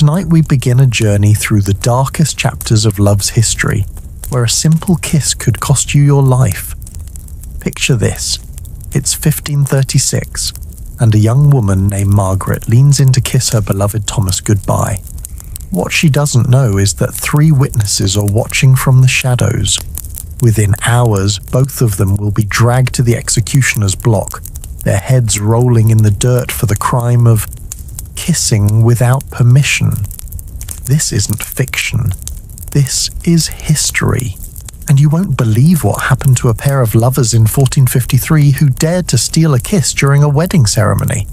Tonight we begin a journey through the darkest chapters of love's history, where a simple kiss could cost you your life. Picture this. It's 1536, and a young woman named Margaret leans in to kiss her beloved Thomas goodbye. What she doesn't know is that 3 witnesses are watching from the shadows. Within hours, both of them will be dragged to the executioner's block, their heads rolling in the dirt for the crime of kissing without permission. This isn't fiction. This is history. And you won't believe what happened to a pair of lovers in 1453 who dared to steal a kiss during a wedding ceremony.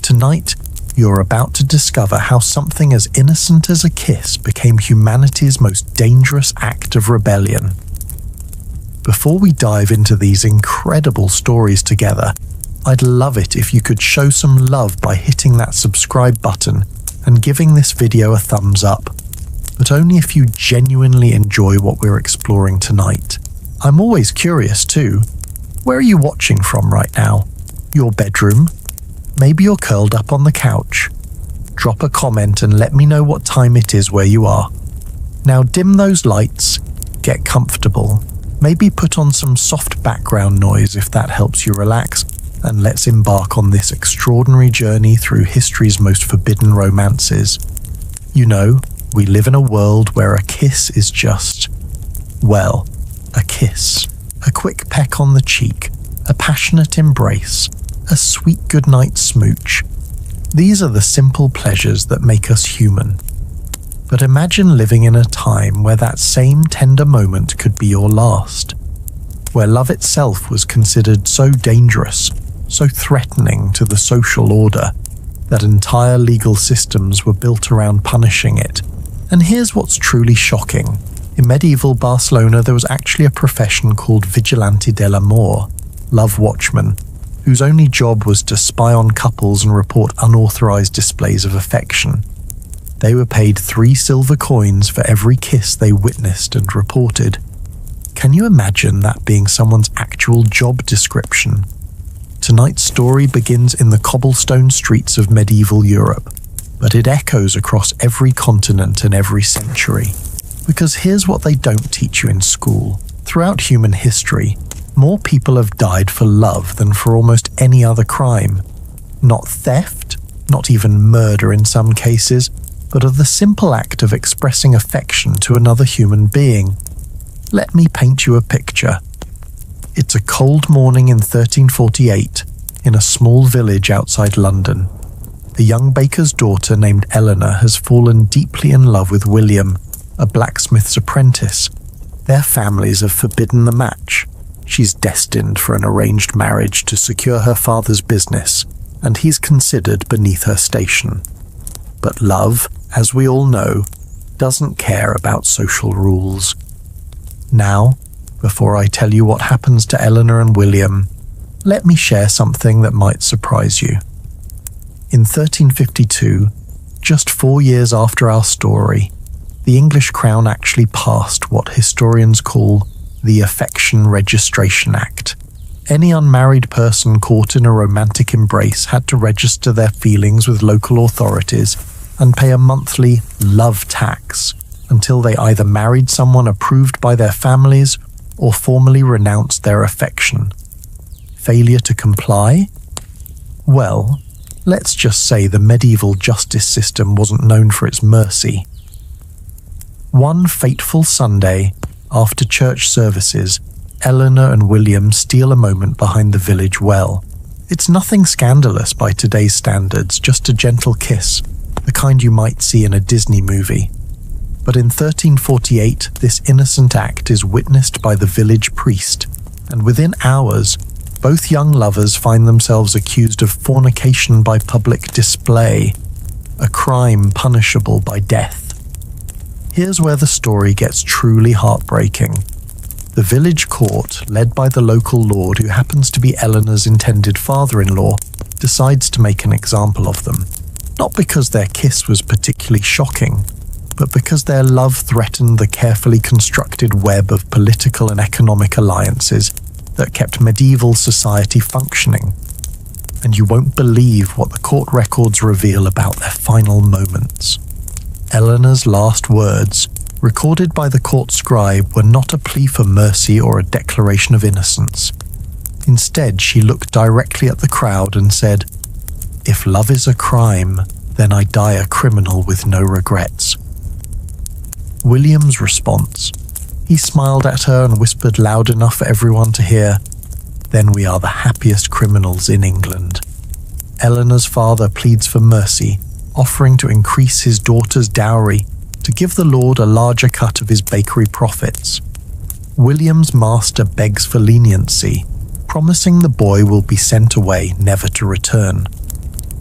Tonight, you're about to discover how something as innocent as a kiss became humanity's most dangerous act of rebellion. Before we dive into these incredible stories together, I'd love it if you could show some love by hitting that subscribe button and giving this video a thumbs up, but only if you genuinely enjoy what we're exploring tonight. I'm always curious too. Where are you watching from right now? Your bedroom? Maybe you're curled up on the couch. Drop a comment and let me know what time it is where you are. Now dim those lights, get comfortable, maybe put on some soft background noise if that helps you relax, and let's embark on this extraordinary journey through history's most forbidden romances. You know, we live in a world where a kiss is just, well, a kiss. A quick peck on the cheek, a passionate embrace, a sweet goodnight smooch. These are the simple pleasures that make us human. But imagine living in a time where that same tender moment could be your last, where love itself was considered so dangerous, so threatening to the social order, that entire legal systems were built around punishing it. And here's what's truly shocking. In medieval Barcelona, there was actually a profession called vigilante del amor, love watchman, whose only job was to spy on couples and report unauthorized displays of affection. They were paid 3 silver coins for every kiss they witnessed and reported. Can you imagine that being someone's actual job description? Tonight's story begins in the cobblestone streets of medieval Europe, but it echoes across every continent and every century. Because here's what they don't teach you in school. Throughout human history, more people have died for love than for almost any other crime. Not theft, not even murder in some cases, but of the simple act of expressing affection to another human being. Let me paint you a picture. It's a cold morning in 1348 in a small village outside London. A young baker's daughter named Eleanor has fallen deeply in love with William, a blacksmith's apprentice. Their families have forbidden the match. She's destined for an arranged marriage to secure her father's business, and he's considered beneath her station. But love, as we all know, doesn't care about social rules. Now, before I tell you what happens to Eleanor and William, let me share something that might surprise you. In 1352, just 4 years after our story, the English Crown actually passed what historians call the Affection Registration Act. Any unmarried person caught in a romantic embrace had to register their feelings with local authorities and pay a monthly love tax until they either married someone approved by their families or formally renounced their affection. Failure to comply? Well, let's just say the medieval justice system wasn't known for its mercy. One fateful Sunday, after church services, Eleanor and William steal a moment behind the village well. It's nothing scandalous by today's standards, just a gentle kiss, the kind you might see in a Disney movie. But in 1348, this innocent act is witnessed by the village priest, and within hours, both young lovers find themselves accused of fornication by public display, a crime punishable by death. Here's where the story gets truly heartbreaking. The village court, led by the local lord who happens to be Eleanor's intended father-in-law, decides to make an example of them. Not because their kiss was particularly shocking, but because their love threatened the carefully constructed web of political and economic alliances that kept medieval society functioning. And you won't believe what the court records reveal about their final moments. Eleanor's last words, recorded by the court scribe, were not a plea for mercy or a declaration of innocence. Instead, she looked directly at the crowd and said, "If love is a crime, then I die a criminal with no regrets." William's response. He smiled at her and whispered loud enough for everyone to hear, "Then we are the happiest criminals in England." Eleanor's father pleads for mercy, offering to increase his daughter's dowry to give the Lord a larger cut of his bakery profits. William's master begs for leniency, promising the boy will be sent away never to return.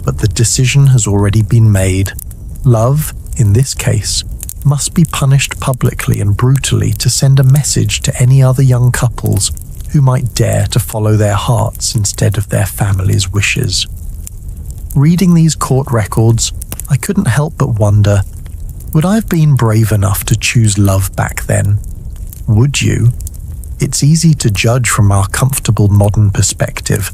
But the decision has already been made. Love, in this case, must be punished publicly and brutally to send a message to any other young couples who might dare to follow their hearts instead of their family's wishes. Reading these court records, I couldn't help but wonder, would I have been brave enough to choose love back then? Would you? It's easy to judge from our comfortable modern perspective,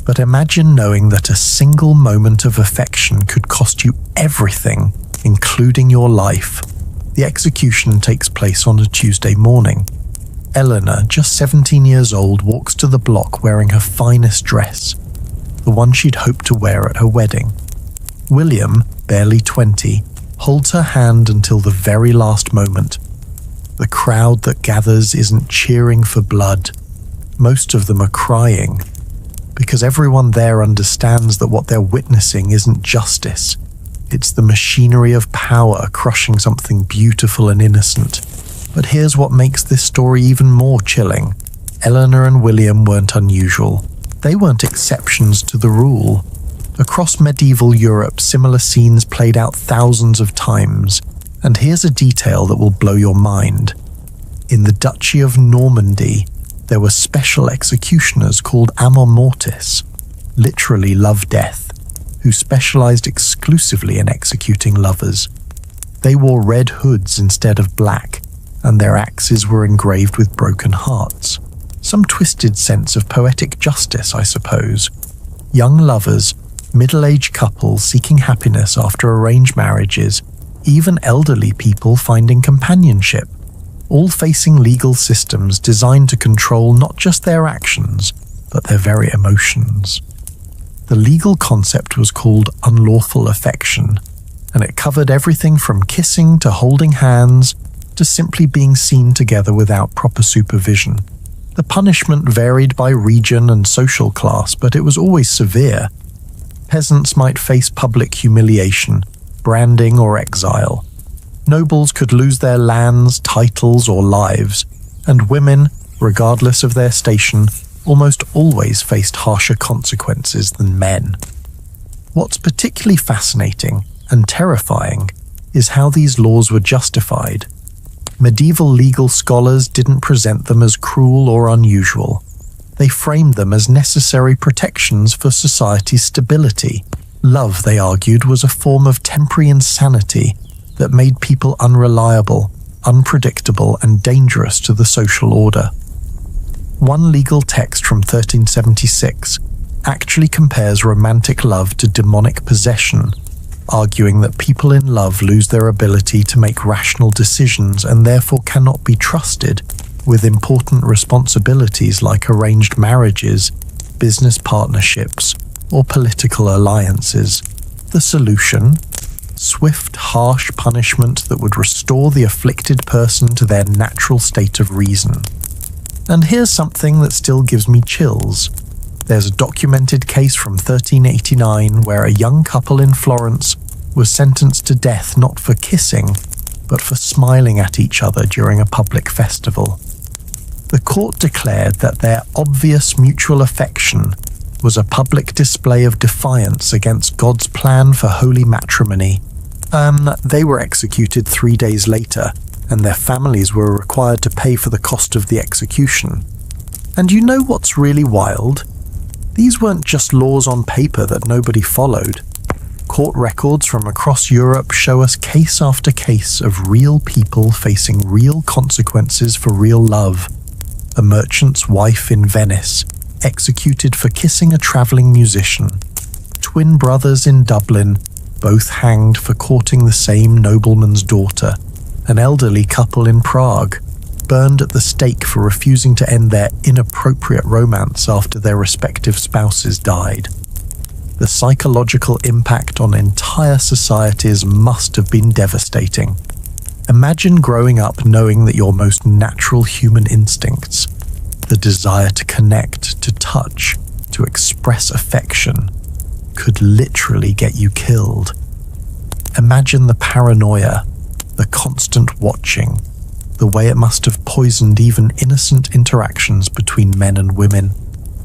but imagine knowing that a single moment of affection could cost you everything, including your life. The execution takes place on a Tuesday morning. Eleanor, just 17 years old, walks to the block wearing her finest dress, the one she'd hoped to wear at her wedding. William, barely 20, holds her hand until the very last moment. The crowd that gathers isn't cheering for blood. Most of them are crying, because everyone there understands that what they're witnessing isn't justice. It's the machinery of power crushing something beautiful and innocent. But here's what makes this story even more chilling. Eleanor and William weren't unusual. They weren't exceptions to the rule. Across medieval Europe, similar scenes played out thousands of times, and here's a detail that will blow your mind. In the Duchy of Normandy, there were special executioners called amor mortis, literally love-death, who specialized exclusively in executing lovers. They wore red hoods instead of black, and their axes were engraved with broken hearts. Some twisted sense of poetic justice, I suppose. Young lovers, middle-aged couples seeking happiness after arranged marriages, even elderly people finding companionship, all facing legal systems designed to control not just their actions, but their very emotions. The legal concept was called unlawful affection, and it covered everything from kissing to holding hands to simply being seen together without proper supervision. The punishment varied by region and social class, but it was always severe. Peasants might face public humiliation, branding, or exile. Nobles could lose their lands, titles, or lives, and women, regardless of their station, almost always faced harsher consequences than men. What's particularly fascinating and terrifying is how these laws were justified. Medieval legal scholars didn't present them as cruel or unusual. They framed them as necessary protections for society's stability. Love, they argued, was a form of temporary insanity that made people unreliable, unpredictable, and dangerous to the social order. One legal text from 1376 actually compares romantic love to demonic possession, arguing that people in love lose their ability to make rational decisions and therefore cannot be trusted with important responsibilities like arranged marriages, business partnerships, or political alliances. The solution? Swift, harsh punishment that would restore the afflicted person to their natural state of reason. And here's something that still gives me chills. There's a documented case from 1389 where a young couple in Florence was sentenced to death not for kissing, but for smiling at each other during a public festival. The court declared that their obvious mutual affection was a public display of defiance against God's plan for holy matrimony. They were executed 3 days later, and their families were required to pay for the cost of the execution. And you know what's really wild? These weren't just laws on paper that nobody followed. Court records from across Europe show us case after case of real people facing real consequences for real love. A merchant's wife in Venice, executed for kissing a travelling musician. Twin brothers in Dublin, both hanged for courting the same nobleman's daughter. An elderly couple in Prague, burned at the stake for refusing to end their inappropriate romance after their respective spouses died. The psychological impact on entire societies must have been devastating. Imagine growing up knowing that your most natural human instincts, the desire to connect, to touch, to express affection, could literally get you killed. Imagine the paranoia, the constant watching, the way it must have poisoned even innocent interactions between men and women.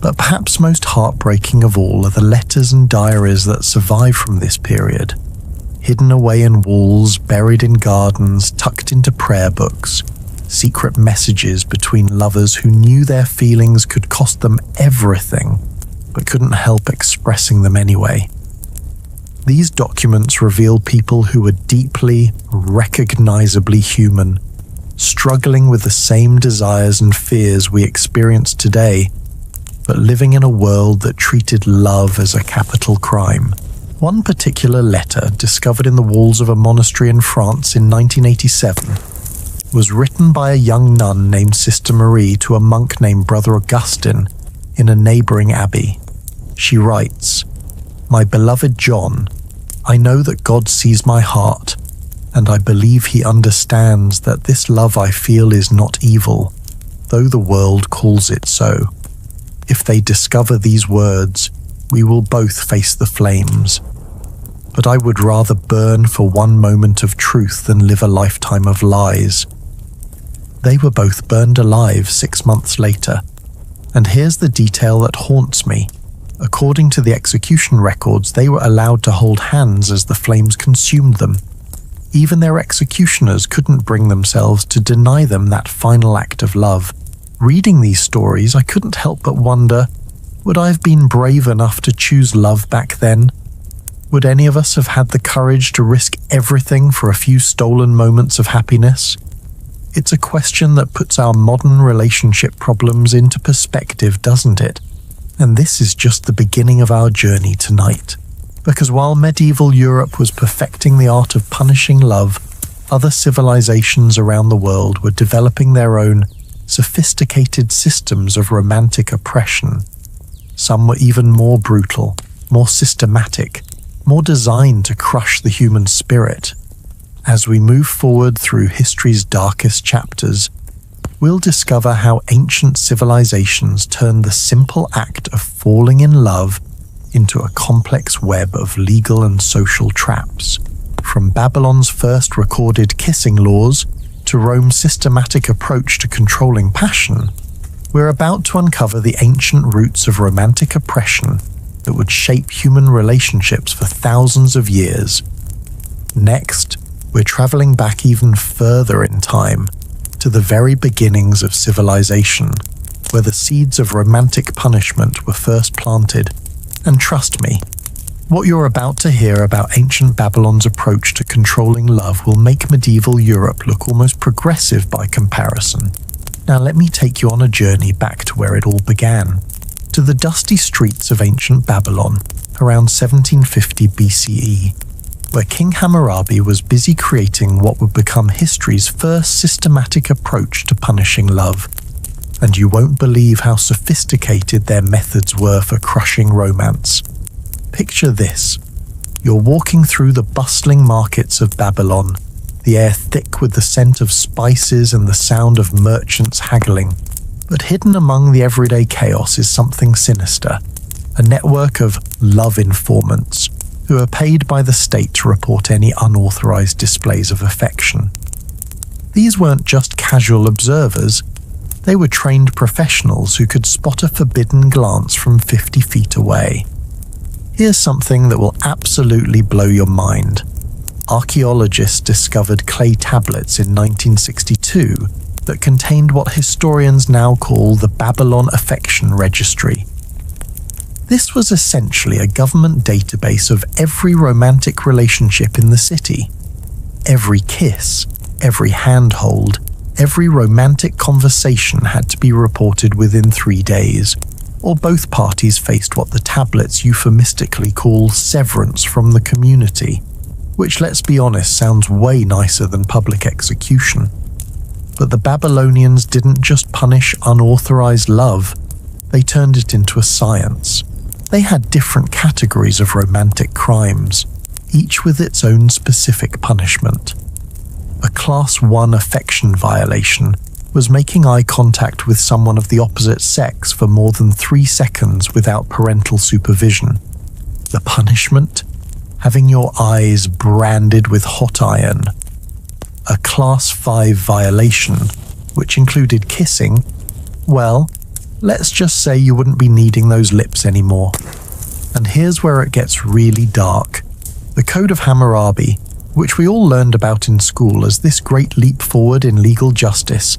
But perhaps most heartbreaking of all are the letters and diaries that survive from this period. Hidden away in walls, buried in gardens, tucked into prayer books, secret messages between lovers who knew their feelings could cost them everything, but couldn't help expressing them anyway. These documents reveal people who were deeply, recognizably human, struggling with the same desires and fears we experience today, but living in a world that treated love as a capital crime. One particular letter, discovered in the walls of a monastery in France in 1987, was written by a young nun named Sister Marie to a monk named Brother Augustine in a neighboring abbey. She writes, "My beloved John, I know that God sees my heart, and I believe he understands that this love I feel is not evil, though the world calls it so. If they discover these words, we will both face the flames. But I would rather burn for one moment of truth than live a lifetime of lies." They were both burned alive 6 months later. And here's the detail that haunts me. According to the execution records, they were allowed to hold hands as the flames consumed them. Even their executioners couldn't bring themselves to deny them that final act of love. Reading these stories, I couldn't help but wonder, would I have been brave enough to choose love back then? Would any of us have had the courage to risk everything for a few stolen moments of happiness? It's a question that puts our modern relationship problems into perspective, doesn't it? And this is just the beginning of our journey tonight. Because while medieval Europe was perfecting the art of punishing love, other civilizations around the world were developing their own sophisticated systems of romantic oppression. Some were even more brutal, more systematic, more designed to crush the human spirit. As we move forward through history's darkest chapters, we'll discover how ancient civilizations turned the simple act of falling in love into a complex web of legal and social traps. From Babylon's first recorded kissing laws to Rome's systematic approach to controlling passion, we're about to uncover the ancient roots of romantic oppression that would shape human relationships for thousands of years. Next, we're traveling back even further in time, to the very beginnings of civilization, where the seeds of romantic punishment were first planted. And trust me, what you're about to hear about ancient Babylon's approach to controlling love will make medieval Europe look almost progressive by comparison. Now let me take you on a journey back to where it all began, to the dusty streets of ancient Babylon around 1750 BCE, where King Hammurabi was busy creating what would become history's first systematic approach to punishing love. And you won't believe how sophisticated their methods were for crushing romance. Picture this. You're walking through the bustling markets of Babylon, the air thick with the scent of spices and the sound of merchants haggling. But hidden among the everyday chaos is something sinister, a network of love informants who are paid by the state to report any unauthorized displays of affection. These weren't just casual observers, they were trained professionals who could spot a forbidden glance from 50 feet away. Here's something that will absolutely blow your mind. Archaeologists discovered clay tablets in 1962 that contained what historians now call the Babylon Affection Registry. This was essentially a government database of every romantic relationship in the city. Every kiss, every handhold, every romantic conversation had to be reported within 3 days, or both parties faced what the tablets euphemistically call severance from the community, which, let's be honest, sounds way nicer than public execution. But the Babylonians didn't just punish unauthorized love, they turned it into a science. They had different categories of romantic crimes, each with its own specific punishment. A Class 1 affection violation was making eye contact with someone of the opposite sex for more than 3 seconds without parental supervision. The punishment? Having your eyes branded with hot iron. A Class 5 violation, which included kissing, well, let's just say you wouldn't be needing those lips anymore. And here's where it gets really dark. The Code of Hammurabi, which we all learned about in school as this great leap forward in legal justice,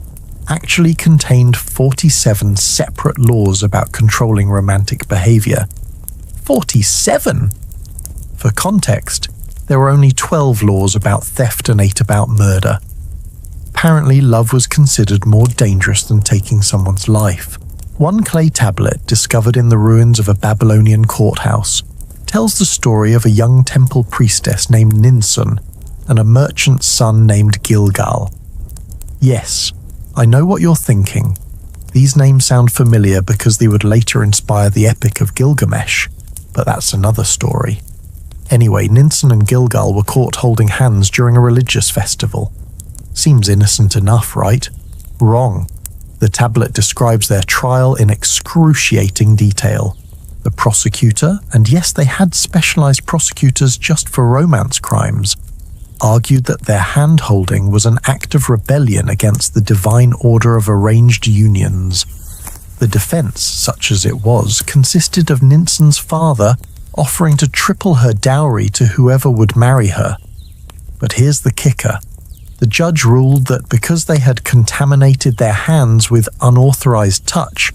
actually contained 47 separate laws about controlling romantic behavior. 47! For context, there were only 12 laws about theft and 8 about murder. Apparently, love was considered more dangerous than taking someone's life. One clay tablet discovered in the ruins of a Babylonian courthouse tells the story of a young temple priestess named Ninsun and a merchant's son named Gilgal. Yes, I know what you're thinking. These names sound familiar because they would later inspire the Epic of Gilgamesh, but that's another story. Anyway, Ninsun and Gilgal were caught holding hands during a religious festival. Seems innocent enough, right? Wrong. The tablet describes their trial in excruciating detail. The prosecutor, and yes, they had specialized prosecutors just for romance crimes, argued that their hand-holding was an act of rebellion against the divine order of arranged unions. The defense, such as it was, consisted of Ninsun's father offering to triple her dowry to whoever would marry her. But here's the kicker. The judge ruled that because they had contaminated their hands with unauthorized touch,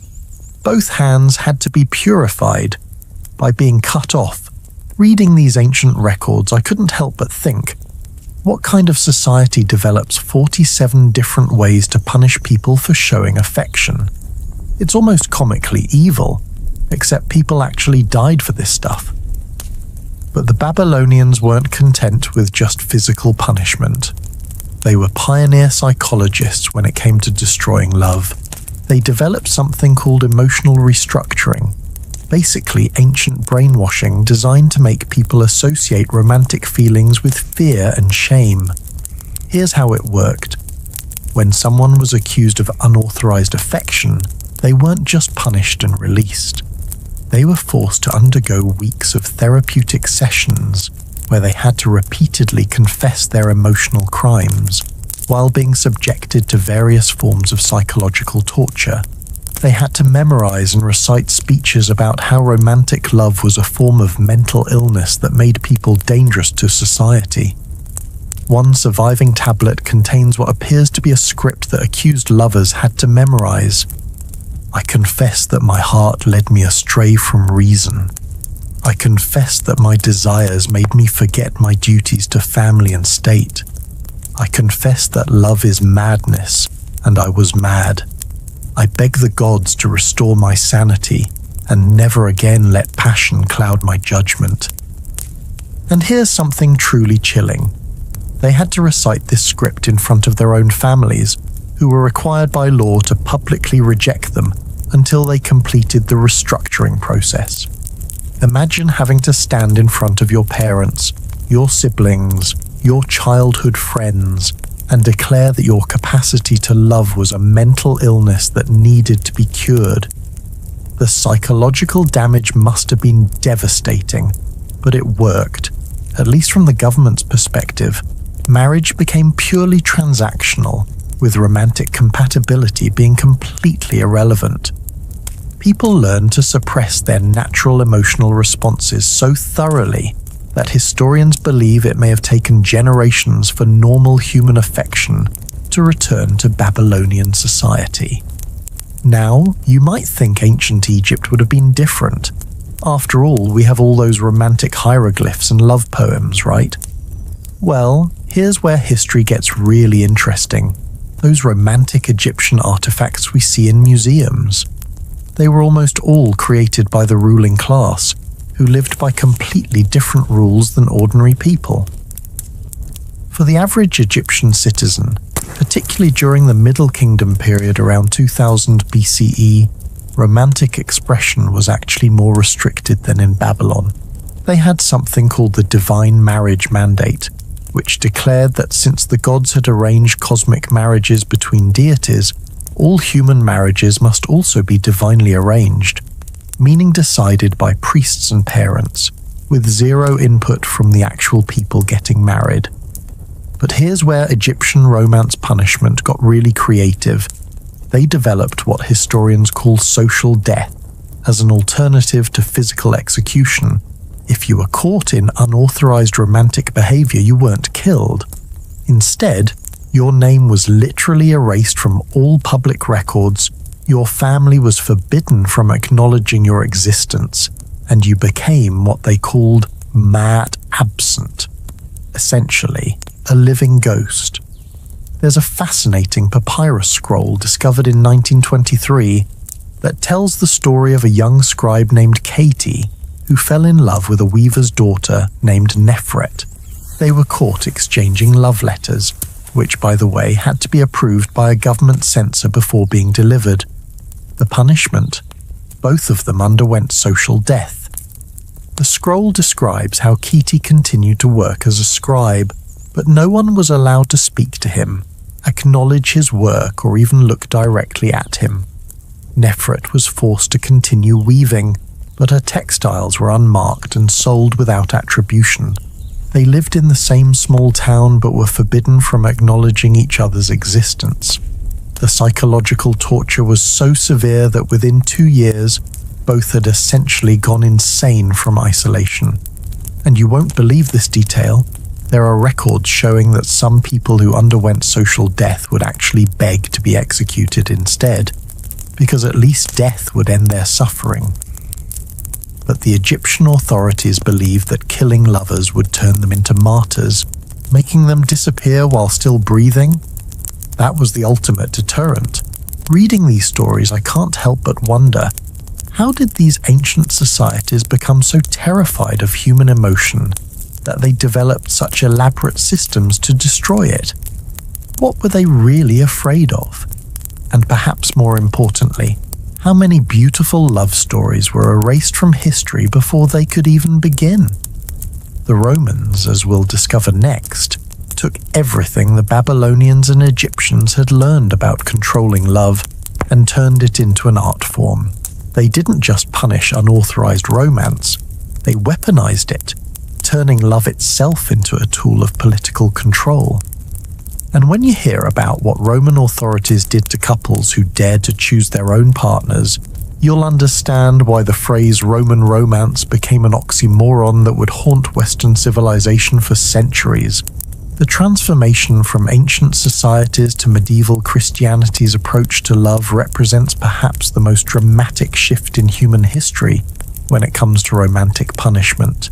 both hands had to be purified by being cut off. Reading these ancient records, I couldn't help but think, what kind of society develops 47 different ways to punish people for showing affection? It's almost comically evil, except people actually died for this stuff. But the Babylonians weren't content with just physical punishment. They were pioneer psychologists when it came to destroying love. They developed something called emotional restructuring, basically ancient brainwashing designed to make people associate romantic feelings with fear and shame. Here's how it worked. When someone was accused of unauthorized affection, they weren't just punished and released. They were forced to undergo weeks of therapeutic sessions where they had to repeatedly confess their emotional crimes, while being subjected to various forms of psychological torture. They had to memorize and recite speeches about how romantic love was a form of mental illness that made people dangerous to society. One surviving tablet contains what appears to be a script that accused lovers had to memorize. I confess that my heart led me astray from reason. I confess that my desires made me forget my duties to family and state. I confess that love is madness, and I was mad. I beg the gods to restore my sanity and never again let passion cloud my judgment. And here's something truly chilling. They had to recite this script in front of their own families, who were required by law to publicly reject them until they completed the restructuring process. Imagine having to stand in front of your parents, your siblings, your childhood friends, and declare that your capacity to love was a mental illness that needed to be cured. The psychological damage must have been devastating, but it worked. At least from the government's perspective, marriage became purely transactional, with romantic compatibility being completely irrelevant. People learned to suppress their natural emotional responses so thoroughly that historians believe it may have taken generations for normal human affection to return to Babylonian society. Now, you might think ancient Egypt would have been different. After all, we have all those romantic hieroglyphs and love poems, right? Well, here's where history gets really interesting. Those romantic Egyptian artifacts we see in museums. They were almost all created by the ruling class, who lived by completely different rules than ordinary people. For the average Egyptian citizen, particularly during the Middle Kingdom period around 2000 BCE, romantic expression was actually more restricted than in Babylon. They had something called the divine marriage mandate, which declared that since the gods had arranged cosmic marriages between deities, all human marriages must also be divinely arranged, meaning decided by priests and parents, with zero input from the actual people getting married. But here's where Egyptian romance punishment got really creative. They developed what historians call social death as an alternative to physical execution. If you were caught in unauthorized romantic behavior, you weren't killed. Instead, your name was literally erased from all public records, your family was forbidden from acknowledging your existence, and you became what they called mad absent. Essentially, a living ghost. There's a fascinating papyrus scroll discovered in 1923 that tells the story of a young scribe named Katie who fell in love with a weaver's daughter named Nefret. They were caught exchanging love letters, which, by the way, had to be approved by a government censor before being delivered. The punishment? Both of them underwent social death. The scroll describes how Katie continued to work as a scribe, but no one was allowed to speak to him, acknowledge his work, or even look directly at him. Nefret was forced to continue weaving, but her textiles were unmarked and sold without attribution. They lived in the same small town but were forbidden from acknowledging each other's existence. The psychological torture was so severe that within 2 years, both had essentially gone insane from isolation. And you won't believe this detail, there are records showing that some people who underwent social death would actually beg to be executed instead, because at least death would end their suffering. But the Egyptian authorities believed that killing lovers would turn them into martyrs, making them disappear while still breathing. That was the ultimate deterrent. Reading these stories, I can't help but wonder, how did these ancient societies become so terrified of human emotion that they developed such elaborate systems to destroy it? What were they really afraid of? And perhaps more importantly, how many beautiful love stories were erased from history before they could even begin? The Romans, as we'll discover next, took everything the Babylonians and Egyptians had learned about controlling love and turned it into an art form. They didn't just punish unauthorized romance, they weaponized it, turning love itself into a tool of political control. And when you hear about what Roman authorities did to couples who dared to choose their own partners, you'll understand why the phrase Roman romance became an oxymoron that would haunt Western civilization for centuries. The transformation from ancient societies to medieval Christianity's approach to love represents perhaps the most dramatic shift in human history when it comes to romantic punishment.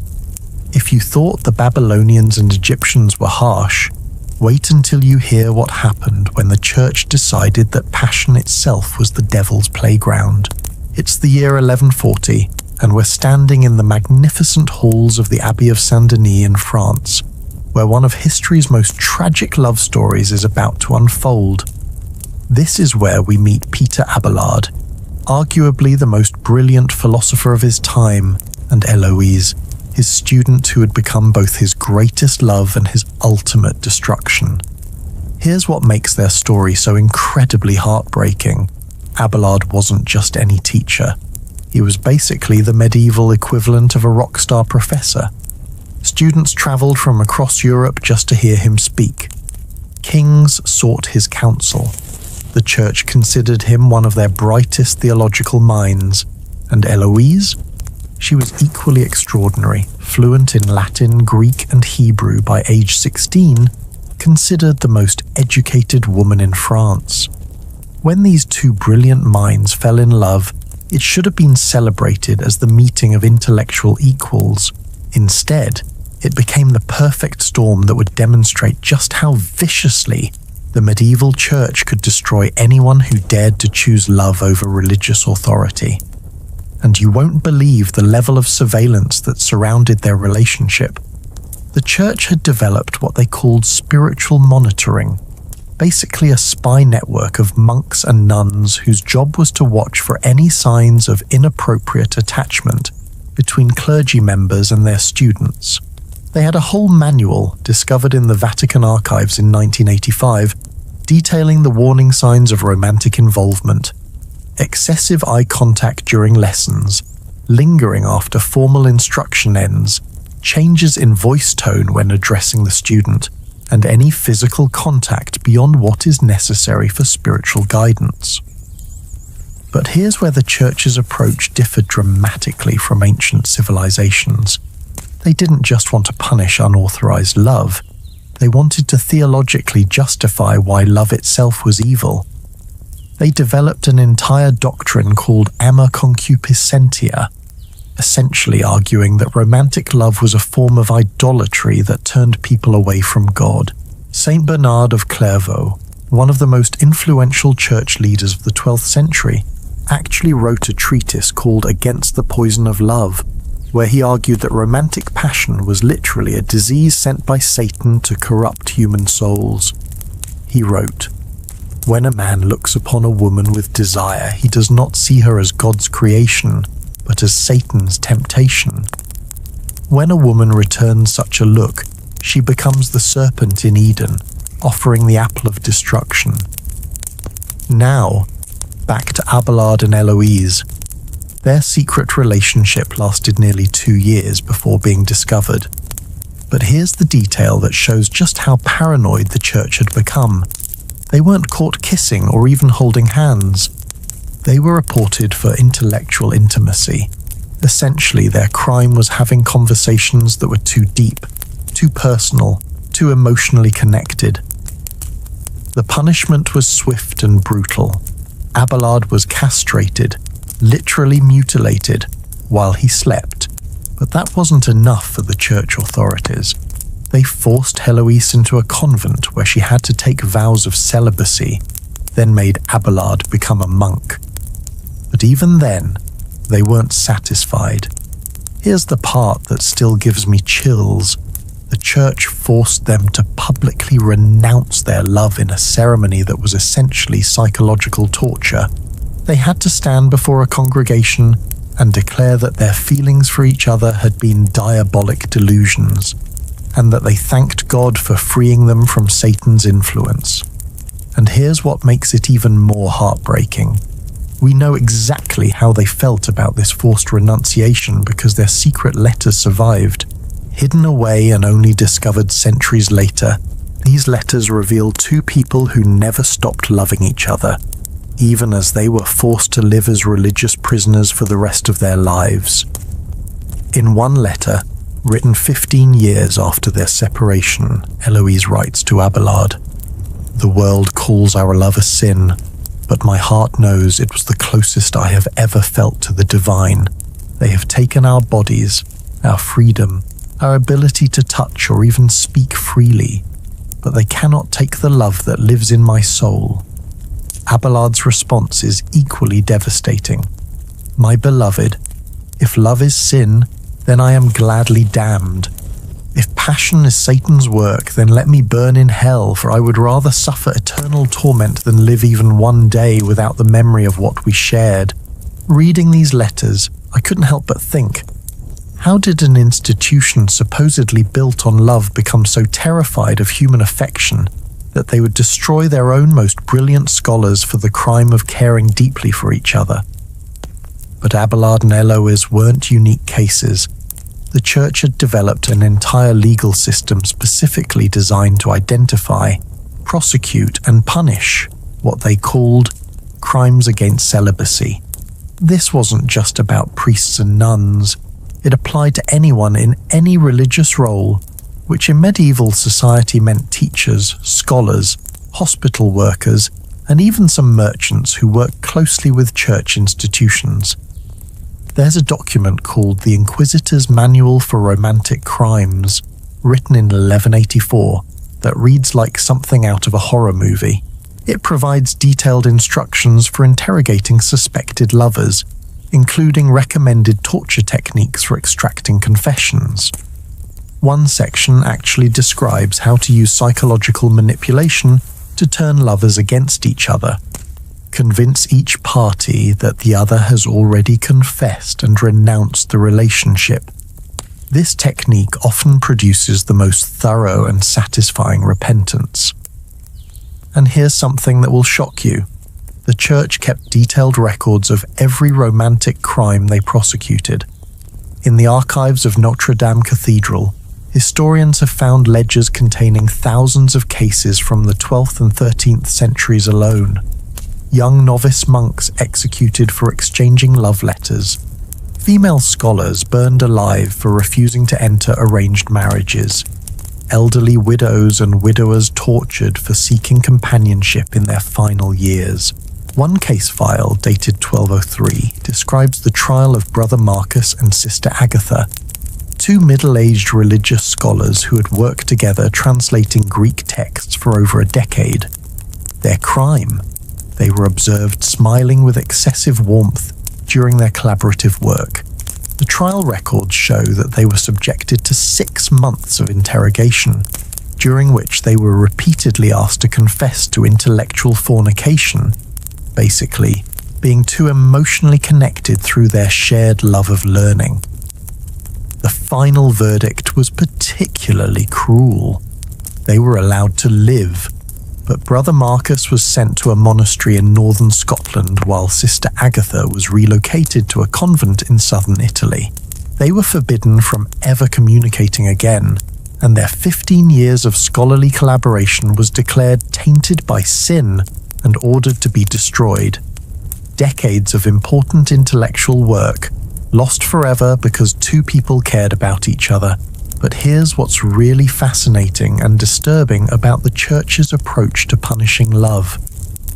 If you thought the Babylonians and Egyptians were harsh, wait until you hear what happened when the church decided that passion itself was the devil's playground. It's the year 1140, and we're standing in the magnificent halls of the Abbey of Saint-Denis in France, where one of history's most tragic love stories is about to unfold. This is where we meet Peter Abelard, arguably the most brilliant philosopher of his time, and Eloise, his student who had become both his greatest love and his ultimate destruction. Here's what makes their story so incredibly heartbreaking. Abelard wasn't just any teacher. He was basically the medieval equivalent of a rock star professor. Students traveled from across Europe just to hear him speak. Kings sought his counsel. The church considered him one of their brightest theological minds. And Eloise? She was equally extraordinary, fluent in Latin, Greek, and Hebrew by age 16, considered the most educated woman in France. When these two brilliant minds fell in love, it should have been celebrated as the meeting of intellectual equals. Instead, it became the perfect storm that would demonstrate just how viciously The medieval church could destroy anyone who dared to choose love over religious authority. And you won't believe the level of surveillance that surrounded their relationship. The church had developed what they called spiritual monitoring, basically a spy network of monks and nuns whose job was to watch for any signs of inappropriate attachment between clergy members and their students. They had a whole manual discovered in the Vatican archives in 1985 detailing the warning signs of romantic involvement: excessive eye contact during lessons, lingering after formal instruction ends, changes in voice tone when addressing the student, and any physical contact beyond what is necessary for spiritual guidance. But here's where the church's approach differed dramatically from ancient civilizations. They didn't just want to punish unauthorized love, they wanted to theologically justify why love itself was evil. They developed an entire doctrine called amor concupiscentia, essentially arguing that romantic love was a form of idolatry that turned people away from God. Saint Bernard of Clairvaux, one of the most influential church leaders of the 12th century, actually wrote a treatise called Against the Poison of Love, where he argued that romantic passion was literally a disease sent by Satan to corrupt human souls. He wrote, "When a man looks upon a woman with desire, he does not see her as God's creation, but as Satan's temptation. When a woman returns such a look, she becomes the serpent in Eden, offering the apple of destruction." Now, back to Abelard and Eloise. Their secret relationship lasted nearly 2 years before being discovered. But here's the detail that shows just how paranoid the church had become. They weren't caught kissing or even holding hands. They were reported for intellectual intimacy. Essentially, their crime was having conversations that were too deep, too personal, too emotionally connected. The punishment was swift and brutal. Abelard was castrated, literally mutilated, while he slept. But that wasn't enough for the church authorities. They forced Heloise into a convent where she had to take vows of celibacy, then made Abelard become a monk. But even then, they weren't satisfied. Here's the part that still gives me chills. The church forced them to publicly renounce their love in a ceremony that was essentially psychological torture. They had to stand before a congregation and declare that their feelings for each other had been diabolic delusions, and that they thanked God for freeing them from Satan's influence. And here's what makes it even more heartbreaking. We know exactly how they felt about this forced renunciation because their secret letters survived. Hidden away and only discovered centuries later, these letters reveal two people who never stopped loving each other, even as they were forced to live as religious prisoners for the rest of their lives. In one letter, written 15 years after their separation, Eloise writes to Abelard, "The world calls our love a sin, but my heart knows it was the closest I have ever felt to the divine. They have taken our bodies, our freedom, our ability to touch or even speak freely, but they cannot take the love that lives in my soul." Abelard's response is equally devastating. "My beloved, if love is sin, then I am gladly damned. If passion is Satan's work, then let me burn in hell, for I would rather suffer eternal torment than live even one day without the memory of what we shared." Reading these letters, I couldn't help but think, how did an institution supposedly built on love become so terrified of human affection that they would destroy their own most brilliant scholars for the crime of caring deeply for each other? But Abelard and Eloise weren't unique cases. The church had developed an entire legal system specifically designed to identify, prosecute, and punish what they called crimes against celibacy. This wasn't just about priests and nuns. It applied to anyone in any religious role, which in medieval society meant teachers, scholars, hospital workers, and even some merchants who worked closely with church institutions. There's a document called the Inquisitor's Manual for Romantic Crimes, written in 1184, that reads like something out of a horror movie. It provides detailed instructions for interrogating suspected lovers, including recommended torture techniques for extracting confessions. One section actually describes how to use psychological manipulation to turn lovers against each other. Convince each party that the other has already confessed and renounced the relationship. This technique often produces the most thorough and satisfying repentance. And here's something that will shock you. The church kept detailed records of every romantic crime they prosecuted. In the archives of Notre Dame Cathedral, historians have found ledgers containing thousands of cases from the 12th and 13th centuries alone. Young novice monks executed for exchanging love letters. Female scholars burned alive for refusing to enter arranged marriages. Elderly widows and widowers tortured for seeking companionship in their final years. One case file, dated 1203, describes the trial of Brother Marcus and Sister Agatha, two middle-aged religious scholars who had worked together translating Greek texts for over a decade. Their crime? They were observed smiling with excessive warmth during their collaborative work. The trial records show that they were subjected to 6 months of interrogation, during which they were repeatedly asked to confess to intellectual fornication, basically being too emotionally connected through their shared love of learning. The final verdict was particularly cruel. They were allowed to live, but Brother Marcus was sent to a monastery in northern Scotland while Sister Agatha was relocated to a convent in southern Italy. They were forbidden from ever communicating again, and their 15 years of scholarly collaboration was declared tainted by sin and ordered to be destroyed. Decades of important intellectual work, lost forever because two people cared about each other. But here's what's really fascinating and disturbing about the church's approach to punishing love.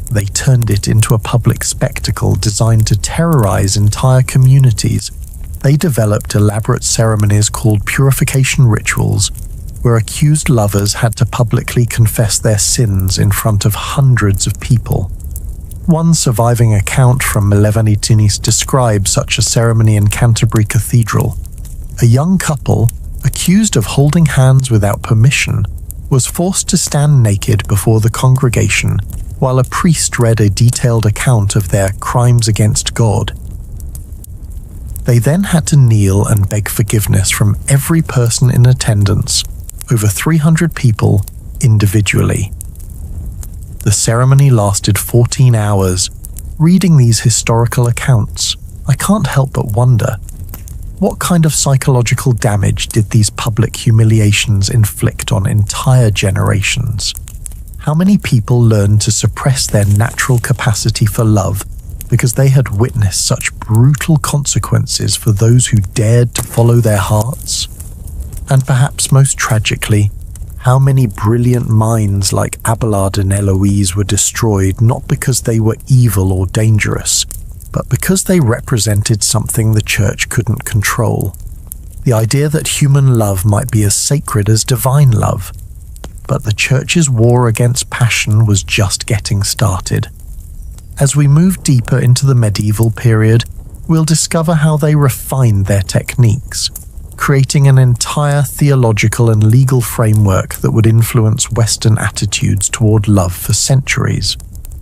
They turned it into a public spectacle designed to terrorize entire communities. They developed elaborate ceremonies called purification rituals, where accused lovers had to publicly confess their sins in front of hundreds of people. One surviving account from Malevenitinis describes such a ceremony in Canterbury Cathedral. A young couple, accused of holding hands without permission, was forced to stand naked before the congregation while a priest read a detailed account of their crimes against God. They then had to kneel and beg forgiveness from every person in attendance, over 300 people individually. The ceremony lasted 14 hours. Reading these historical accounts, I can't help but wonder, what kind of psychological damage did these public humiliations inflict on entire generations? How many people learned to suppress their natural capacity for love because they had witnessed such brutal consequences for those who dared to follow their hearts? And perhaps most tragically, how many brilliant minds like Abelard and Eloise were destroyed not because they were evil or dangerous, but because they represented something the church couldn't control. The idea that human love might be as sacred as divine love. But the church's war against passion was just getting started. As we move deeper into the medieval period, we'll discover how they refined their techniques, creating an entire theological and legal framework that would influence Western attitudes toward love for centuries.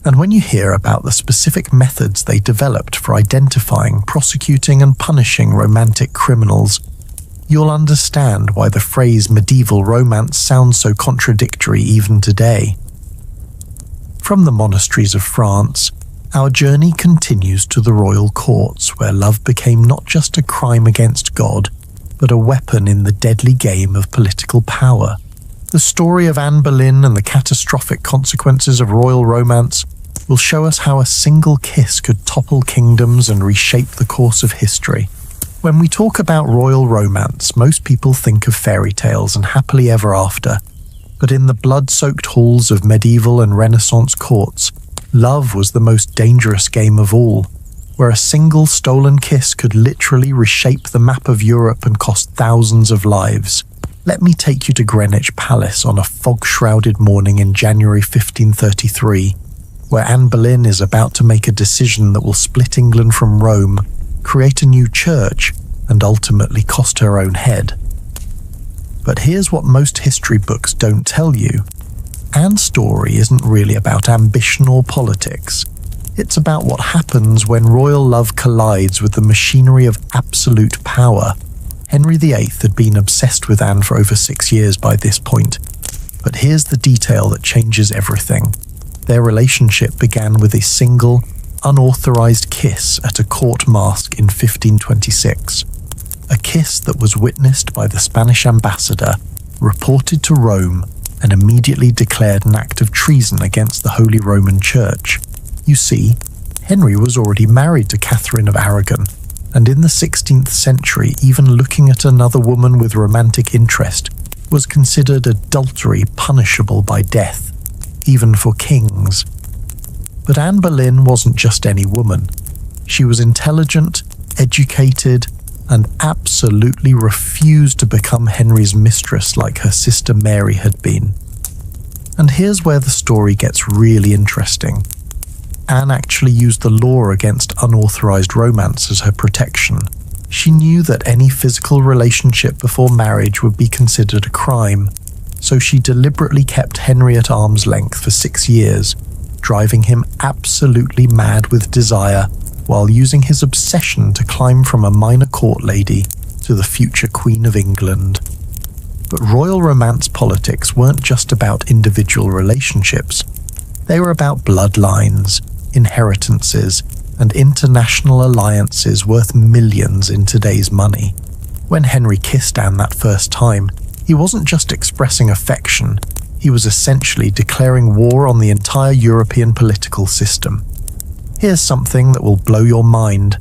And when you hear about the specific methods they developed for identifying, prosecuting, and punishing romantic criminals, you'll understand why the phrase medieval romance sounds so contradictory even today. From the monasteries of France, our journey continues to the royal courts, where love became not just a crime against God, but a weapon in the deadly game of political power. The story of Anne Boleyn and the catastrophic consequences of royal romance will show us how a single kiss could topple kingdoms and reshape the course of history. When we talk about royal romance, most people think of fairy tales and happily ever after. But in the blood-soaked halls of medieval and Renaissance courts, love was the most dangerous game of all, where a single stolen kiss could literally reshape the map of Europe and cost thousands of lives. Let me take you to Greenwich Palace on a fog-shrouded morning in January 1533, where Anne Boleyn is about to make a decision that will split England from Rome, create a new church, and ultimately cost her own head. But here's what most history books don't tell you. Anne's story isn't really about ambition or politics. It's about what happens when royal love collides with the machinery of absolute power. Henry VIII had been obsessed with Anne for over 6 years by this point. But here's the detail that changes everything. Their relationship began with a single, unauthorized kiss at a court masque in 1526. A kiss that was witnessed by the Spanish ambassador, reported to Rome, and immediately declared an act of treason against the Holy Roman Church. You see, Henry was already married to Catherine of Aragon, and in the 16th century, even looking at another woman with romantic interest was considered adultery punishable by death, even for kings. But Anne Boleyn wasn't just any woman. She was intelligent, educated, and absolutely refused to become Henry's mistress like her sister Mary had been. And here's where the story gets really interesting. Anne actually used the law against unauthorized romance as her protection. She knew that any physical relationship before marriage would be considered a crime, so she deliberately kept Henry at arm's length for 6 years, driving him absolutely mad with desire, while using his obsession to climb from a minor court lady to the future Queen of England. But royal romance politics weren't just about individual relationships. They were about bloodlines, inheritances, and international alliances worth millions in today's money. When Henry kissed Anne that first time, he wasn't just expressing affection, he was essentially declaring war on the entire European political system. Here's something that will blow your mind.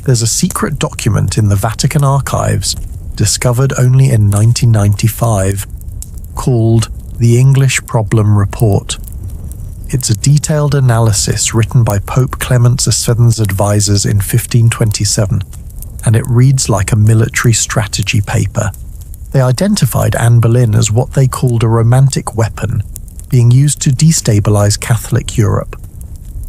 There's a secret document in the Vatican archives, discovered only in 1995, called the English Problem Report. It's a detailed analysis written by Pope Clement VII's advisors in 1527, and it reads like a military strategy paper. They identified Anne Boleyn as what they called a romantic weapon, being used to destabilize Catholic Europe.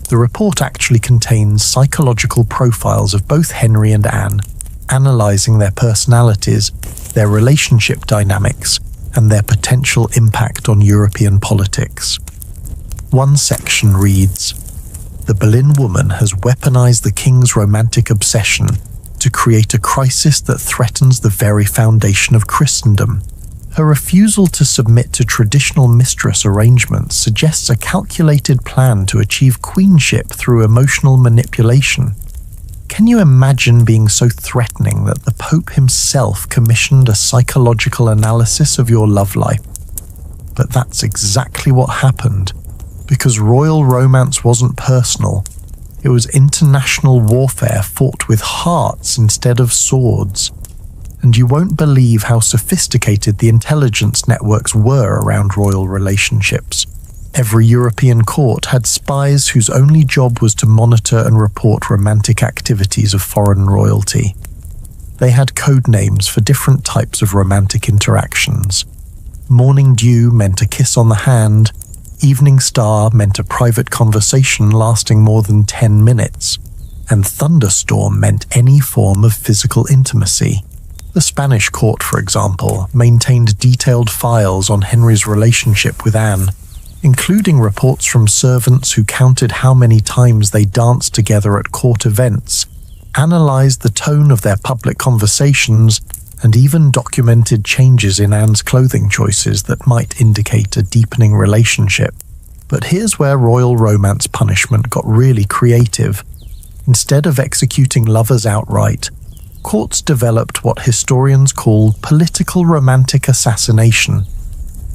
The report actually contains psychological profiles of both Henry and Anne, analyzing their personalities, their relationship dynamics, and their potential impact on European politics. One section reads, "The Boleyn woman has weaponized the king's romantic obsession to create a crisis that threatens the very foundation of Christendom. Her refusal to submit to traditional mistress arrangements suggests a calculated plan to achieve queenship through emotional manipulation. Can you imagine being so threatening that the Pope himself commissioned a psychological analysis of your love life?" But that's exactly what happened, because royal romance wasn't personal. It was international warfare fought with hearts instead of swords. And you won't believe how sophisticated the intelligence networks were around royal relationships. Every European court had spies whose only job was to monitor and report romantic activities of foreign royalty. They had code names for different types of romantic interactions. Morning dew meant a kiss on the hand, evening star meant a private conversation lasting more than 10 minutes, and thunderstorm meant any form of physical intimacy. The Spanish court, for example, maintained detailed files on Henry's relationship with Anne, including reports from servants who counted how many times they danced together at court events, analysed the tone of their public conversations, and even documented changes in Anne's clothing choices that might indicate a deepening relationship. But here's where royal romance punishment got really creative. Instead of executing lovers outright, courts developed what historians call political romantic assassination.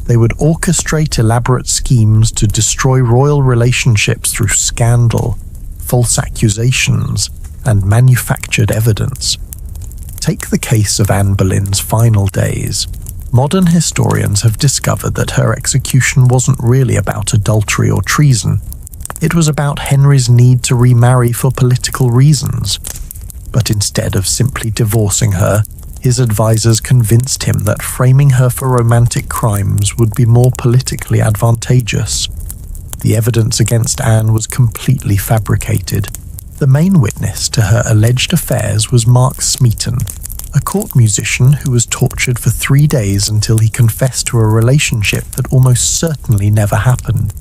They would orchestrate elaborate schemes to destroy royal relationships through scandal, false accusations, and manufactured evidence. Take the case of Anne Boleyn's final days. Modern historians have discovered that her execution wasn't really about adultery or treason. It was about Henry's need to remarry for political reasons. But instead of simply divorcing her, His advisors convinced him that framing her for romantic crimes would be more politically advantageous. The evidence against Anne was completely fabricated. The main witness to her alleged affairs was Mark Smeaton, a court musician who was tortured for 3 days until he confessed to a relationship that almost certainly never happened.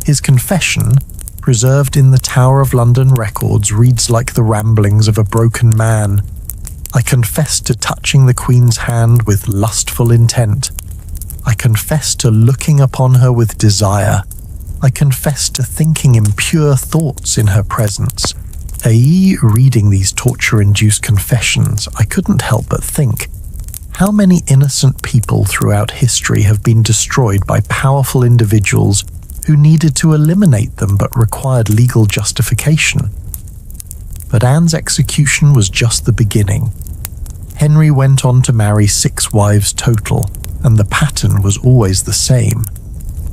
His confession, preserved in the Tower of London records, reads like the ramblings of a broken man. I confessed to touching the Queen's hand with lustful intent. I confessed to looking upon her with desire. I confessed to thinking impure thoughts in her presence. Reading these torture-induced confessions, I couldn't help but think, how many innocent people throughout history have been destroyed by powerful individuals who needed to eliminate them but required legal justification? But Anne's execution was just the beginning. Henry went on to marry 6 wives total, and the pattern was always the same.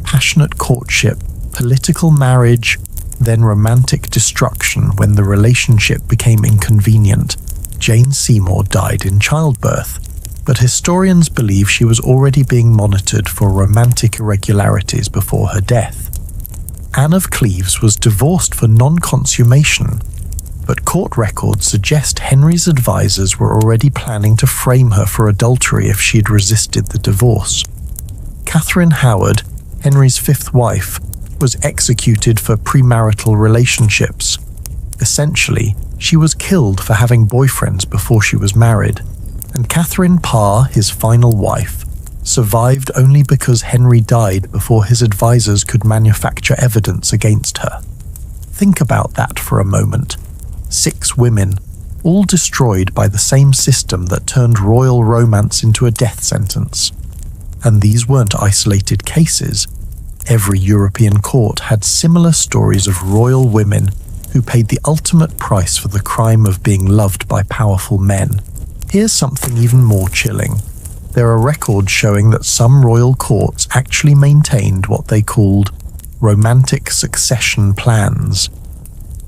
Passionate courtship, political marriage, then romantic destruction when the relationship became inconvenient. Jane Seymour died in childbirth, but historians believe she was already being monitored for romantic irregularities before her death. Anne of Cleves was divorced for non-consummation, but court records suggest Henry's advisors were already planning to frame her for adultery if she'd resisted the divorce. Catherine Howard, Henry's 5th wife, was executed for premarital relationships. Essentially, she was killed for having boyfriends before she was married, and Catherine Parr, his final wife, survived only because Henry died before his advisors could manufacture evidence against her. Think about that for a moment. 6 women, all destroyed by the same system that turned royal romance into a death sentence. And these weren't isolated cases. Every European court had similar stories of royal women who paid the ultimate price for the crime of being loved by powerful men. Here's something even more chilling. There are records showing that some royal courts actually maintained what they called romantic succession plans.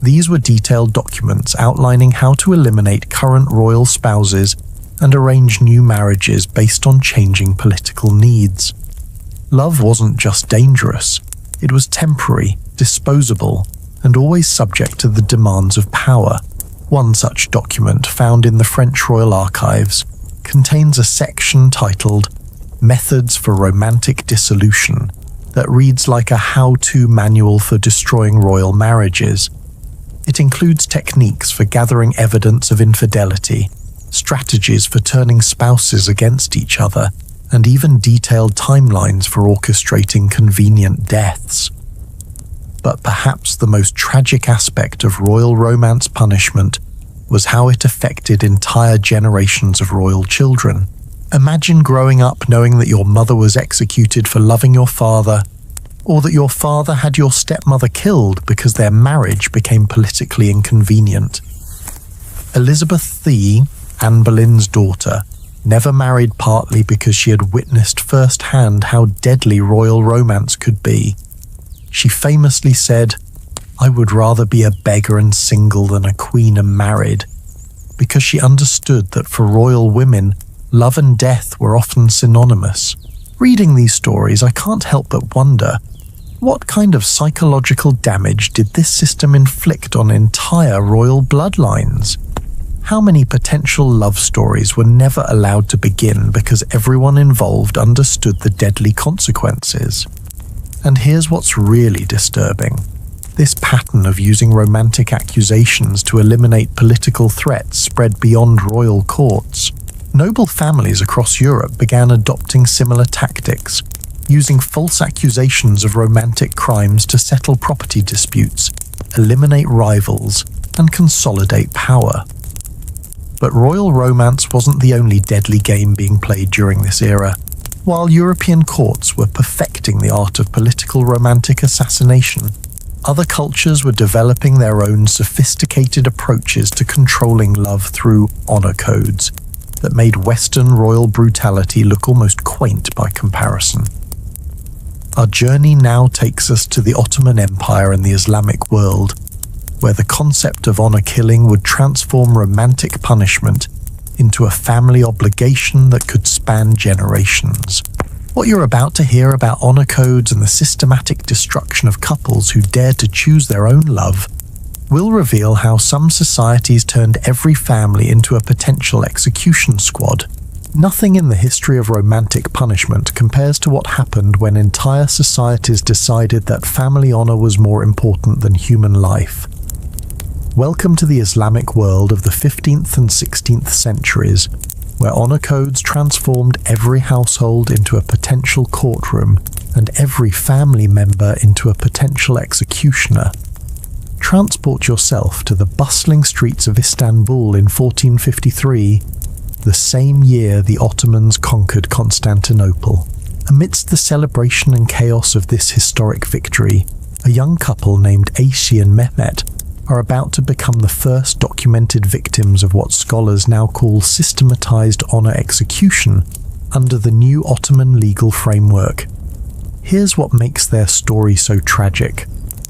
These were detailed documents outlining how to eliminate current royal spouses and arrange new marriages based on changing political needs. Love wasn't just dangerous, it was temporary, disposable, and always subject to the demands of power. One such document, found in the French Royal Archives, contains a section titled Methods for Romantic Dissolution that reads like a how-to manual for destroying royal marriages. It includes techniques for gathering evidence of infidelity, strategies for turning spouses against each other, and even detailed timelines for orchestrating convenient deaths. But perhaps the most tragic aspect of royal romance punishment was how it affected entire generations of royal children. Imagine growing up knowing that your mother was executed for loving your father, or that your father had your stepmother killed because their marriage became politically inconvenient. Elizabeth Thie, Anne Boleyn's daughter, never married partly because she had witnessed firsthand how deadly royal romance could be. She famously said, "I would rather be a beggar and single than a queen and married," because she understood that for royal women, love and death were often synonymous. Reading these stories, I can't help but wonder, what kind of psychological damage did this system inflict on entire royal bloodlines? How many potential love stories were never allowed to begin because everyone involved understood the deadly consequences? And here's what's really disturbing. This pattern of using romantic accusations to eliminate political threats spread beyond royal courts. Noble families across Europe began adopting similar tactics, using false accusations of romantic crimes to settle property disputes, eliminate rivals, and consolidate power. But royal romance wasn't the only deadly game being played during this era. While European courts were perfecting the art of political romantic assassination, other cultures were developing their own sophisticated approaches to controlling love through honor codes that made Western royal brutality look almost quaint by comparison. Our journey now takes us to the Ottoman Empire and the Islamic world, where the concept of honor killing would transform romantic punishment into a family obligation that could span generations. What you're about to hear about honor codes and the systematic destruction of couples who dared to choose their own love will reveal how some societies turned every family into a potential execution squad. Nothing in the history of romantic punishment compares to what happened when entire societies decided that family honor was more important than human life. Welcome to the Islamic world of the 15th and 16th centuries, where honor codes transformed every household into a potential courtroom and every family member into a potential executioner. Transport yourself to the bustling streets of Istanbul in 1453, the same year the Ottomans conquered Constantinople. Amidst the celebration and chaos of this historic victory, a young couple named Ayşe and Mehmet are about to become the first documented victims of what scholars now call systematized honor execution under the new Ottoman legal framework. Here's what makes their story so tragic.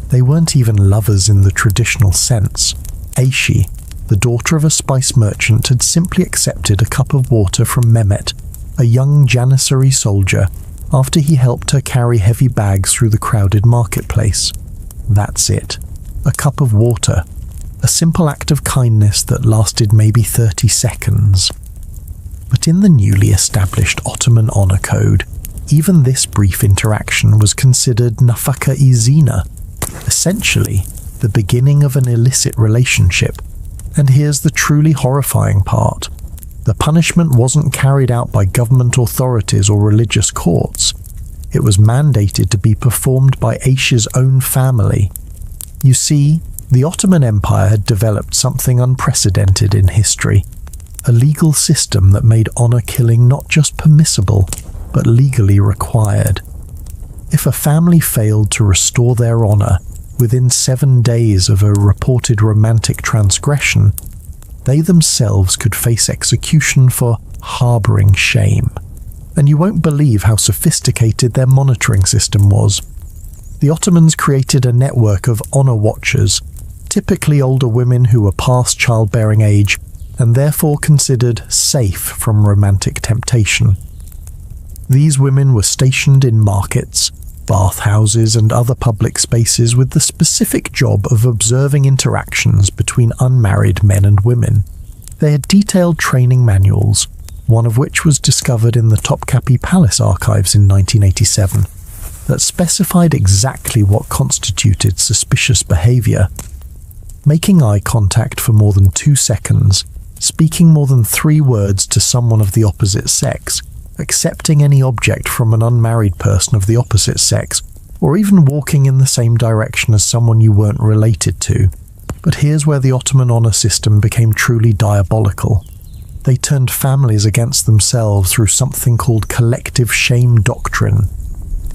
They weren't even lovers in the traditional sense. Ayşe, the daughter of a spice merchant, had simply accepted a cup of water from Mehmet, a young Janissary soldier, after he helped her carry heavy bags through the crowded marketplace. That's it. A cup of water. A simple act of kindness that lasted maybe 30 seconds. But in the newly established Ottoman honor code, even this brief interaction was considered nafaka-i zina, essentially the beginning of an illicit relationship. And here's the truly horrifying part. The punishment wasn't carried out by government authorities or religious courts. It was mandated to be performed by Ayşe's own family. You see, the Ottoman Empire had developed something unprecedented in history, a legal system that made honor killing not just permissible, but legally required. If a family failed to restore their honor within 7 days of a reported romantic transgression, they themselves could face execution for harboring shame. And you won't believe how sophisticated their monitoring system was. The Ottomans created a network of honor watchers, typically older women who were past childbearing age and therefore considered safe from romantic temptation. These women were stationed in markets, bathhouses and other public spaces with the specific job of observing interactions between unmarried men and women. They had detailed training manuals, one of which was discovered in the Topkapi Palace archives in 1987, that specified exactly what constituted suspicious behavior. Making eye contact for more than 2 seconds, speaking more than 3 words to someone of the opposite sex, accepting any object from an unmarried person of the opposite sex, or even walking in the same direction as someone you weren't related to. But here's where the Ottoman honor system became truly diabolical. They turned families against themselves through something called collective shame doctrine.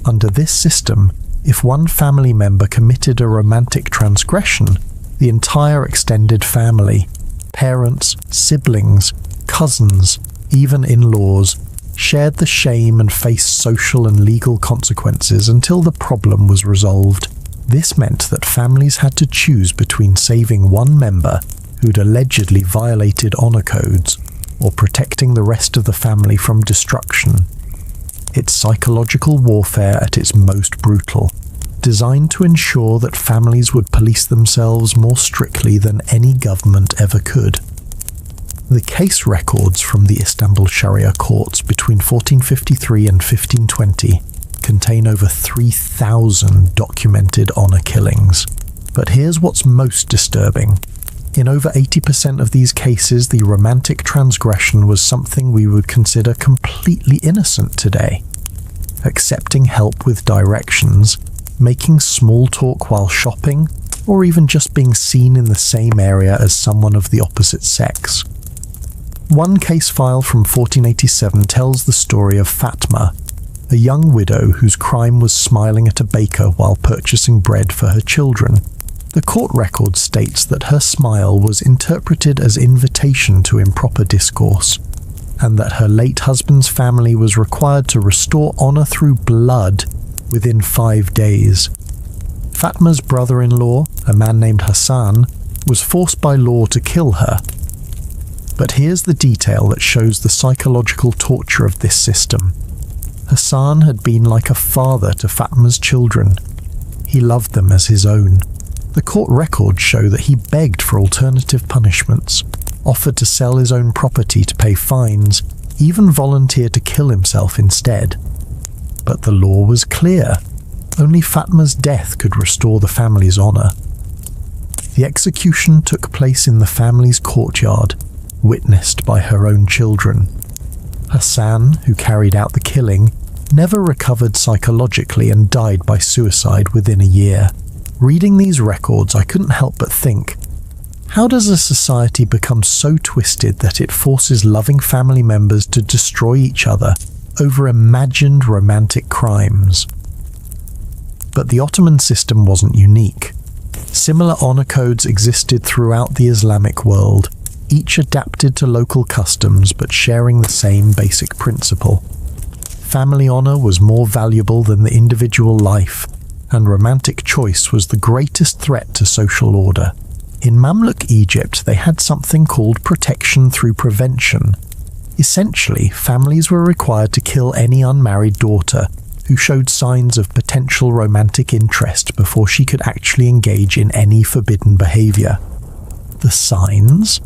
Under this system, if one family member committed a romantic transgression, the entire extended family, parents, siblings, cousins, even in-laws, shared the shame and faced social and legal consequences until the problem was resolved. This meant that families had to choose between saving one member who'd allegedly violated honor codes or protecting the rest of the family from destruction. It's psychological warfare at its most brutal, designed to ensure that families would police themselves more strictly than any government ever could. The case records from the Istanbul Sharia courts between 1453 and 1520 contain over 3,000 documented honor killings. But here's what's most disturbing. In over 80% of these cases, the romantic transgression was something we would consider completely innocent today. Accepting help with directions, making small talk while shopping, or even just being seen in the same area as someone of the opposite sex. One case file from 1487 tells the story of Fatma, a young widow whose crime was smiling at a baker while purchasing bread for her children. The court record states that her smile was interpreted as invitation to improper discourse, and that her late husband's family was required to restore honor through blood within 5 days. Fatma's brother-in-law, a man named Hassan, was forced by law to kill her. But here's the detail that shows the psychological torture of this system. Hassan had been like a father to Fatma's children. He loved them as his own. The court records show that he begged for alternative punishments, offered to sell his own property to pay fines, even volunteered to kill himself instead. But the law was clear. Only Fatma's death could restore the family's honor. The execution took place in the family's courtyard, witnessed by her own children. Hassan, who carried out the killing, never recovered psychologically and died by suicide within a year. Reading these records, I couldn't help but think, how does a society become so twisted that it forces loving family members to destroy each other over imagined romantic crimes? But the Ottoman system wasn't unique. Similar honor codes existed throughout the Islamic world, each adapted to local customs but sharing the same basic principle. Family honor was more valuable than the individual life, and romantic choice was the greatest threat to social order. In Mamluk Egypt, they had something called protection through prevention. Essentially, families were required to kill any unmarried daughter who showed signs of potential romantic interest before she could actually engage in any forbidden behavior. The signs?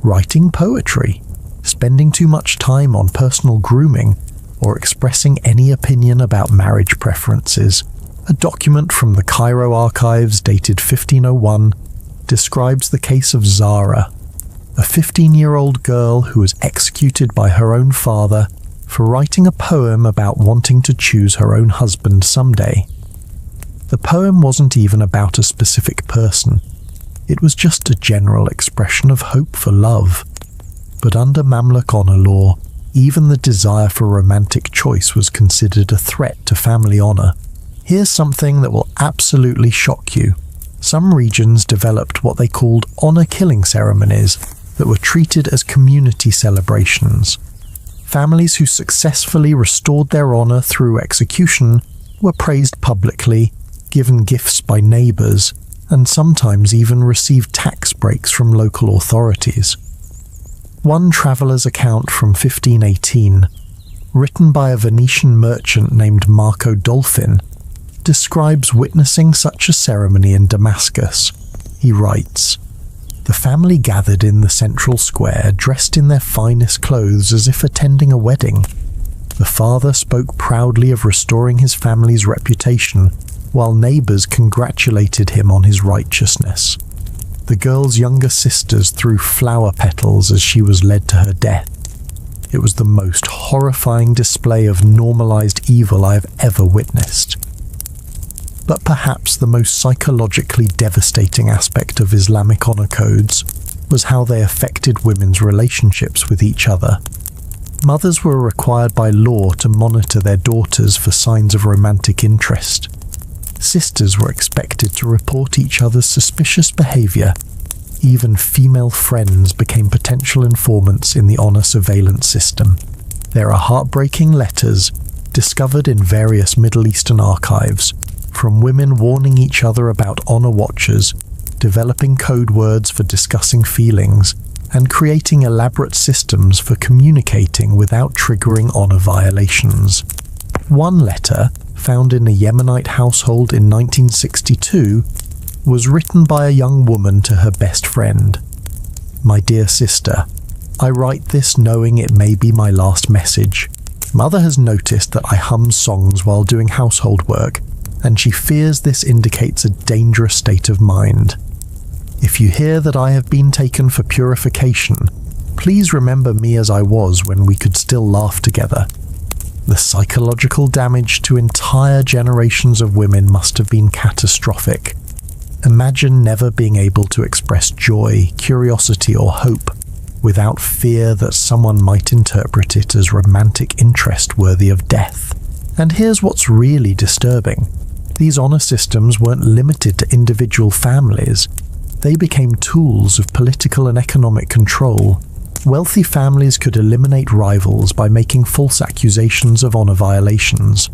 Writing poetry, spending too much time on personal grooming, or expressing any opinion about marriage preferences. A document from the Cairo archives dated 1501 describes the case of Zara, a 15-year-old girl who was executed by her own father for writing a poem about wanting to choose her own husband someday. The poem wasn't even about a specific person. It was just a general expression of hope for love. But under Mamluk honor law, even the desire for romantic choice was considered a threat to family honor. Here's something that will absolutely shock you. Some regions developed what they called honor-killing ceremonies that were treated as community celebrations. Families who successfully restored their honor through execution were praised publicly, given gifts by neighbors, and sometimes even received tax breaks from local authorities. One traveler's account from 1518, written by a Venetian merchant named Marco Dolfin, describes witnessing such a ceremony in Damascus. He writes, "The family gathered in the central square, dressed in their finest clothes as if attending a wedding. The father spoke proudly of restoring his family's reputation, while neighbors congratulated him on his righteousness. The girl's younger sisters threw flower petals as she was led to her death. It was the most horrifying display of normalized evil I have ever witnessed." But perhaps the most psychologically devastating aspect of Islamic honor codes was how they affected women's relationships with each other. Mothers were required by law to monitor their daughters for signs of romantic interest. Sisters were expected to report each other's suspicious behavior. Even female friends became potential informants in the honor surveillance system. There are heartbreaking letters discovered in various Middle Eastern archives from women warning each other about honor watchers, developing code words for discussing feelings, and creating elaborate systems for communicating without triggering honor violations. One letter, found in a Yemenite household in 1962, was written by a young woman to her best friend. "My dear sister, I write this knowing it may be my last message. Mother has noticed that I hum songs while doing household work, and she fears this indicates a dangerous state of mind. If you hear that I have been taken for purification, please remember me as I was when we could still laugh together." The psychological damage to entire generations of women must have been catastrophic. Imagine never being able to express joy, curiosity, or hope without fear that someone might interpret it as romantic interest worthy of death. And here's what's really disturbing. These honor systems weren't limited to individual families. They became tools of political and economic control. Wealthy families could eliminate rivals by making false accusations of honor violations.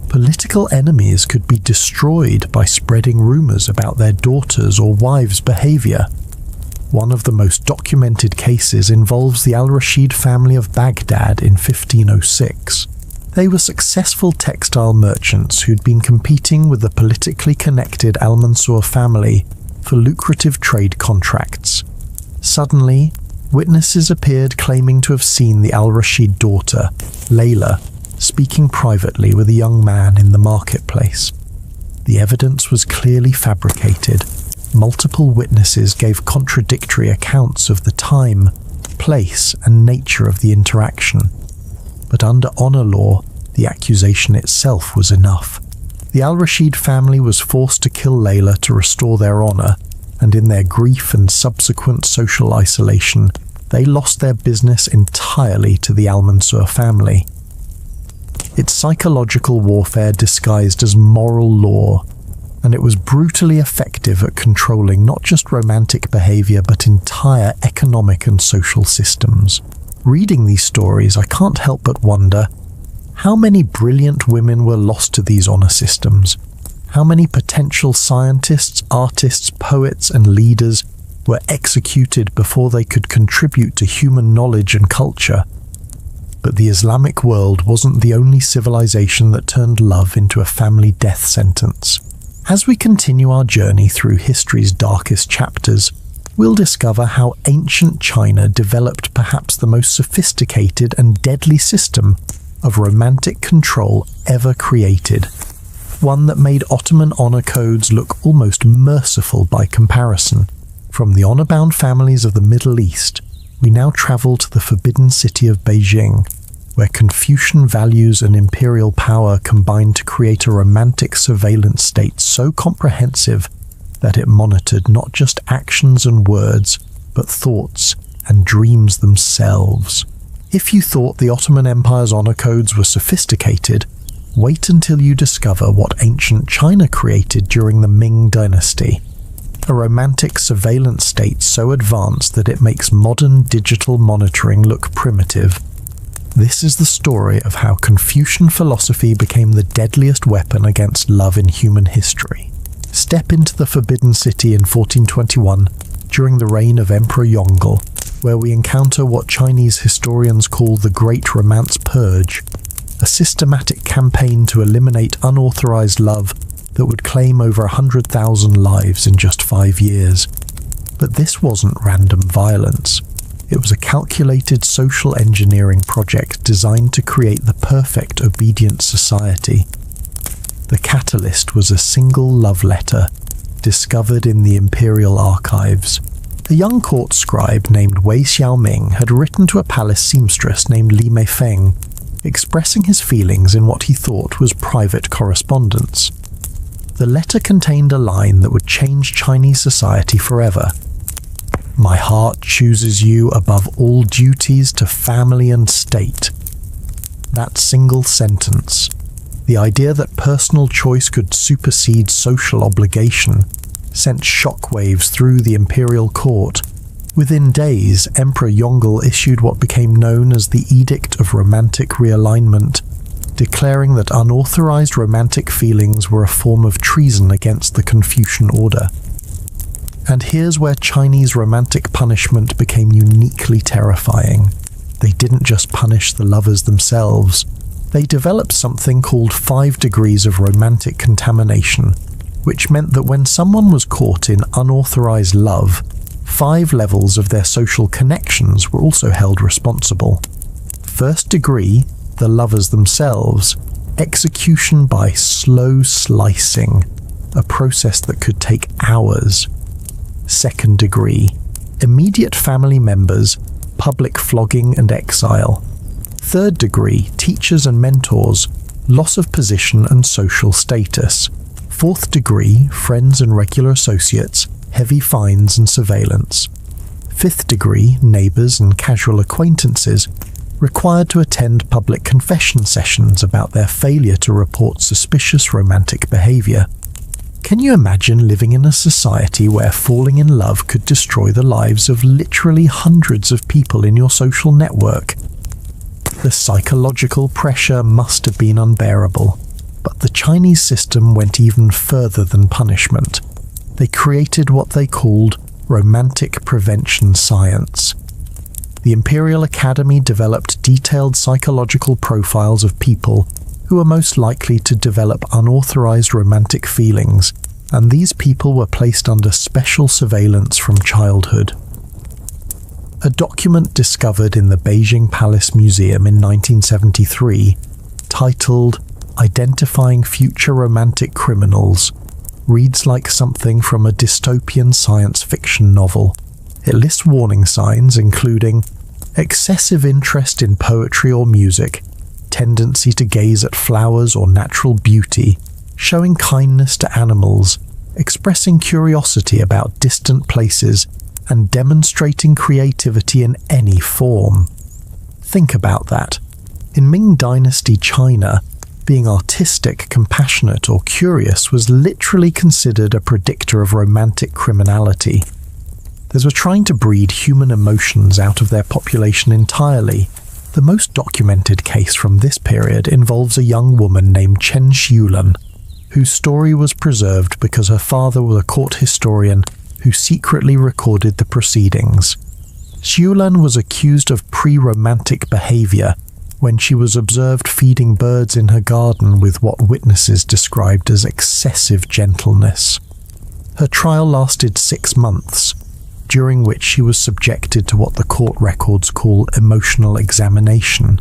Political enemies could be destroyed by spreading rumors about their daughters' or wives' behavior. One of the most documented cases involves the al-Rashid family of Baghdad in 1506. They were successful textile merchants who'd been competing with the politically connected al-Mansur family for lucrative trade contracts. Suddenly, witnesses appeared claiming to have seen the al-Rashid daughter, Layla, speaking privately with a young man in the marketplace. The evidence was clearly fabricated. Multiple witnesses gave contradictory accounts of the time, place, and nature of the interaction. But under honor law, the accusation itself was enough. The al-Rashid family was forced to kill Layla to restore their honor, and in their grief and subsequent social isolation, they lost their business entirely to the al-Mansur family. It's psychological warfare disguised as moral law, and it was brutally effective at controlling not just romantic behavior but entire economic and social systems. Reading these stories, I can't help but wonder, how many brilliant women were lost to these honor systems? How many potential scientists, artists, poets, and leaders were executed before they could contribute to human knowledge and culture? But the Islamic world wasn't the only civilization that turned love into a family death sentence. As we continue our journey through history's darkest chapters, we'll discover how ancient China developed perhaps the most sophisticated and deadly system of romantic control ever created, one that made Ottoman honor codes look almost merciful by comparison. From the honor-bound families of the Middle East, we now travel to the forbidden city of Beijing, where Confucian values and imperial power combined to create a romantic surveillance state so comprehensive that it monitored not just actions and words, but thoughts and dreams themselves. If you thought the Ottoman Empire's honor codes were sophisticated, wait until you discover what ancient China created during the Ming Dynasty. A romantic surveillance state so advanced that it makes modern digital monitoring look primitive. This is the story of how Confucian philosophy became the deadliest weapon against love in human history. Step into the Forbidden City in 1421, during the reign of Emperor Yongle, where we encounter what Chinese historians call the Great Romance Purge, a systematic campaign to eliminate unauthorized love that would claim over 100,000 lives in just 5 years. But this wasn't random violence. It was a calculated social engineering project designed to create the perfect obedient society. The catalyst was a single love letter, discovered in the imperial archives. A young court scribe named Wei Xiaoming had written to a palace seamstress named Li Meifeng, expressing his feelings in what he thought was private correspondence. The letter contained a line that would change Chinese society forever. "My heart chooses you above all duties to family and state." That single sentence, the idea that personal choice could supersede social obligation, sent shockwaves through the imperial court. Within days, Emperor Yongle issued what became known as the Edict of Romantic Realignment, declaring that unauthorized romantic feelings were a form of treason against the Confucian order. And here's where Chinese romantic punishment became uniquely terrifying. They didn't just punish the lovers themselves. They developed something called 5 degrees of romantic contamination, which meant that when someone was caught in unauthorized love, 5 levels of their social connections were also held responsible. First degree, the lovers themselves, execution by slow slicing, a process that could take hours. Second degree, immediate family members, public flogging and exile. Third degree, teachers and mentors, loss of position and social status. Fourth degree, friends and regular associates, heavy fines and surveillance. Fifth degree, neighbors and casual acquaintances, required to attend public confession sessions about their failure to report suspicious romantic behavior. Can you imagine living in a society where falling in love could destroy the lives of literally hundreds of people in your social network? The psychological pressure must have been unbearable, but the Chinese system went even further than punishment. They created what they called romantic prevention science. The Imperial Academy developed detailed psychological profiles of people who were most likely to develop unauthorized romantic feelings, and these people were placed under special surveillance from childhood. A document discovered in the Beijing Palace Museum in 1973, titled "Identifying Future Romantic Criminals," reads like something from a dystopian science fiction novel. It lists warning signs including excessive interest in poetry or music, tendency to gaze at flowers or natural beauty, showing kindness to animals, expressing curiosity about distant places, and demonstrating creativity in any form. Think about that. In Ming Dynasty China, being artistic, compassionate, or curious was literally considered a predictor of romantic criminality. Those were trying to breed human emotions out of their population entirely. The most documented case from this period involves a young woman named Chen Xiulan, whose story was preserved because her father was a court historian who secretly recorded the proceedings. Xiulan was accused of pre-romantic behavior when she was observed feeding birds in her garden with what witnesses described as excessive gentleness. Her trial lasted 6 months, during which she was subjected to what the court records call emotional examination.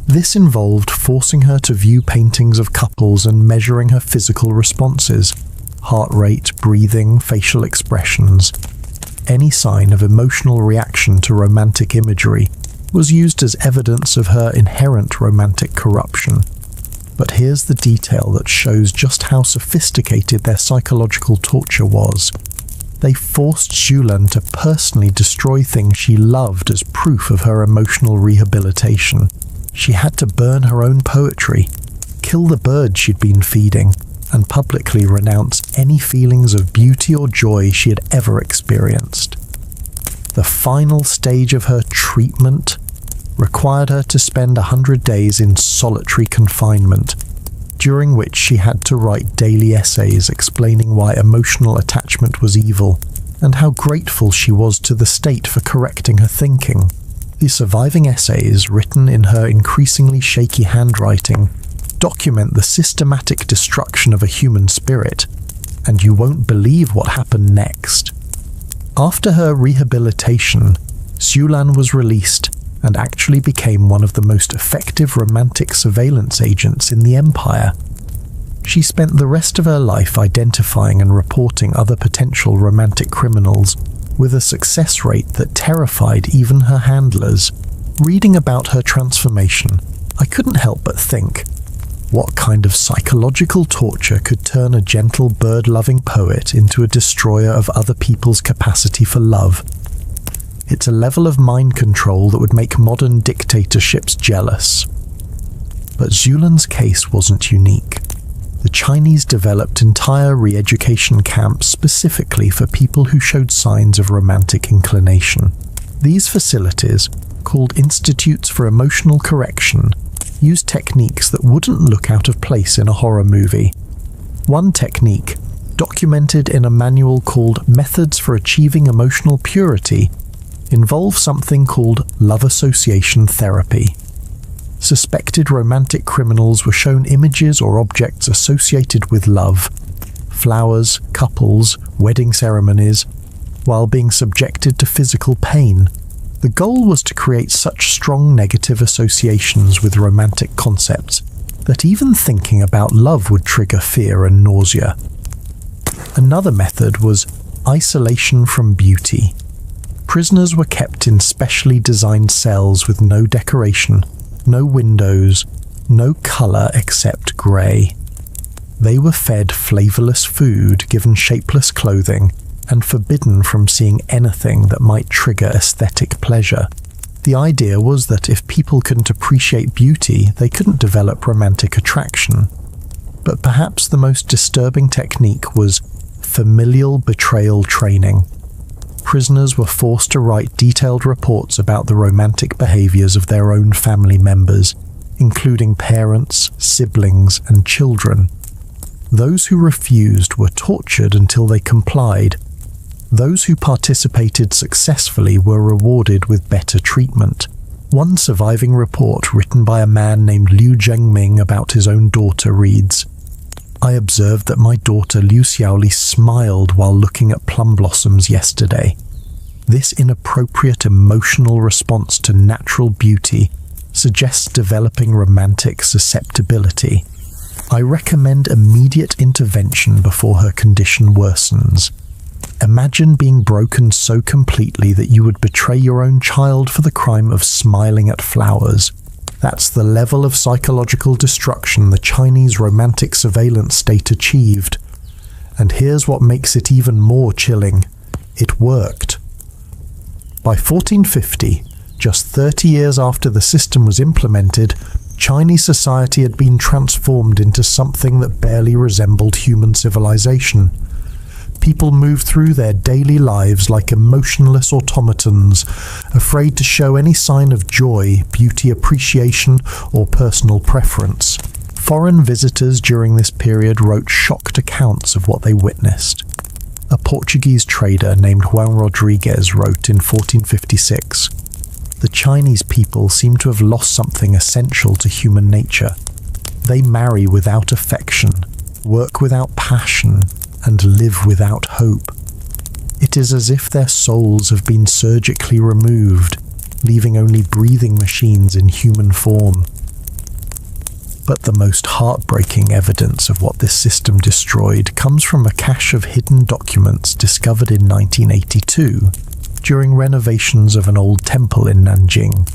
This involved forcing her to view paintings of couples and measuring her physical responses, heart rate, breathing, facial expressions. Any sign of emotional reaction to romantic imagery was used as evidence of her inherent romantic corruption. But here's the detail that shows just how sophisticated their psychological torture was. They forced Xiulan to personally destroy things she loved as proof of her emotional rehabilitation. She had to burn her own poetry, kill the birds she'd been feeding, and publicly renounce any feelings of beauty or joy she had ever experienced. The final stage of her treatment required her to spend 100 days in solitary confinement, during which she had to write daily essays explaining why emotional attachment was evil and how grateful she was to the state for correcting her thinking. The surviving essays, written in her increasingly shaky handwriting, document the systematic destruction of a human spirit, and you won't believe what happened next. After her rehabilitation, Xiulan was released and actually became one of the most effective romantic surveillance agents in the empire. She spent the rest of her life identifying and reporting other potential romantic criminals with a success rate that terrified even her handlers. Reading about her transformation, I couldn't help but think, what kind of psychological torture could turn a gentle bird-loving poet into a destroyer of other people's capacity for love? It's a level of mind control that would make modern dictatorships jealous. But Xiulan's case wasn't unique. The Chinese developed entire re-education camps specifically for people who showed signs of romantic inclination. These facilities, called Institutes for Emotional Correction, used techniques that wouldn't look out of place in a horror movie. One technique, documented in a manual called Methods for Achieving Emotional Purity, involves something called love association therapy. Suspected romantic criminals were shown images or objects associated with love, flowers, couples, wedding ceremonies, while being subjected to physical pain. The goal was to create such strong negative associations with romantic concepts that even thinking about love would trigger fear and nausea. Another method was isolation from beauty. Prisoners were kept in specially designed cells with no decoration, no windows, no colour except grey. They were fed flavourless food, given shapeless clothing, and forbidden from seeing anything that might trigger aesthetic pleasure. The idea was that if people couldn't appreciate beauty, they couldn't develop romantic attraction. But perhaps the most disturbing technique was familial betrayal training. Prisoners were forced to write detailed reports about the romantic behaviours of their own family members, including parents, siblings, and children. Those who refused were tortured until they complied, Those who participated successfully were rewarded with better treatment. One surviving report written by a man named Liu Zhengming about his own daughter reads, "I observed that my daughter Liu Xiaoli smiled while looking at plum blossoms yesterday. This inappropriate emotional response to natural beauty suggests developing romantic susceptibility. I recommend immediate intervention before her condition worsens. Imagine being broken so completely that you would betray your own child for the crime of smiling at flowers. That's the level of psychological destruction the Chinese romantic surveillance state achieved. And here's what makes it even more chilling. It worked." By 1450, just 30 years after the system was implemented, Chinese society had been transformed into something that barely resembled human civilization. People moved through their daily lives like emotionless automatons, afraid to show any sign of joy, beauty appreciation, or personal preference. Foreign visitors during this period wrote shocked accounts of what they witnessed. A Portuguese trader named Juan Rodrigues wrote in 1456, "The Chinese people seem to have lost something essential to human nature. They marry without affection, work without passion, and live without hope. It is as if their souls have been surgically removed, leaving only breathing machines in human form." But the most heartbreaking evidence of what this system destroyed comes from a cache of hidden documents discovered in 1982 during renovations of an old temple in Nanjing.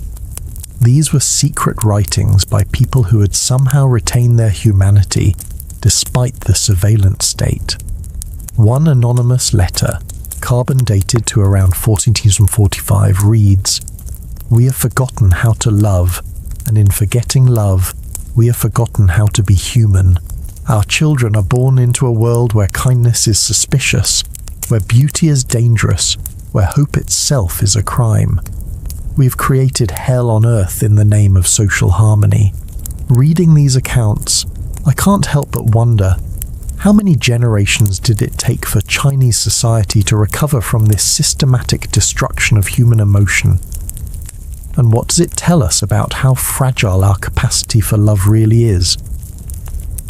These were secret writings by people who had somehow retained their humanity despite the surveillance state. One anonymous letter, carbon dated to around 1445, reads, "We have forgotten how to love, and in forgetting love, we have forgotten how to be human. Our children are born into a world where kindness is suspicious, where beauty is dangerous, where hope itself is a crime. We've created hell on earth in the name of social harmony." Reading these accounts, I can't help but wonder, how many generations did it take for Chinese society to recover from this systematic destruction of human emotion? And what does it tell us about how fragile our capacity for love really is?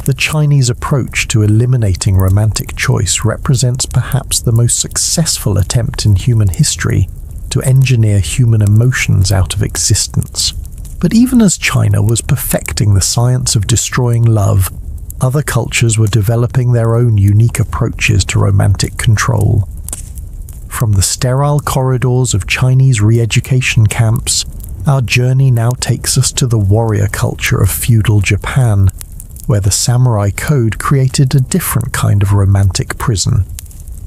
The Chinese approach to eliminating romantic choice represents perhaps the most successful attempt in human history to engineer human emotions out of existence. But even as China was perfecting the science of destroying love, other cultures were developing their own unique approaches to romantic control. From the sterile corridors of Chinese re-education camps, our journey now takes us to the warrior culture of feudal Japan, where the samurai code created a different kind of romantic prison.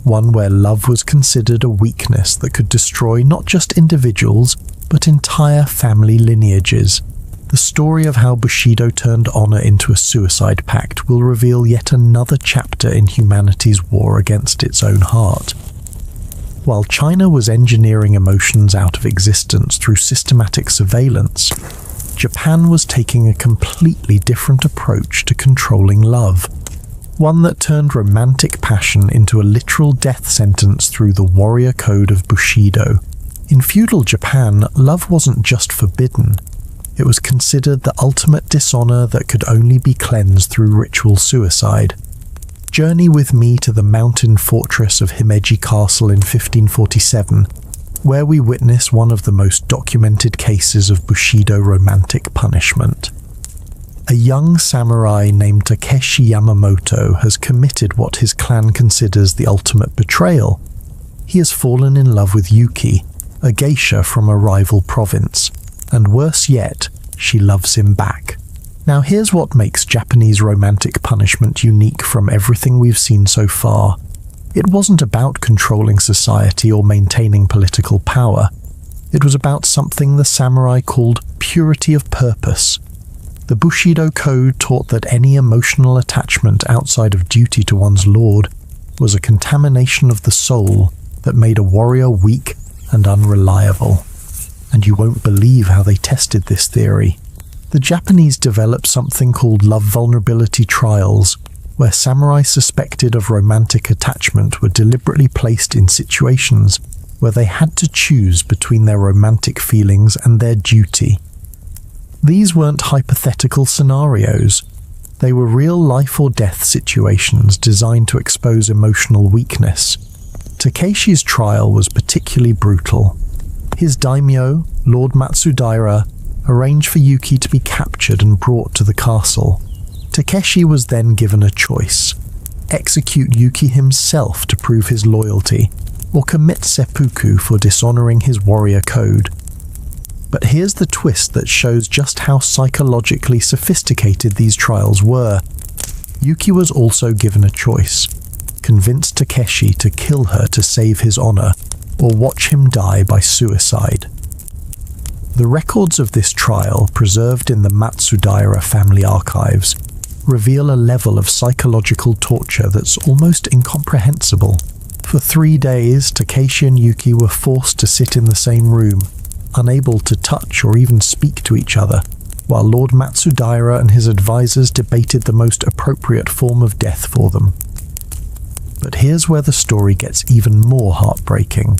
One where love was considered a weakness that could destroy not just individuals, but entire family lineages. The story of how Bushido turned honor into a suicide pact will reveal yet another chapter in humanity's war against its own heart. While China was engineering emotions out of existence through systematic surveillance, Japan was taking a completely different approach to controlling love, one that turned romantic passion into a literal death sentence through the warrior code of Bushido. In feudal Japan, love wasn't just forbidden. It was considered the ultimate dishonor that could only be cleansed through ritual suicide. Journey with me to the mountain fortress of Himeji Castle in 1547, where we witness one of the most documented cases of Bushido romantic punishment. A young samurai named Takeshi Yamamoto has committed what his clan considers the ultimate betrayal. He has fallen in love with Yuki, a geisha from a rival province, and worse yet, she loves him back. Now here's what makes Japanese romantic punishment unique from everything we've seen so far. It wasn't about controlling society or maintaining political power. It was about something the samurai called purity of purpose. The Bushido code taught that any emotional attachment outside of duty to one's lord was a contamination of the soul that made a warrior weak and unreliable. And you won't believe how they tested this theory. The Japanese developed something called love vulnerability trials, where samurai suspected of romantic attachment were deliberately placed in situations where they had to choose between their romantic feelings and their duty. These weren't hypothetical scenarios. They were real life or death situations designed to expose emotional weakness. Takeshi's trial was particularly brutal. His daimyo, Lord Matsudaira, arranged for Yuki to be captured and brought to the castle. Takeshi was then given a choice: execute Yuki himself to prove his loyalty, or commit seppuku for dishonoring his warrior code. But here's the twist that shows just how psychologically sophisticated these trials were. Yuki was also given a choice: convince Takeshi to kill her to save his honor, or watch him die by suicide. The records of this trial, preserved in the Matsudaira family archives, reveal a level of psychological torture that's almost incomprehensible. For 3 days, Takeshi and Yuki were forced to sit in the same room, unable to touch or even speak to each other, while Lord Matsudaira and his advisors debated the most appropriate form of death for them. But here's where the story gets even more heartbreaking.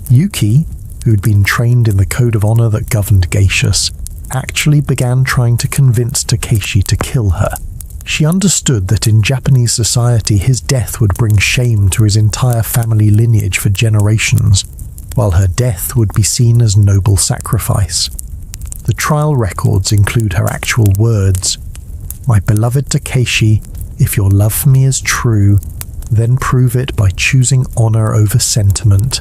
Yuki, who'd been trained in the code of honor that governed geishas, actually began trying to convince Takeshi to kill her. She understood that in Japanese society his death would bring shame to his entire family lineage for generations, while her death would be seen as noble sacrifice. The trial records include her actual words: "My beloved Takeshi, if your love for me is true, then prove it by choosing honor over sentiment.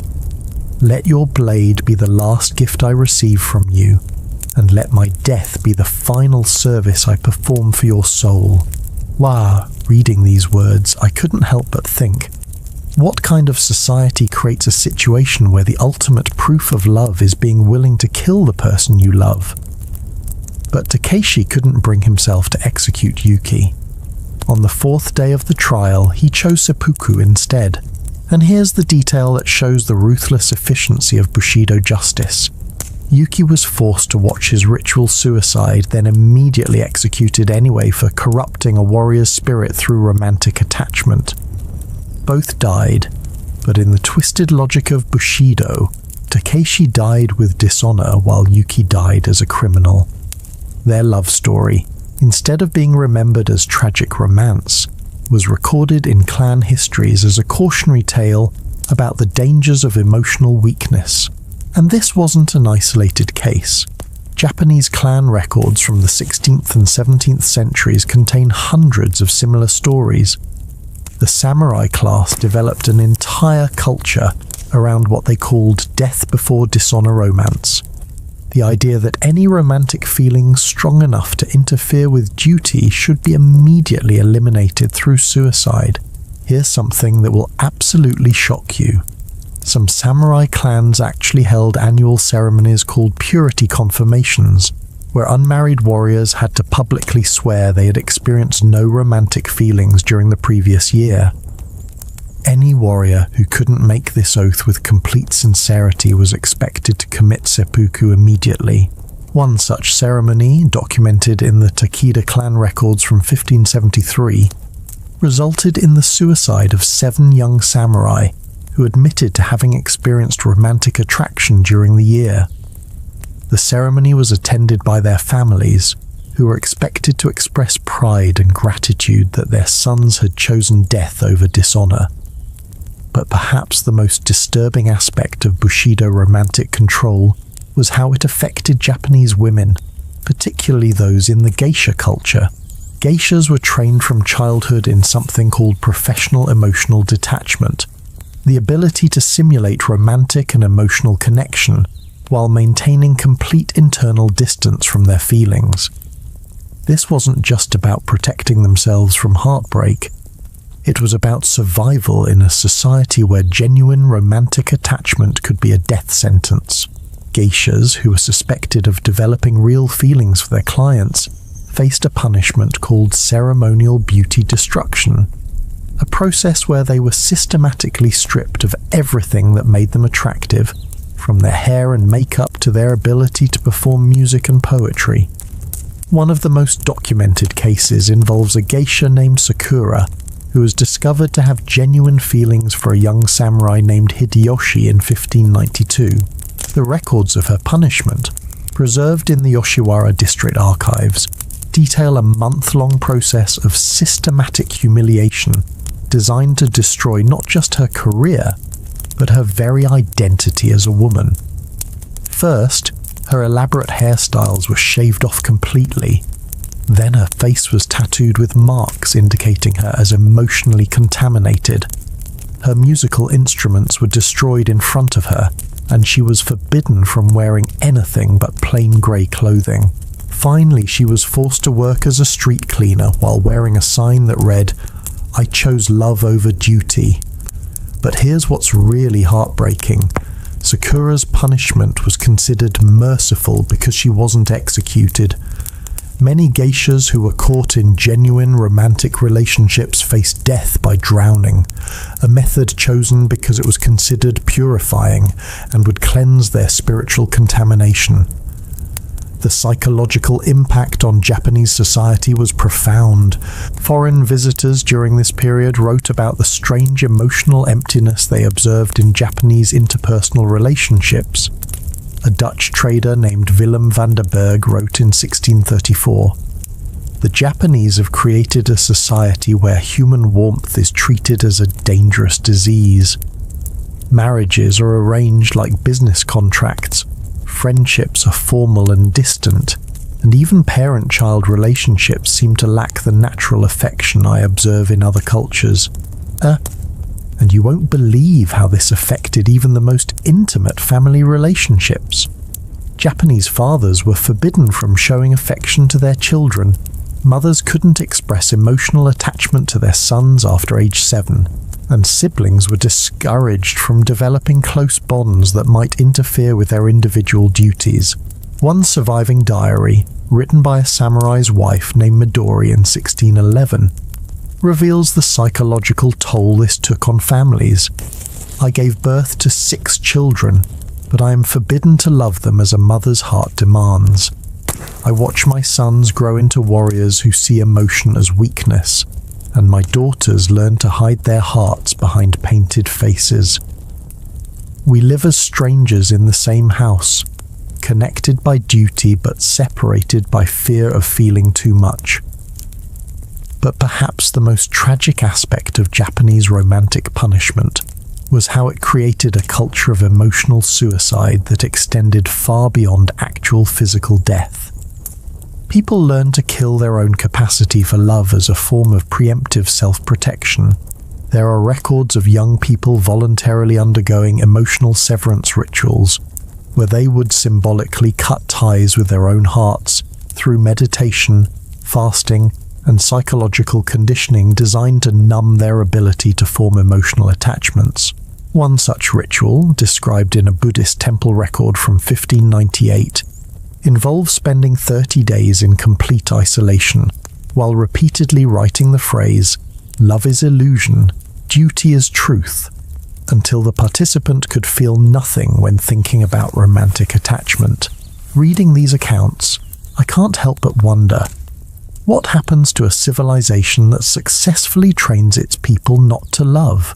Let your blade be the last gift I receive from you, and let my death be the final service I perform for your soul." Wow, reading these words, I couldn't help but think, what kind of society creates a situation where the ultimate proof of love is being willing to kill the person you love? But Takeshi couldn't bring himself to execute Yuki. On the 4th day of the trial, he chose seppuku instead. And here's the detail that shows the ruthless efficiency of Bushido justice. Yuki was forced to watch his ritual suicide, then immediately executed anyway for corrupting a warrior's spirit through romantic attachment. Both died, but in the twisted logic of Bushido, Takeshi died with dishonor while Yuki died as a criminal. Their love story, instead of being remembered as tragic romance, was recorded in clan histories as a cautionary tale about the dangers of emotional weakness. And this wasn't an isolated case. Japanese clan records from the 16th and 17th centuries contain hundreds of similar stories. The samurai class developed an entire culture around what they called death before dishonor romance. The idea that any romantic feelings strong enough to interfere with duty should be immediately eliminated through suicide. Here's something that will absolutely shock you. Some samurai clans actually held annual ceremonies called purity confirmations, where unmarried warriors had to publicly swear they had experienced no romantic feelings during the previous year. Any warrior who couldn't make this oath with complete sincerity was expected to commit seppuku immediately. One such ceremony, documented in the Takeda clan records from 1573, resulted in the suicide of 7 young samurai who admitted to having experienced romantic attraction during the year. The ceremony was attended by their families, who were expected to express pride and gratitude that their sons had chosen death over dishonor. But perhaps the most disturbing aspect of Bushido romantic control was how it affected Japanese women, particularly those in the geisha culture. Geishas were trained from childhood in something called professional emotional detachment, the ability to simulate romantic and emotional connection while maintaining complete internal distance from their feelings. This wasn't just about protecting themselves from heartbreak. It was about survival in a society where genuine romantic attachment could be a death sentence. Geishas, who were suspected of developing real feelings for their clients, faced a punishment called ceremonial beauty destruction, a process where they were systematically stripped of everything that made them attractive, from their hair and makeup to their ability to perform music and poetry. One of the most documented cases involves a geisha named Sakura, who was discovered to have genuine feelings for a young samurai named Hideyoshi in 1592. The records of her punishment, preserved in the Yoshiwara district archives, detail a month-long process of systematic humiliation designed to destroy not just her career, but her very identity as a woman. First, her elaborate hairstyles were shaved off completely. Then her face was tattooed with marks indicating her as emotionally contaminated. Her musical instruments were destroyed in front of her, and she was forbidden from wearing anything but plain grey clothing. Finally, she was forced to work as a street cleaner while wearing a sign that read, "I chose love over duty." But here's what's really heartbreaking. Sakura's punishment was considered merciful because she wasn't executed. Many geishas who were caught in genuine romantic relationships faced death by drowning, a method chosen because it was considered purifying and would cleanse their spiritual contamination. The psychological impact on Japanese society was profound. Foreign visitors during this period wrote about the strange emotional emptiness they observed in Japanese interpersonal relationships. A Dutch trader named Willem van der Berg wrote in 1634, "The Japanese have created a society where human warmth is treated as a dangerous disease. Marriages are arranged like business contracts, friendships are formal and distant, and even parent-child relationships seem to lack the natural affection I observe in other cultures. And you won't believe how this affected even the most intimate family relationships. Japanese fathers were forbidden from showing affection to their children. Mothers couldn't express emotional attachment to their sons after age 7, and siblings were discouraged from developing close bonds that might interfere with their individual duties." One surviving diary, written by a samurai's wife named Midori in 1611, reveals the psychological toll this took on families. "I gave birth to 6 children, but I am forbidden to love them as a mother's heart demands. I watch my sons grow into warriors who see emotion as weakness, and my daughters learn to hide their hearts behind painted faces. We live as strangers in the same house, connected by duty but separated by fear of feeling too much." But perhaps the most tragic aspect of Japanese romantic punishment was how it created a culture of emotional suicide that extended far beyond actual physical death. People learned to kill their own capacity for love as a form of preemptive self-protection. There are records of young people voluntarily undergoing emotional severance rituals, where they would symbolically cut ties with their own hearts through meditation, fasting, and psychological conditioning designed to numb their ability to form emotional attachments. One such ritual, described in a Buddhist temple record from 1598, involves spending 30 days in complete isolation, while repeatedly writing the phrase, "Love is illusion, duty is truth," until the participant could feel nothing when thinking about romantic attachment. Reading these accounts, I can't help but wonder, what happens to a civilization that successfully trains its people not to love?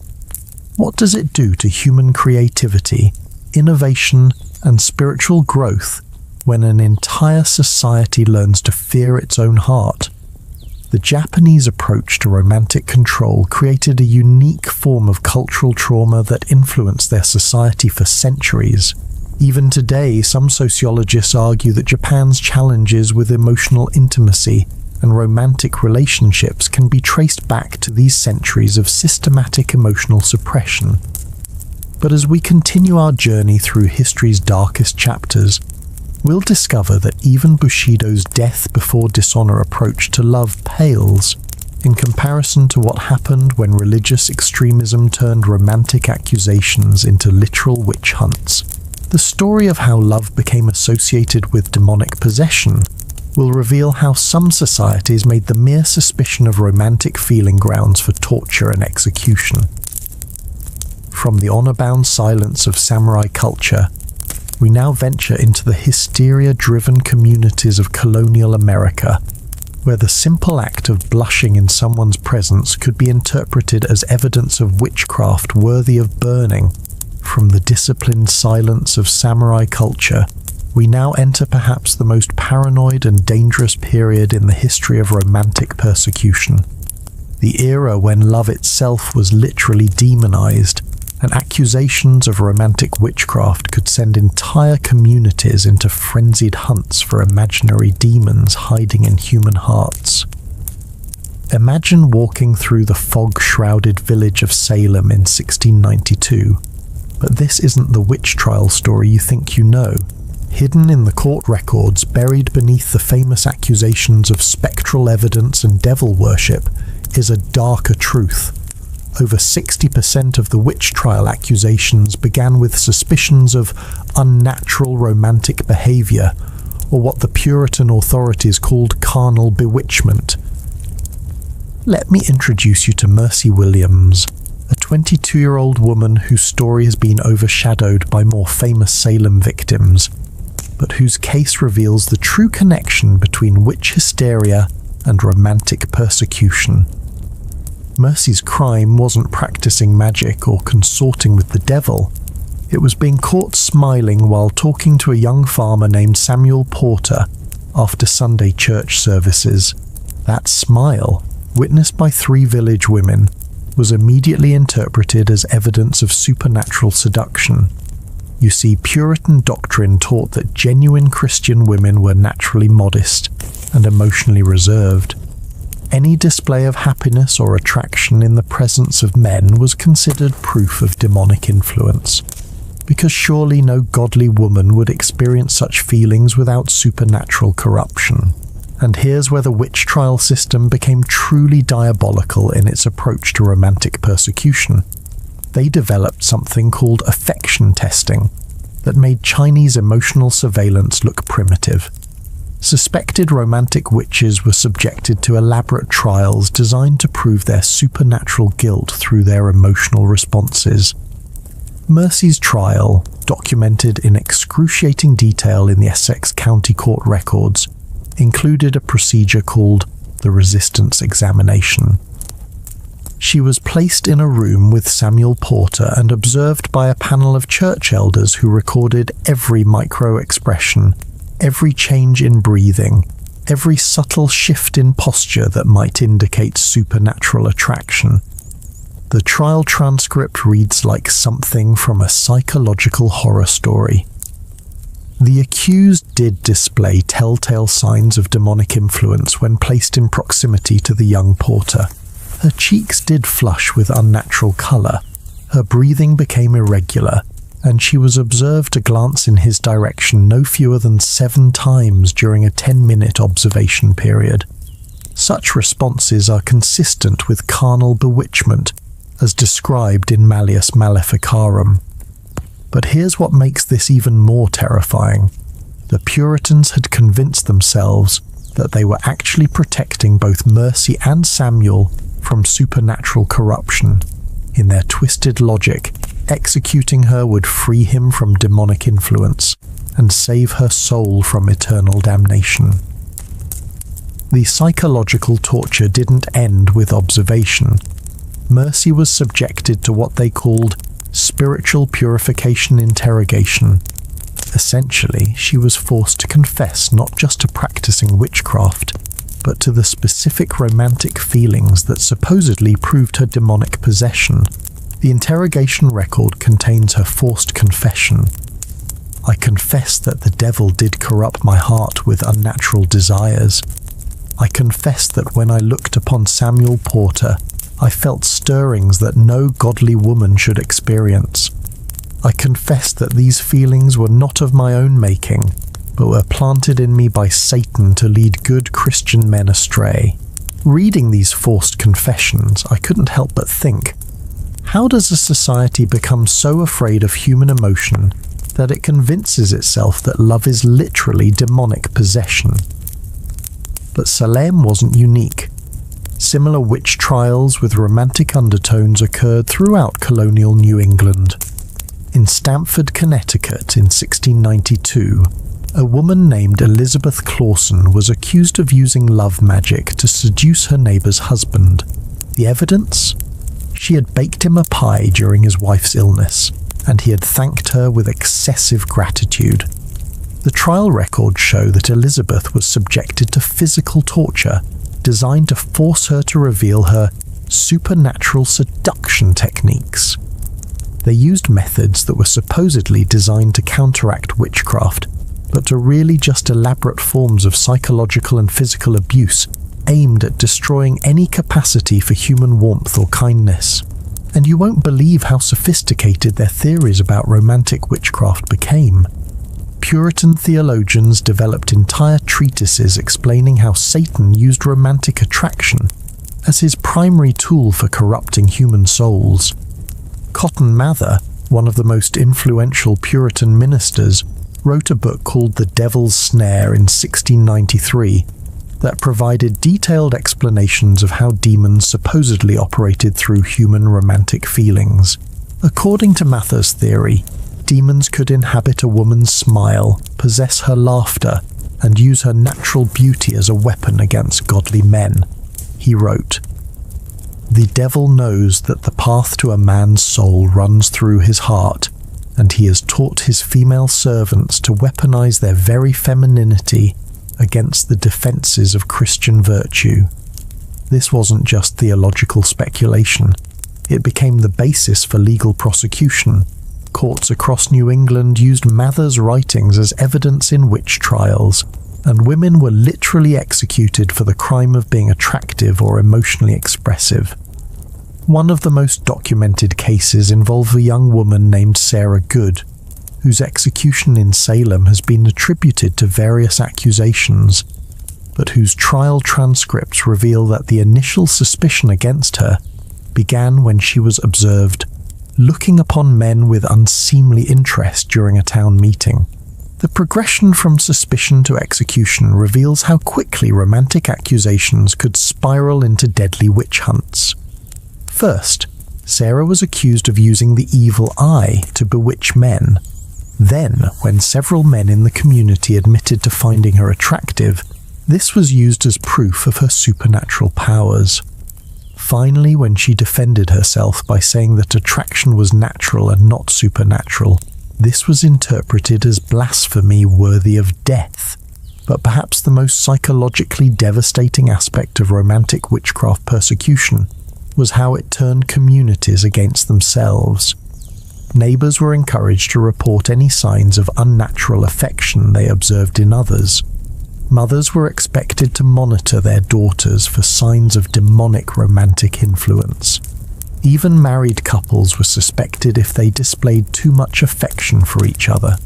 What does it do to human creativity, innovation, and spiritual growth when an entire society learns to fear its own heart? The Japanese approach to romantic control created a unique form of cultural trauma that influenced their society for centuries. Even today, some sociologists argue that Japan's challenges with emotional intimacy and romantic relationships can be traced back to these centuries of systematic emotional suppression. But as we continue our journey through history's darkest chapters, we'll discover that even Bushido's death before dishonor approach to love pales in comparison to what happened when religious extremism turned romantic accusations into literal witch hunts. The story of how love became associated with demonic possession will reveal how some societies made the mere suspicion of romantic feeling grounds for torture and execution. From the honor-bound silence of samurai culture we now venture into the hysteria-driven communities of colonial America, where the simple act of blushing in someone's presence could be interpreted as evidence of witchcraft worthy of burning. From the disciplined silence of samurai culture, we now enter perhaps the most paranoid and dangerous period in the history of romantic persecution. The era when love itself was literally demonized, and accusations of romantic witchcraft could send entire communities into frenzied hunts for imaginary demons hiding in human hearts. Imagine walking through the fog-shrouded village of Salem in 1692, but this isn't the witch trial story you think you know. Hidden in the court records, buried beneath the famous accusations of spectral evidence and devil worship, is a darker truth. Over 60% of the witch trial accusations began with suspicions of unnatural romantic behavior, or what the Puritan authorities called carnal bewitchment. Let me introduce you to Mercy Williams, a 22-year-old woman whose story has been overshadowed by more famous Salem victims, but whose case reveals the true connection between witch hysteria and romantic persecution. Mercy's crime wasn't practicing magic or consorting with the devil. It was being caught smiling while talking to a young farmer named Samuel Porter after Sunday church services. That smile, witnessed by 3 village women, was immediately interpreted as evidence of supernatural seduction. You see, Puritan doctrine taught that genuine Christian women were naturally modest and emotionally reserved. Any display of happiness or attraction in the presence of men was considered proof of demonic influence, because surely no godly woman would experience such feelings without supernatural corruption. And here's where the witch trial system became truly diabolical in its approach to romantic persecution. They developed something called affection testing that made Chinese emotional surveillance look primitive. Suspected romantic witches were subjected to elaborate trials designed to prove their supernatural guilt through their emotional responses. Mercy's trial, documented in excruciating detail in the Essex County Court records, included a procedure called the resistance examination. She was placed in a room with Samuel Porter and observed by a panel of church elders who recorded every micro-expression, every change in breathing, every subtle shift in posture that might indicate supernatural attraction. The trial transcript reads like something from a psychological horror story. The accused did display telltale signs of demonic influence when placed in proximity to the young Porter. Her cheeks did flush with unnatural colour, her breathing became irregular, and she was observed to glance in his direction no fewer than 7 times during a 10-minute observation period. Such responses are consistent with carnal bewitchment, as described in Malleus Maleficarum. But here's what makes this even more terrifying. The Puritans had convinced themselves that they were actually protecting both Mercy and Samuel from supernatural corruption. In their twisted logic, executing her would free him from demonic influence and save her soul from eternal damnation. The psychological torture didn't end with observation. Mercy was subjected to what they called spiritual purification interrogation. Essentially, she was forced to confess not just to practicing witchcraft, but to the specific romantic feelings that supposedly proved her demonic possession. The interrogation record contains her forced confession. "I confess that the devil did corrupt my heart with unnatural desires. I confess that when I looked upon Samuel Porter, I felt stirrings that no godly woman should experience. I confess that these feelings were not of my own making, but were planted in me by Satan to lead good Christian men astray." Reading these forced confessions, I couldn't help but think, how does a society become so afraid of human emotion that it convinces itself that love is literally demonic possession? But Salem wasn't unique. Similar witch trials with romantic undertones occurred throughout colonial New England. In Stamford, Connecticut in 1692, a woman named Elizabeth Clawson was accused of using love magic to seduce her neighbour's husband. The evidence? She had baked him a pie during his wife's illness, and he had thanked her with excessive gratitude. The trial records show that Elizabeth was subjected to physical torture designed to force her to reveal her supernatural seduction techniques. They used methods that were supposedly designed to counteract witchcraft, but are really just elaborate forms of psychological and physical abuse aimed at destroying any capacity for human warmth or kindness. And you won't believe how sophisticated their theories about romantic witchcraft became. Puritan theologians developed entire treatises explaining how Satan used romantic attraction as his primary tool for corrupting human souls. Cotton Mather, one of the most influential Puritan ministers, wrote a book called The Devil's Snare in 1693 that provided detailed explanations of how demons supposedly operated through human romantic feelings. According to Mather's theory, demons could inhabit a woman's smile, possess her laughter, and use her natural beauty as a weapon against godly men. He wrote, "The devil knows that the path to a man's soul runs through his heart, and he has taught his female servants to weaponize their very femininity against the defenses of Christian virtue." This wasn't just theological speculation. It became the basis for legal prosecution. Courts across New England used Mather's writings as evidence in witch trials, and women were literally executed for the crime of being attractive or emotionally expressive. One of the most documented cases involved a young woman named Sarah Good, whose execution in Salem has been attributed to various accusations, but whose trial transcripts reveal that the initial suspicion against her began when she was observed looking upon men with unseemly interest during a town meeting. The progression from suspicion to execution reveals how quickly romantic accusations could spiral into deadly witch hunts. First, Sarah was accused of using the evil eye to bewitch men. Then, when several men in the community admitted to finding her attractive, this was used as proof of her supernatural powers. Finally, when she defended herself by saying that attraction was natural and not supernatural, this was interpreted as blasphemy worthy of death. But perhaps the most psychologically devastating aspect of romantic witchcraft persecution was how it turned communities against themselves. Neighbours were encouraged to report any signs of unnatural affection they observed in others. Mothers were expected to monitor their daughters for signs of demonic romantic influence. Even married couples were suspected if they displayed too much affection for each other.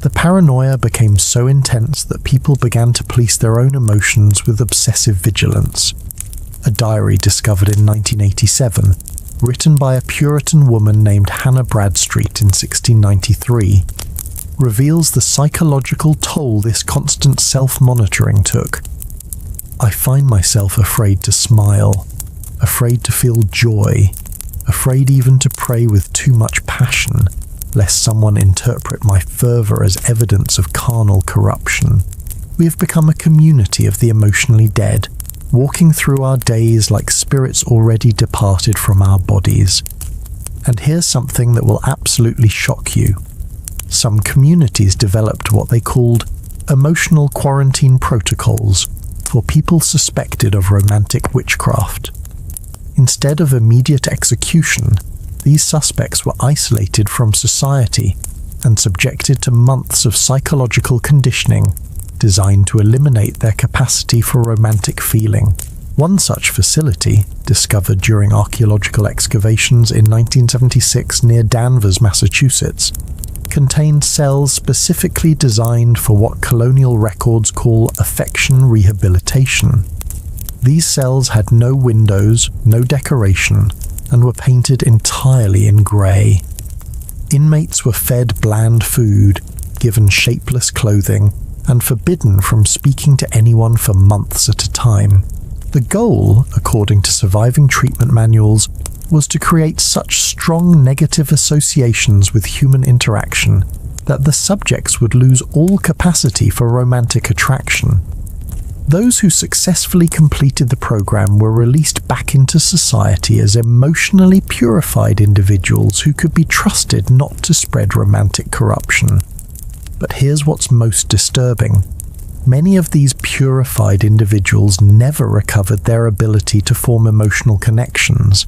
The paranoia became so intense that people began to police their own emotions with obsessive vigilance. A diary discovered in 1987, written by a Puritan woman named Hannah Bradstreet in 1693, reveals the psychological toll this constant self-monitoring took. "I find myself afraid to smile, afraid to feel joy, afraid even to pray with too much passion, lest someone interpret my fervour as evidence of carnal corruption. We have become a community of the emotionally dead, walking through our days like spirits already departed from our bodies." And here's something that will absolutely shock you. Some communities developed what they called emotional quarantine protocols for people suspected of romantic witchcraft. Instead of immediate execution, these suspects were isolated from society and subjected to months of psychological conditioning designed to eliminate their capacity for romantic feeling. One such facility, discovered during archaeological excavations in 1976 near Danvers, Massachusetts, contained cells specifically designed for what colonial records call affection rehabilitation. These cells had no windows, no decoration, and were painted entirely in grey. Inmates were fed bland food, given shapeless clothing, and forbidden from speaking to anyone for months at a time. The goal, according to surviving treatment manuals, was to create such strong negative associations with human interaction that the subjects would lose all capacity for romantic attraction. Those who successfully completed the program were released back into society as emotionally purified individuals who could be trusted not to spread romantic corruption. But here's what's most disturbing. Many of these purified individuals never recovered their ability to form emotional connections.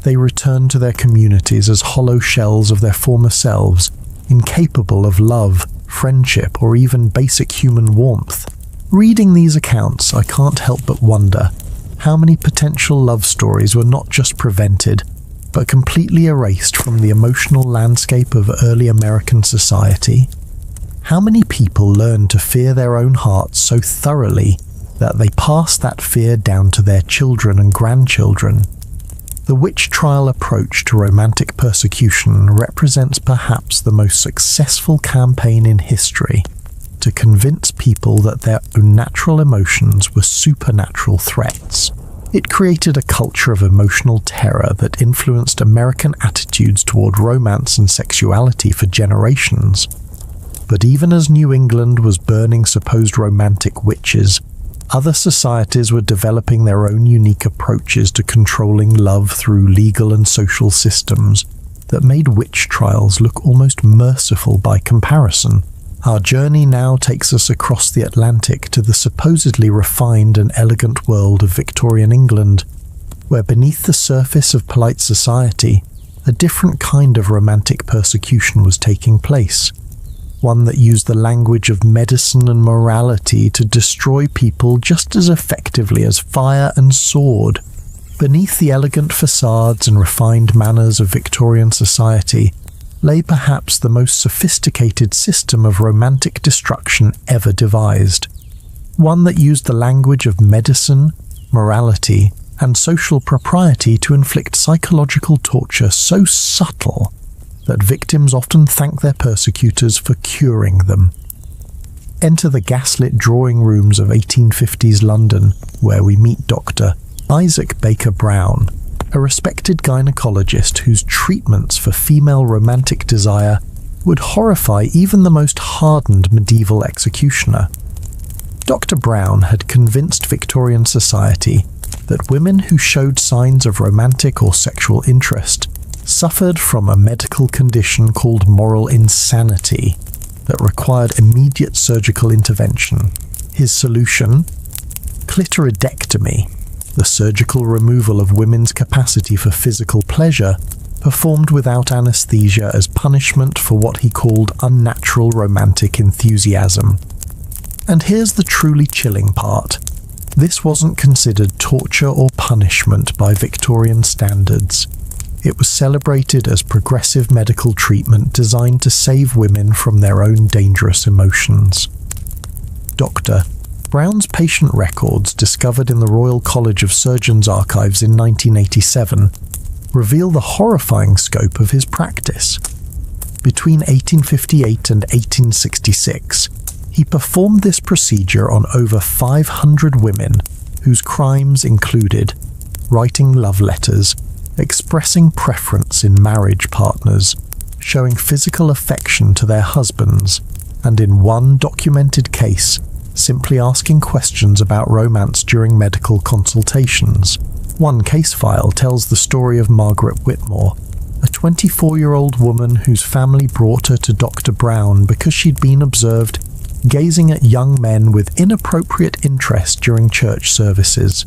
They returned to their communities as hollow shells of their former selves, incapable of love, friendship, or even basic human warmth. Reading these accounts, I can't help but wonder how many potential love stories were not just prevented, but completely erased from the emotional landscape of early American society. How many people learned to fear their own hearts so thoroughly that they pass that fear down to their children and grandchildren? The witch trial approach to romantic persecution represents perhaps the most successful campaign in history to convince people that their own natural emotions were supernatural threats. It created a culture of emotional terror that influenced American attitudes toward romance and sexuality for generations. But even as New England was burning supposed romantic witches, other societies were developing their own unique approaches to controlling love through legal and social systems that made witch trials look almost merciful by comparison. Our journey now takes us across the Atlantic to the supposedly refined and elegant world of Victorian England, where beneath the surface of polite society, a different kind of romantic persecution was taking place. One that used the language of medicine and morality to destroy people just as effectively as fire and sword. Beneath the elegant facades and refined manners of Victorian society lay perhaps the most sophisticated system of romantic destruction ever devised. One that used the language of medicine, morality, and social propriety to inflict psychological torture so subtle that victims often thank their persecutors for curing them. Enter the gaslit drawing rooms of 1850s London, where we meet Dr. Isaac Baker Brown, a respected gynecologist whose treatments for female romantic desire would horrify even the most hardened medieval executioner. Dr. Brown had convinced Victorian society that women who showed signs of romantic or sexual interest suffered from a medical condition called moral insanity that required immediate surgical intervention. His solution? Clitoridectomy, the surgical removal of women's capacity for physical pleasure, performed without anesthesia as punishment for what he called unnatural romantic enthusiasm. And here's the truly chilling part. This wasn't considered torture or punishment by Victorian standards. It was celebrated as progressive medical treatment designed to save women from their own dangerous emotions. Dr. Brown's patient records, discovered in the Royal College of Surgeons archives in 1987, reveal the horrifying scope of his practice. Between 1858 and 1866, he performed this procedure on over 500 women whose crimes included writing love letters, expressing preference in marriage partners, showing physical affection to their husbands, and in one documented case, simply asking questions about romance during medical consultations. One case file tells the story of Margaret Whitmore, a 24-year-old woman whose family brought her to Dr. Brown because she'd been observed gazing at young men with inappropriate interest during church services.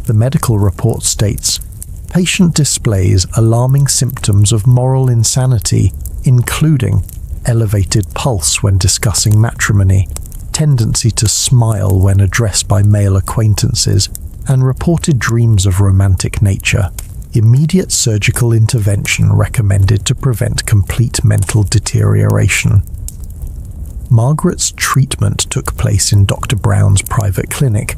The medical report states, patient displays alarming symptoms of moral insanity, including elevated pulse when discussing matrimony, tendency to smile when addressed by male acquaintances, and reported dreams of romantic nature. Immediate surgical intervention recommended to prevent complete mental deterioration. Margaret's treatment took place in Dr. Brown's private clinic,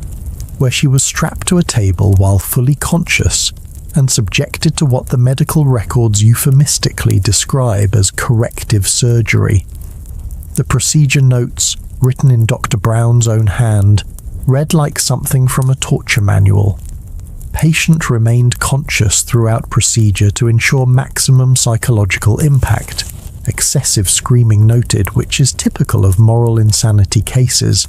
where she was strapped to a table while fully conscious and subjected to what the medical records euphemistically describe as corrective surgery. The procedure notes, written in Dr. Brown's own hand, read like something from a torture manual. Patient remained conscious throughout procedure to ensure maximum psychological impact. Excessive screaming noted, which is typical of moral insanity cases.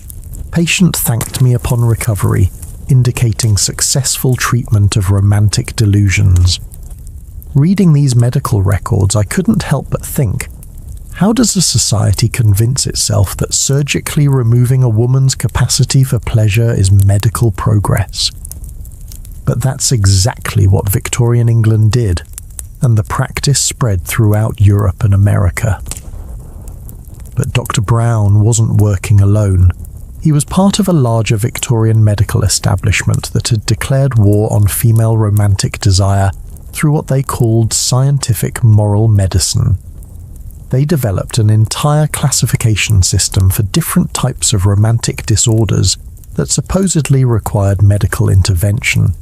Patient thanked me upon recovery, indicating successful treatment of romantic delusions. Reading these medical records, I couldn't help but think, how does a society convince itself that surgically removing a woman's capacity for pleasure is medical progress? But that's exactly what Victorian England did, and the practice spread throughout Europe and America. But Dr. Brown wasn't working alone. He was part of a larger Victorian medical establishment that had declared war on female romantic desire through what they called scientific moral medicine. They developed an entire classification system for different types of romantic disorders that supposedly required medical intervention.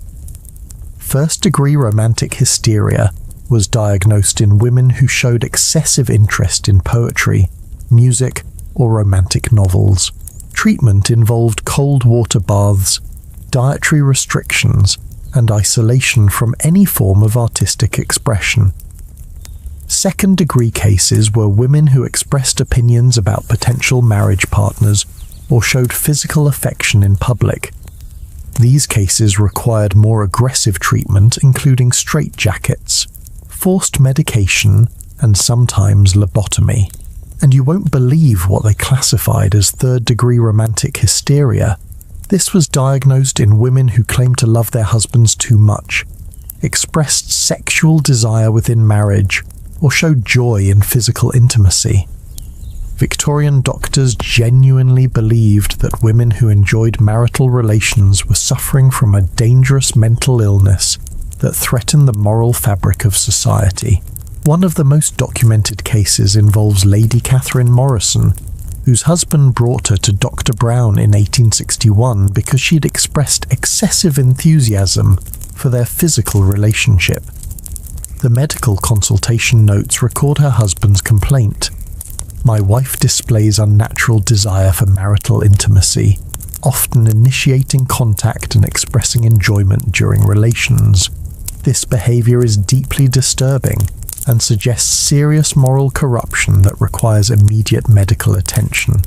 First-degree romantic hysteria was diagnosed in women who showed excessive interest in poetry, music, or romantic novels. Treatment involved cold water baths, dietary restrictions, and isolation from any form of artistic expression. Second-degree cases were women who expressed opinions about potential marriage partners or showed physical affection in public. These cases required more aggressive treatment, including straitjackets, forced medication, and sometimes lobotomy. And you won't believe what they classified as third-degree romantic hysteria. This was diagnosed in women who claimed to love their husbands too much, expressed sexual desire within marriage, or showed joy in physical intimacy. Victorian doctors genuinely believed that women who enjoyed marital relations were suffering from a dangerous mental illness that threatened the moral fabric of society. One of the most documented cases involves Lady Catherine Morrison, whose husband brought her to Dr. Brown in 1861 because she'd expressed excessive enthusiasm for their physical relationship. The medical consultation notes record her husband's complaint. "My wife displays unnatural desire for marital intimacy, often initiating contact and expressing enjoyment during relations. This behavior is deeply disturbing and suggests serious moral corruption that requires immediate medical attention."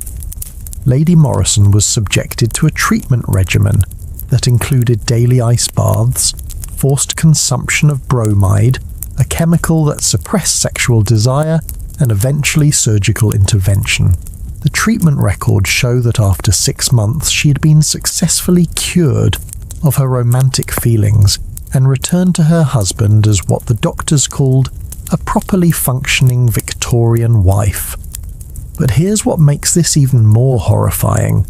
Lady Morrison was subjected to a treatment regimen that included daily ice baths, forced consumption of bromide, a chemical that suppressed sexual desire, and eventually surgical intervention. The treatment records show that after 6 months she had been successfully cured of her romantic feelings and returned to her husband as what the doctors called a properly functioning Victorian wife. But here's what makes this even more horrifying.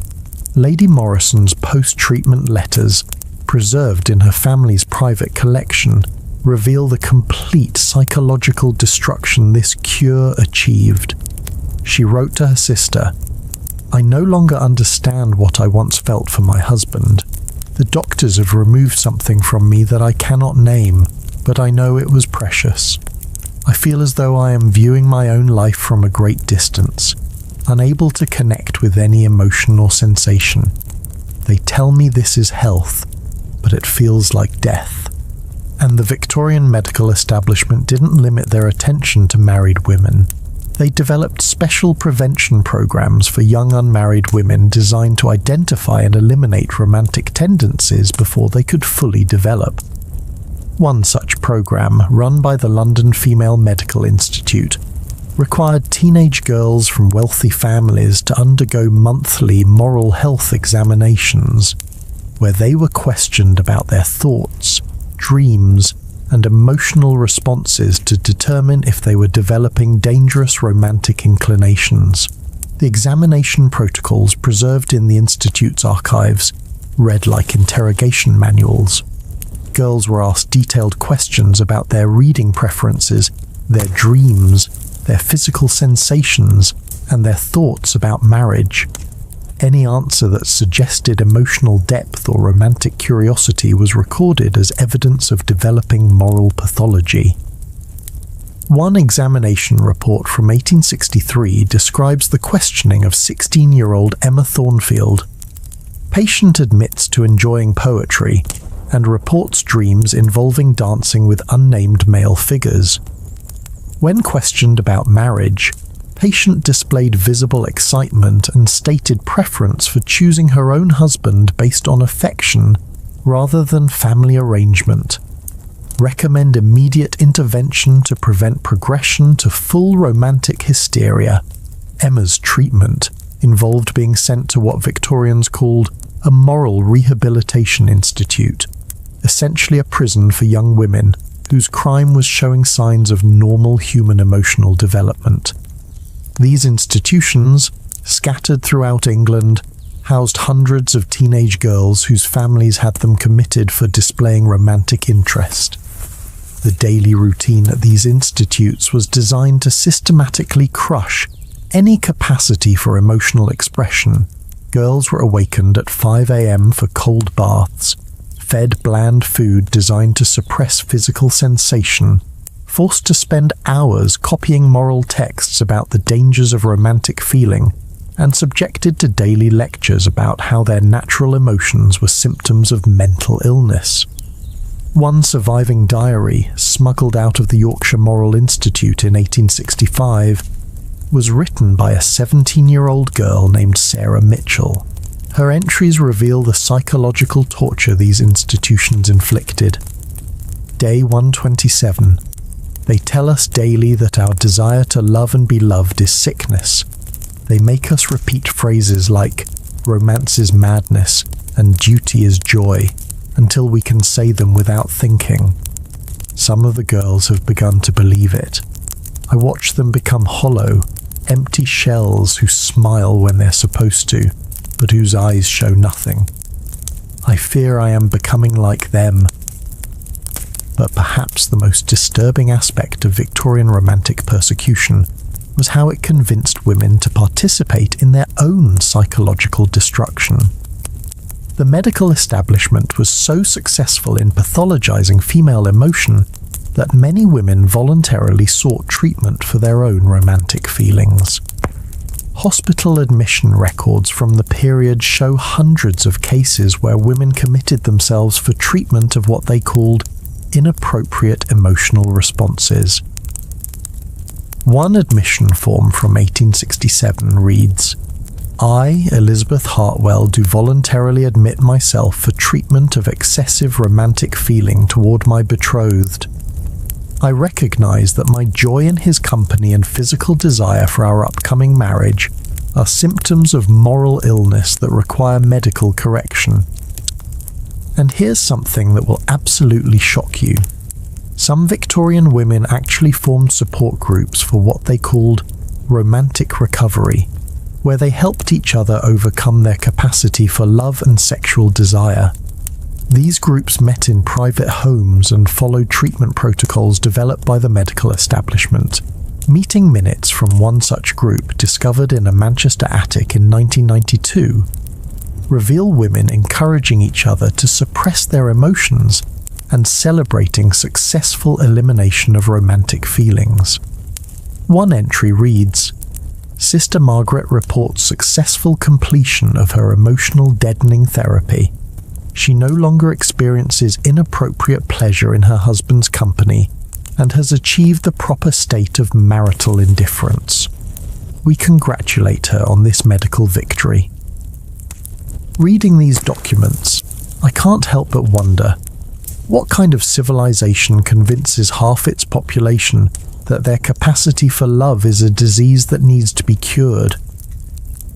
Lady Morrison's post-treatment letters, preserved in her family's private collection, reveal the complete psychological destruction this cure achieved. She wrote to her sister, "I no longer understand what I once felt for my husband. The doctors have removed something from me that I cannot name, but I know it was precious. I feel as though I am viewing my own life from a great distance, unable to connect with any emotion or sensation. They tell me this is health, but it feels like death." And the Victorian medical establishment didn't limit their attention to married women. They developed special prevention programs for young unmarried women designed to identify and eliminate romantic tendencies before they could fully develop. One such program, run by the London Female Medical Institute, required teenage girls from wealthy families to undergo monthly moral health examinations, where they were questioned about their thoughts, dreams, and emotional responses to determine if they were developing dangerous romantic inclinations. The examination protocols preserved in the Institute's archives read like interrogation manuals. Girls were asked detailed questions about their reading preferences, their dreams, their physical sensations, and their thoughts about marriage. Any answer that suggested emotional depth or romantic curiosity was recorded as evidence of developing moral pathology. One examination report from 1863 describes the questioning of 16-year-old Emma Thornfield. Patient admits to enjoying poetry, and reports dreams involving dancing with unnamed male figures. When questioned about marriage, patient displayed visible excitement and stated preference for choosing her own husband based on affection rather than family arrangement. Recommend immediate intervention to prevent progression to full romantic hysteria. Emma's treatment involved being sent to what Victorians called a moral rehabilitation institute, essentially a prison for young women whose crime was showing signs of normal human emotional development. These institutions, scattered throughout England, housed hundreds of teenage girls whose families had them committed for displaying romantic interest. The daily routine at these institutes was designed to systematically crush any capacity for emotional expression. Girls were awakened at 5 a.m. for cold baths, fed bland food designed to suppress physical sensation, forced to spend hours copying moral texts about the dangers of romantic feeling, and subjected to daily lectures about how their natural emotions were symptoms of mental illness. One surviving diary, smuggled out of the Yorkshire Moral Institute in 1865, was written by a 17-year-old girl named Sarah Mitchell. Her entries reveal the psychological torture these institutions inflicted. Day 127. They tell us daily that our desire to love and be loved is sickness. They make us repeat phrases like, romance is madness and duty is joy, until we can say them without thinking. Some of the girls have begun to believe it. I watch them become hollow, empty shells who smile when they're supposed to, but whose eyes show nothing. I fear I am becoming like them. But perhaps the most disturbing aspect of Victorian romantic persecution was how it convinced women to participate in their own psychological destruction. The medical establishment was so successful in pathologizing female emotion that many women voluntarily sought treatment for their own romantic feelings. Hospital admission records from the period show hundreds of cases where women committed themselves for treatment of what they called inappropriate emotional responses. One admission form from 1867 reads, I, Elizabeth Hartwell, do voluntarily admit myself for treatment of excessive romantic feeling toward my betrothed. I recognize that my joy in his company and physical desire for our upcoming marriage are symptoms of moral illness that require medical correction. And here's something that will absolutely shock you. Some Victorian women actually formed support groups for what they called romantic recovery, where they helped each other overcome their capacity for love and sexual desire. These groups met in private homes and followed treatment protocols developed by the medical establishment. Meeting minutes from one such group, discovered in a Manchester attic in 1992, reveal women encouraging each other to suppress their emotions and celebrating successful elimination of romantic feelings. One entry reads, Sister Margaret reports successful completion of her emotional deadening therapy. She no longer experiences inappropriate pleasure in her husband's company and has achieved the proper state of marital indifference. We congratulate her on this medical victory. Reading these documents, I can't help but wonder, what kind of civilization convinces half its population that their capacity for love is a disease that needs to be cured?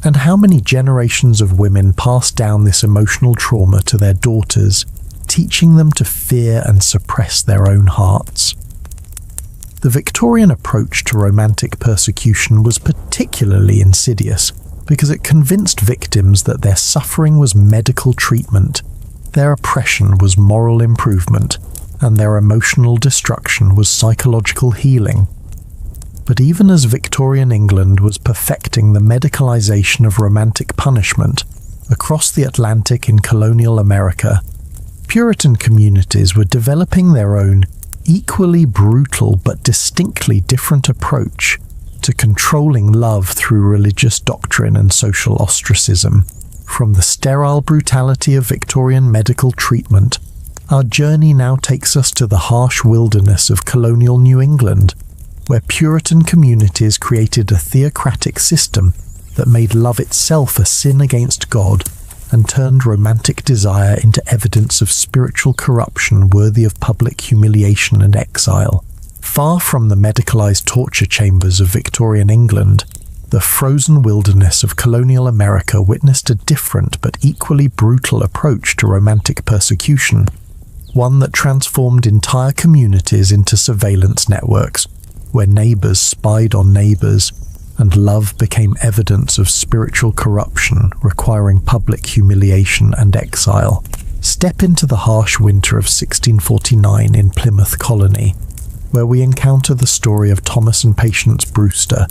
And how many generations of women pass down this emotional trauma to their daughters, teaching them to fear and suppress their own hearts? The Victorian approach to romantic persecution was particularly insidious because it convinced victims that their suffering was medical treatment, their oppression was moral improvement, and their emotional destruction was psychological healing. But even as Victorian England was perfecting the medicalization of romantic punishment across the Atlantic in colonial America, Puritan communities were developing their own equally brutal but distinctly different approach to controlling love through religious doctrine and social ostracism. From the sterile brutality of Victorian medical treatment Our journey now takes us to the harsh wilderness of colonial New England, where Puritan communities created a theocratic system that made love itself a sin against God and turned romantic desire into evidence of spiritual corruption worthy of public humiliation and exile. Far from the medicalized torture chambers of Victorian England, the frozen wilderness of colonial America witnessed a different but equally brutal approach to romantic persecution, one that transformed entire communities into surveillance networks, where neighbors spied on neighbors, and love became evidence of spiritual corruption requiring public humiliation and exile. Step into the harsh winter of 1649 in Plymouth Colony, where we encounter the story of Thomas and Patience Brewster,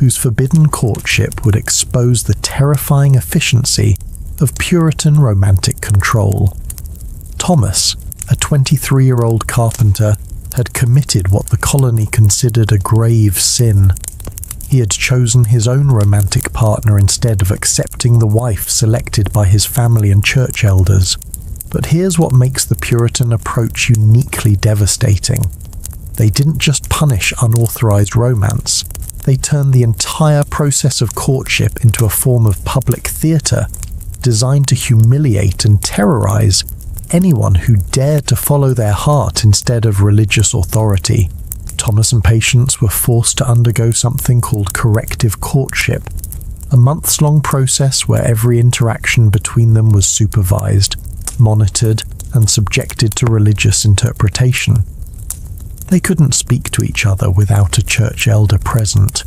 whose forbidden courtship would expose the terrifying efficiency of Puritan romantic control. Thomas, a 23-year-old carpenter, had committed what the colony considered a grave sin. He had chosen his own romantic partner instead of accepting the wife selected by his family and church elders. But here's what makes the Puritan approach uniquely devastating. They didn't just punish unauthorized romance, they turned the entire process of courtship into a form of public theater designed to humiliate and terrorize anyone who dared to follow their heart instead of religious authority. Thomas and Patience were forced to undergo something called corrective courtship, a months-long process where every interaction between them was supervised, monitored, and subjected to religious interpretation. They couldn't speak to each other without a church elder present,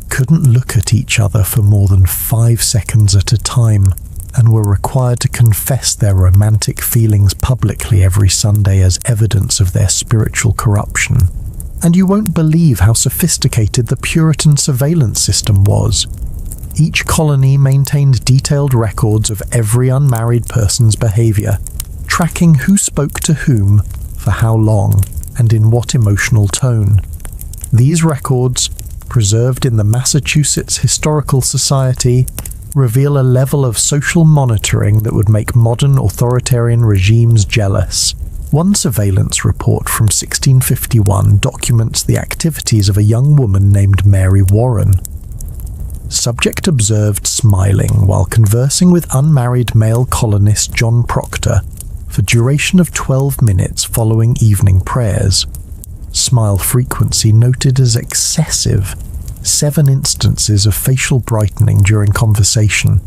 couldn't look at each other for more than 5 seconds at a time, and were required to confess their romantic feelings publicly every Sunday as evidence of their spiritual corruption. And you won't believe how sophisticated the Puritan surveillance system was. Each colony maintained detailed records of every unmarried person's behavior, tracking who spoke to whom, for how long, and in what emotional tone. These records, preserved in the Massachusetts Historical Society, reveal a level of social monitoring that would make modern authoritarian regimes jealous. One surveillance report from 1651 documents the activities of a young woman named Mary Warren. Subject observed smiling while conversing with unmarried male colonist John Proctor for duration of 12 minutes following evening prayers. Smile frequency noted as excessive, 7 instances of facial brightening during conversation.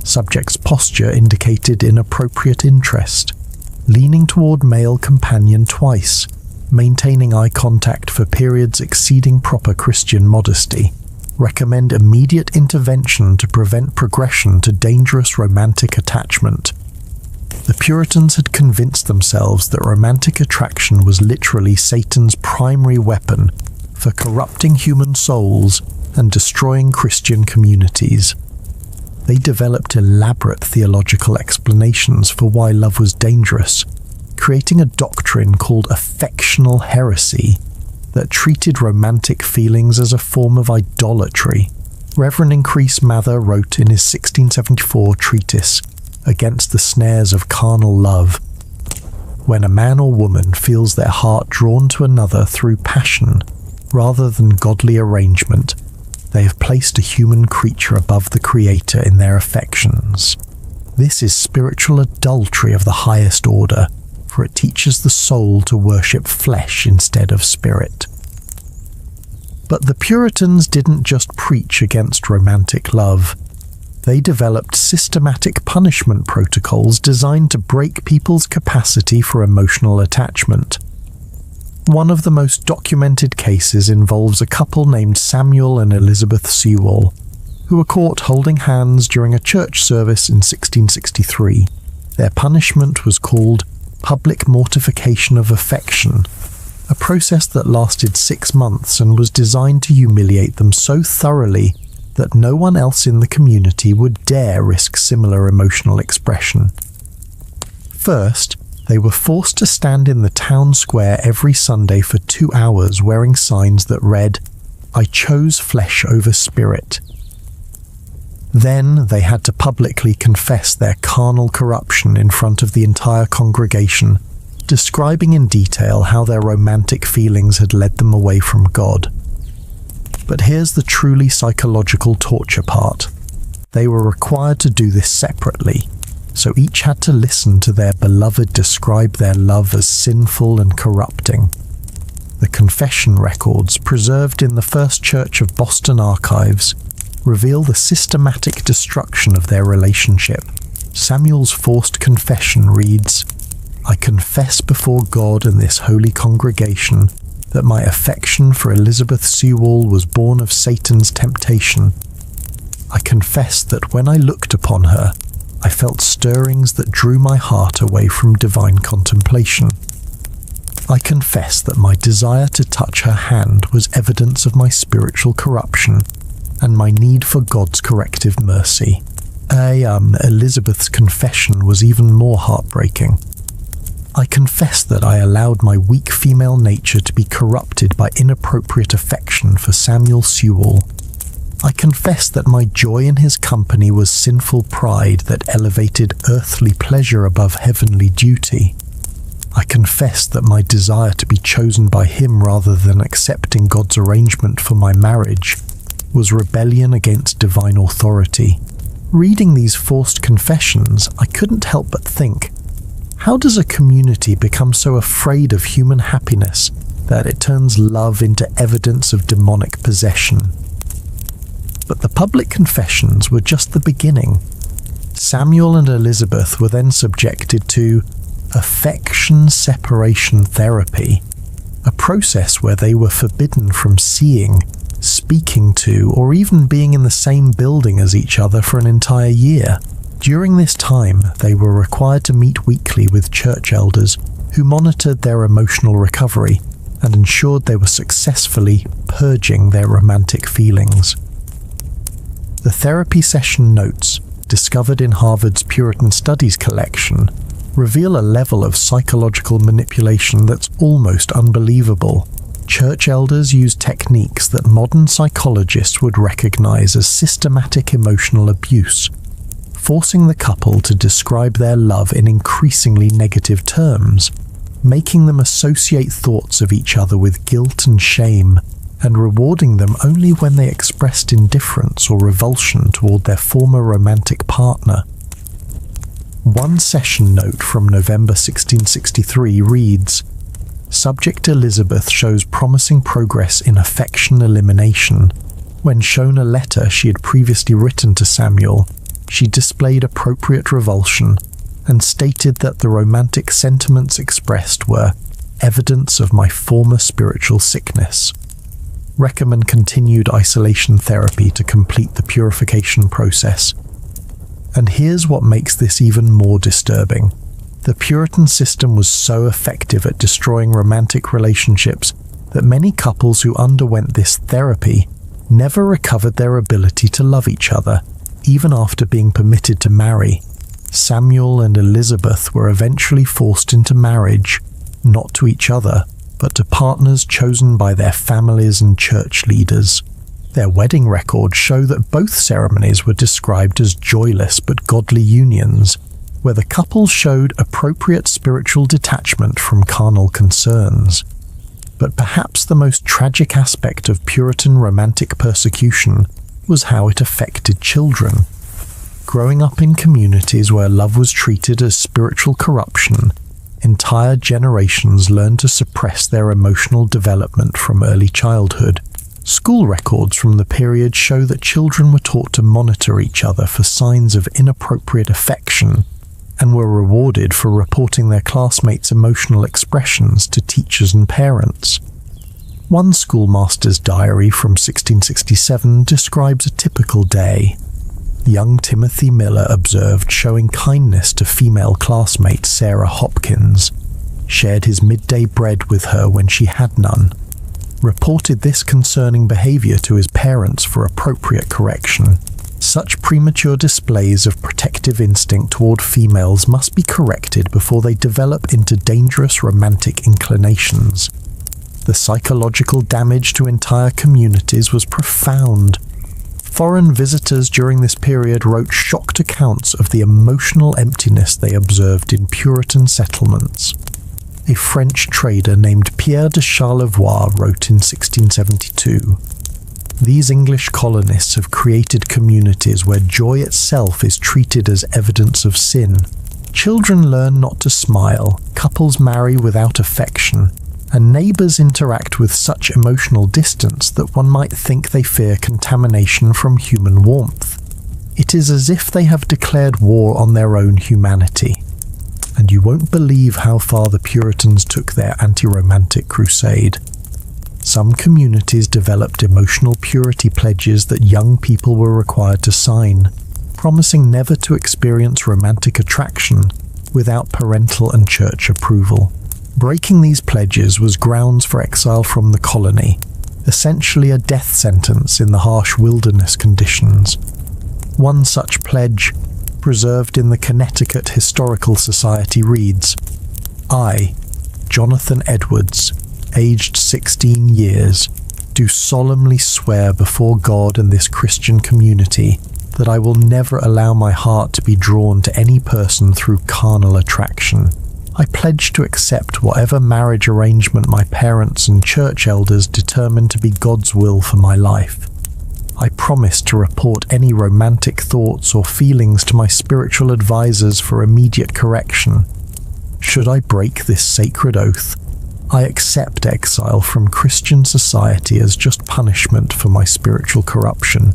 Subject's posture indicated inappropriate interest, leaning toward male companion twice, maintaining eye contact for periods exceeding proper Christian modesty. Recommend immediate intervention to prevent progression to dangerous romantic attachment. The Puritans had convinced themselves that romantic attraction was literally Satan's primary weapon for corrupting human souls and destroying Christian communities. They developed elaborate theological explanations for why love was dangerous, creating a doctrine called affectional heresy that treated romantic feelings as a form of idolatry. Reverend Increase Mather wrote in his 1674 treatise, Against the Snares of Carnal Love, when a man or woman feels their heart drawn to another through passion rather than godly arrangement, they have placed a human creature above the Creator in their affections. This is spiritual adultery of the highest order, for it teaches the soul to worship flesh instead of spirit. But the Puritans didn't just preach against romantic love. They developed systematic punishment protocols designed to break people's capacity for emotional attachment. One of the most documented cases involves a couple named Samuel and Elizabeth Sewall, who were caught holding hands during a church service in 1663. Their punishment was called public mortification of affection, a process that lasted 6 months and was designed to humiliate them so thoroughly that no one else in the community would dare risk similar emotional expression. First, they were forced to stand in the town square every Sunday for 2 hours wearing signs that read, "I chose flesh over spirit." Then they had to publicly confess their carnal corruption in front of the entire congregation, describing in detail how their romantic feelings had led them away from God. But here's the truly psychological torture part. They were required to do this separately, so each had to listen to their beloved describe their love as sinful and corrupting. The confession records, preserved in the First Church of Boston archives, reveal the systematic destruction of their relationship. Samuel's forced confession reads, "I confess before God and this holy congregation that my affection for Elizabeth Sewall was born of Satan's temptation. I confess that when I looked upon her, I felt stirrings that drew my heart away from divine contemplation. I confess that my desire to touch her hand was evidence of my spiritual corruption and my need for God's corrective mercy." Elizabeth's confession was even more heartbreaking. "I confess that I allowed my weak female nature to be corrupted by inappropriate affection for Samuel Sewall. I confess that my joy in his company was sinful pride that elevated earthly pleasure above heavenly duty. I confess that my desire to be chosen by him rather than accepting God's arrangement for my marriage was rebellion against divine authority." Reading these forced confessions, I couldn't help but think, how does a community become so afraid of human happiness that it turns love into evidence of demonic possession? But the public confessions were just the beginning. Samuel and Elizabeth were then subjected to affection separation therapy, a process where they were forbidden from seeing, speaking to, or even being in the same building as each other for an entire year. During this time, they were required to meet weekly with church elders who monitored their emotional recovery and ensured they were successfully purging their romantic feelings. The therapy session notes, discovered in Harvard's Puritan Studies collection, reveal a level of psychological manipulation that's almost unbelievable. Church elders used techniques that modern psychologists would recognize as systematic emotional abuse, forcing the couple to describe their love in increasingly negative terms, making them associate thoughts of each other with guilt and shame, and rewarding them only when they expressed indifference or revulsion toward their former romantic partner. One session note from November 1663 reads, "Subject Elizabeth shows promising progress in affection elimination. When shown a letter she had previously written to Samuel, she displayed appropriate revulsion and stated that the romantic sentiments expressed were evidence of my former spiritual sickness. Recommend continued isolation therapy to complete the purification process." And here's what makes this even more disturbing. The Puritan system was so effective at destroying romantic relationships that many couples who underwent this therapy never recovered their ability to love each other, even after being permitted to marry. Samuel and Elizabeth were eventually forced into marriage, not to each other, but to partners chosen by their families and church leaders. Their wedding records show that both ceremonies were described as joyless but godly unions, where the couple showed appropriate spiritual detachment from carnal concerns. But perhaps the most tragic aspect of Puritan romantic persecution was how it affected children. Growing up in communities where love was treated as spiritual corruption, entire generations learned to suppress their emotional development from early childhood. School records from the period show that children were taught to monitor each other for signs of inappropriate affection and were rewarded for reporting their classmates' emotional expressions to teachers and parents. One schoolmaster's diary from 1667 describes a typical day. Young Timothy Miller observed showing kindness to female classmate Sarah Hopkins, shared his midday bread with her when she had none, reported this concerning behavior to his parents for appropriate correction. Such premature displays of protective instinct toward females must be corrected before they develop into dangerous romantic inclinations. The psychological damage to entire communities was profound. Foreign visitors during this period wrote shocked accounts of the emotional emptiness they observed in Puritan settlements. a French trader named Pierre de Charlevoix wrote in 1672, "These English colonists have created communities where joy itself is treated as evidence of sin. Children learn not to smile, couples marry without affection, and neighbours interact with such emotional distance that one might think they fear contamination from human warmth. It is as if they have declared war on their own humanity." And you won't believe how far the Puritans took their anti-romantic crusade. Some communities developed emotional purity pledges that young people were required to sign, promising never to experience romantic attraction without parental and church approval. Breaking these pledges was grounds for exile from the colony, essentially a death sentence in the harsh wilderness conditions. One such pledge, preserved in the Connecticut Historical Society, reads, "I, Jonathan Edwards, aged 16 years, do solemnly swear before God and this Christian community that I will never allow my heart to be drawn to any person through carnal attraction. I pledge to accept whatever marriage arrangement my parents and church elders determine to be God's will for my life. I promise to report any romantic thoughts or feelings to my spiritual advisors for immediate correction. Should I break this sacred oath, I accept exile from Christian society as just punishment for my spiritual corruption."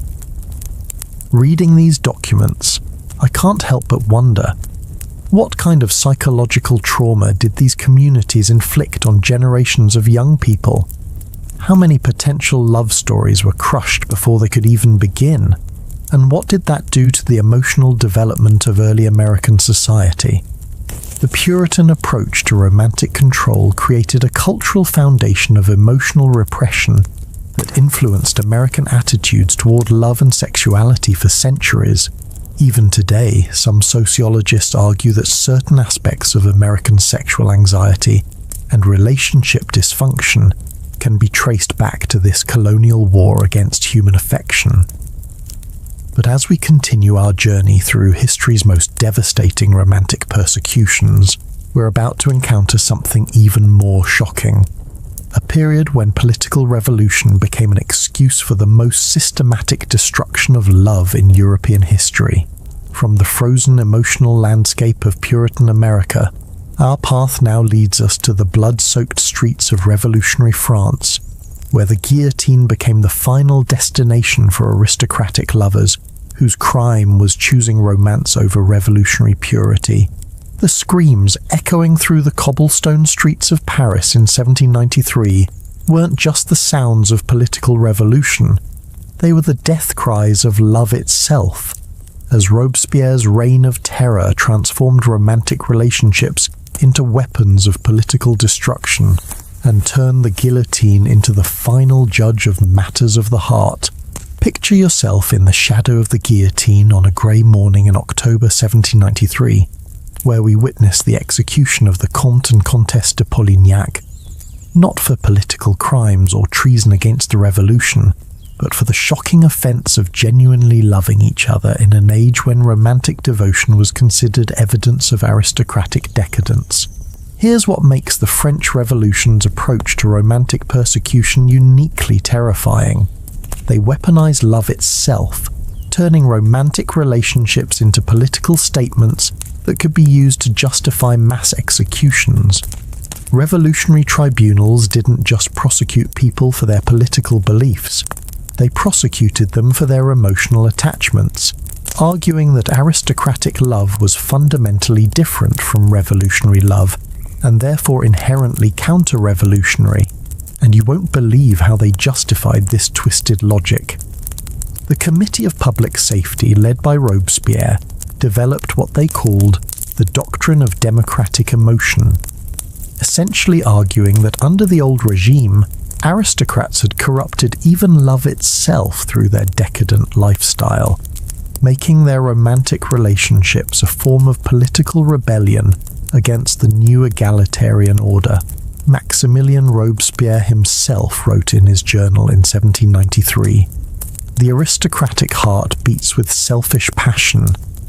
Reading these documents, I can't help but wonder, what kind of psychological trauma did these communities inflict on generations of young people? How many potential love stories were crushed before they could even begin? And what did that do to the emotional development of early American society? The Puritan approach to romantic control created a cultural foundation of emotional repression that influenced American attitudes toward love and sexuality for centuries. Even today, some sociologists argue that certain aspects of American sexual anxiety and relationship dysfunction can be traced back to this colonial war against human affection. But as we continue our journey through history's most devastating romantic persecutions, we're about to encounter something even more shocking. A period when political revolution became an excuse for the most systematic destruction of love in European history. From the frozen emotional landscape of Puritan America, our path now leads us to the blood-soaked streets of revolutionary France, where the guillotine became the final destination for aristocratic lovers whose crime was choosing romance over revolutionary purity. The screams echoing through the cobblestone streets of Paris in 1793 weren't just the sounds of political revolution, they were the death cries of love itself, as Robespierre's reign of terror transformed romantic relationships into weapons of political destruction and turned the guillotine into the final judge of matters of the heart. Picture yourself in the shadow of the guillotine on a grey morning in October 1793, where we witness the execution of the Comte and Comtesse de Polignac, not for political crimes or treason against the revolution, but for the shocking offence of genuinely loving each other in an age when romantic devotion was considered evidence of aristocratic decadence. Here's what makes the French Revolution's approach to romantic persecution uniquely terrifying. They weaponize love itself, turning romantic relationships into political statements that could be used to justify mass executions. Revolutionary tribunals didn't just prosecute people for their political beliefs, they prosecuted them for their emotional attachments, arguing that aristocratic love was fundamentally different from revolutionary love, and therefore inherently counter-revolutionary. And you won't believe how they justified this twisted logic. The Committee of Public Safety, led by Robespierre, developed what they called the doctrine of democratic emotion, essentially arguing that under the old regime, aristocrats had corrupted even love itself through their decadent lifestyle, making their romantic relationships a form of political rebellion against the new egalitarian order. Maximilien Robespierre himself wrote in his journal in 1793, "The aristocratic heart beats with selfish passion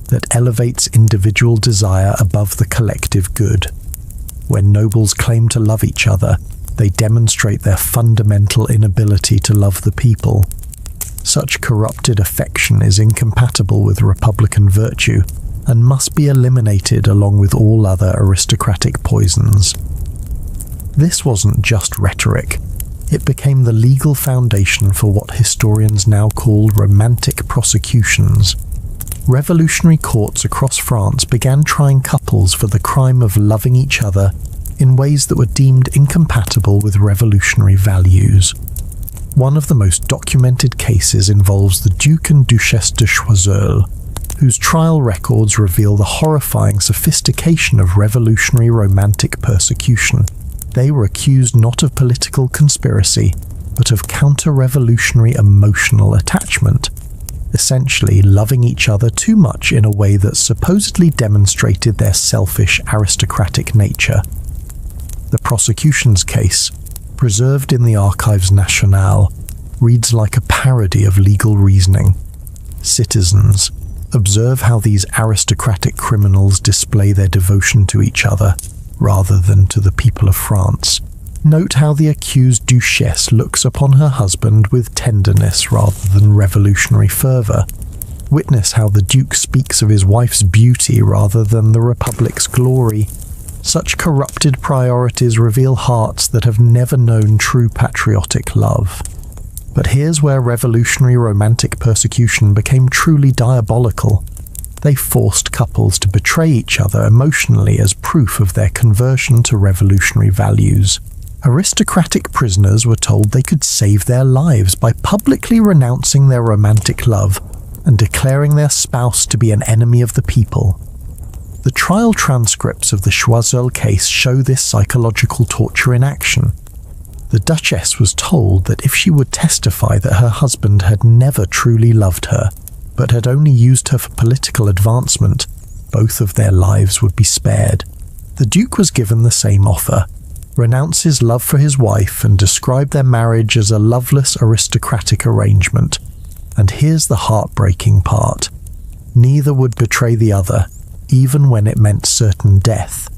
that elevates individual desire above the collective good. When nobles claim to love each other, they demonstrate their fundamental inability to love the people. Such corrupted affection is incompatible with republican virtue and must be eliminated along with all other aristocratic poisons. This wasn't just rhetoric. It became the legal foundation for what historians now call romantic prosecutions. Revolutionary courts across France began trying couples for the crime of loving each other in ways that were deemed incompatible with revolutionary values. One of the most documented cases involves the Duke and Duchesse de Choiseul, whose trial records reveal the horrifying sophistication of revolutionary romantic persecution. They were accused not of political conspiracy, but of counter-revolutionary emotional attachment, essentially loving each other too much in a way that supposedly demonstrated their selfish aristocratic nature. The prosecution's case, preserved in the Archives Nationales, reads like a parody of legal reasoning. Citizens, observe how these aristocratic criminals display their devotion to each other, rather than to the people of France. Note how the accused duchesse looks upon her husband with tenderness rather than revolutionary fervour. Witness how the duke speaks of his wife's beauty rather than the republic's glory. Such corrupted priorities reveal hearts that have never known true patriotic love. But here's where revolutionary romantic persecution became truly diabolical. They forced couples to betray each other emotionally as proof of their conversion to revolutionary values. Aristocratic prisoners were told they could save their lives by publicly renouncing their romantic love and declaring their spouse to be an enemy of the people. The trial transcripts of the Choiseul case show this psychological torture in action. The Duchess was told that if she would testify that her husband had never truly loved her, but had only used her for political advancement, both of their lives would be spared. The Duke was given the same offer: renounce his love for his wife and describe their marriage as a loveless aristocratic arrangement. And here's the heartbreaking part: neither would betray the other, even when it meant certain death.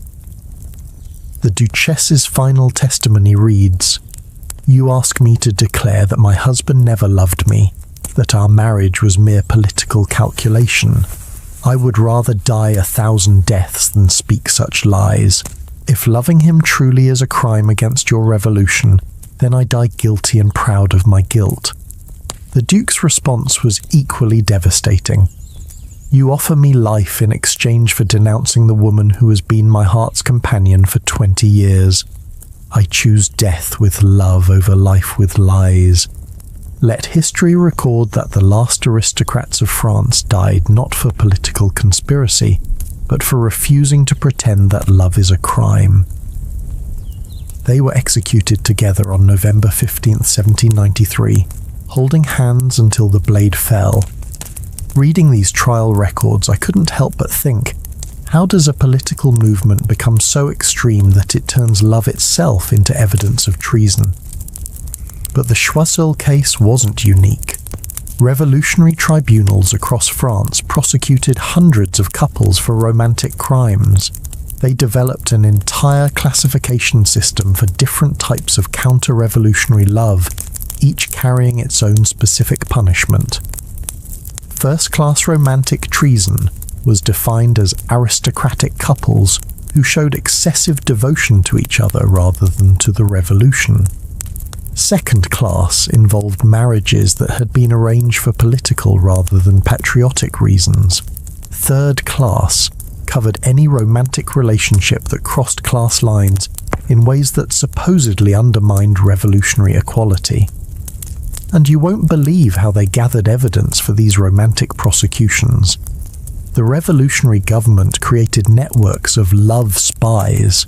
The Duchess's final testimony reads, "You ask me to declare that my husband never loved me, that our marriage was mere political calculation. I would rather die 1,000 deaths than speak such lies. If loving him truly is a crime against your revolution, then I die guilty and proud of my guilt." The Duke's response was equally devastating. "You offer me life in exchange for denouncing the woman who has been my heart's companion for 20 years. I choose death with love over life with lies. Let history record that the last aristocrats of France died not for political conspiracy, but for refusing to pretend that love is a crime." They were executed together on November 15, 1793, holding hands until the blade fell. Reading these trial records, I couldn't help but think, how does a political movement become so extreme that it turns love itself into evidence of treason? But the Choiseul case wasn't unique. Revolutionary tribunals across France prosecuted hundreds of couples for romantic crimes. They developed an entire classification system for different types of counter-revolutionary love, each carrying its own specific punishment. First-class romantic treason was defined as aristocratic couples who showed excessive devotion to each other rather than to the revolution. Second class involved marriages that had been arranged for political rather than patriotic reasons. Third class covered any romantic relationship that crossed class lines in ways that supposedly undermined revolutionary equality. And you won't believe how they gathered evidence for these romantic prosecutions. The revolutionary government created networks of love spies,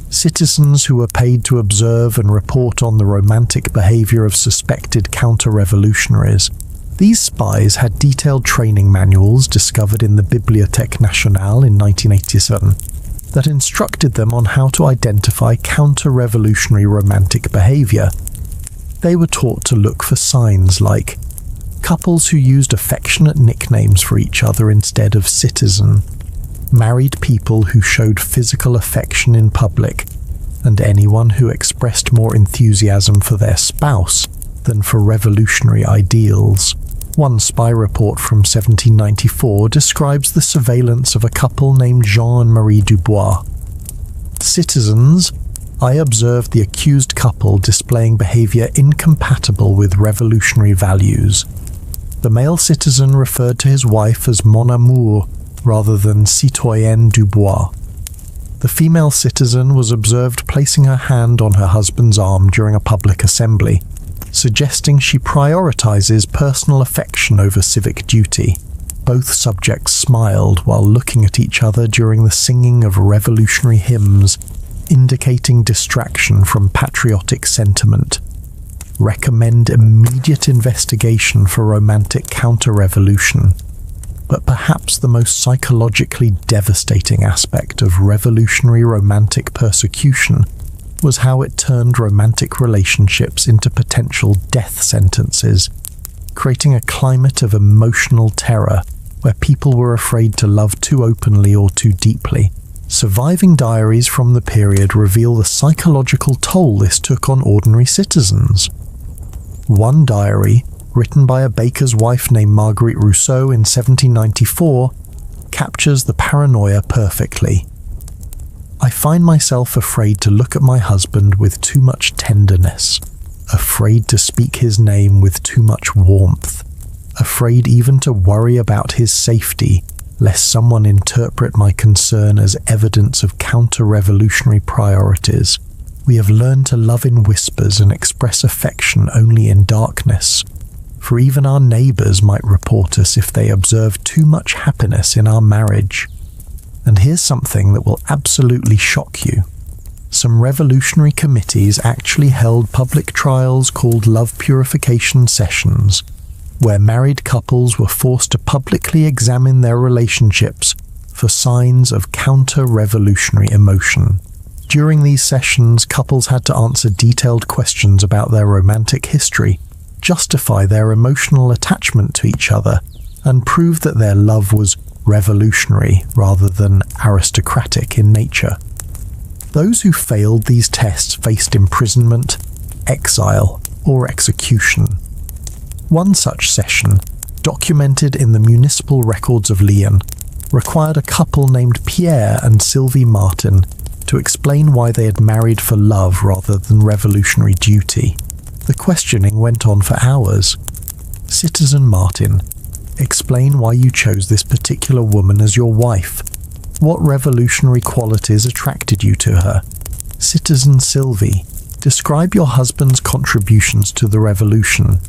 citizens who were paid to observe and report on the romantic behavior of suspected counter-revolutionaries. These spies had detailed training manuals discovered in the Bibliothèque Nationale in 1987 that instructed them on how to identify counter-revolutionary romantic behavior. They were taught to look for signs like couples who used affectionate nicknames for each other instead of citizen, married people who showed physical affection in public, and anyone who expressed more enthusiasm for their spouse than for revolutionary ideals. One spy report from 1794 describes the surveillance of a couple named Jean and Marie Dubois. "Citizens, I observed the accused couple displaying behavior incompatible with revolutionary values. The male citizen referred to his wife as mon amour rather than citoyenne Dubois. The female citizen was observed placing her hand on her husband's arm during a public assembly, suggesting she prioritizes personal affection over civic duty. Both subjects smiled while looking at each other during the singing of revolutionary hymns, indicating distraction from patriotic sentiment. Recommend immediate investigation for romantic counter-revolution." But perhaps the most psychologically devastating aspect of revolutionary romantic persecution was how it turned romantic relationships into potential death sentences, creating a climate of emotional terror where people were afraid to love too openly or too deeply. Surviving diaries from the period reveal the psychological toll this took on ordinary citizens. One diary, written by a baker's wife named Marguerite Rousseau in 1794, captures the paranoia perfectly. "I find myself afraid to look at my husband with too much tenderness, afraid to speak his name with too much warmth, afraid even to worry about his safety, lest someone interpret my concern as evidence of counter-revolutionary priorities. We have learned to love in whispers and express affection only in darkness, for even our neighbors might report us if they observe too much happiness in our marriage." And here's something that will absolutely shock you. Some revolutionary committees actually held public trials called love purification sessions, where married couples were forced to publicly examine their relationships for signs of counter-revolutionary emotion. During these sessions, couples had to answer detailed questions about their romantic history, justify their emotional attachment to each other, and prove that their love was revolutionary rather than aristocratic in nature. Those who failed these tests faced imprisonment, exile, or execution. One such session, documented in the municipal records of Lyon, required a couple named Pierre and Sylvie Martin to explain why they had married for love rather than revolutionary duty. The questioning went on for hours. "Citizen Martin, explain why you chose this particular woman as your wife. What revolutionary qualities attracted you to her? Citizen Sylvie, describe your husband's contributions to the revolution.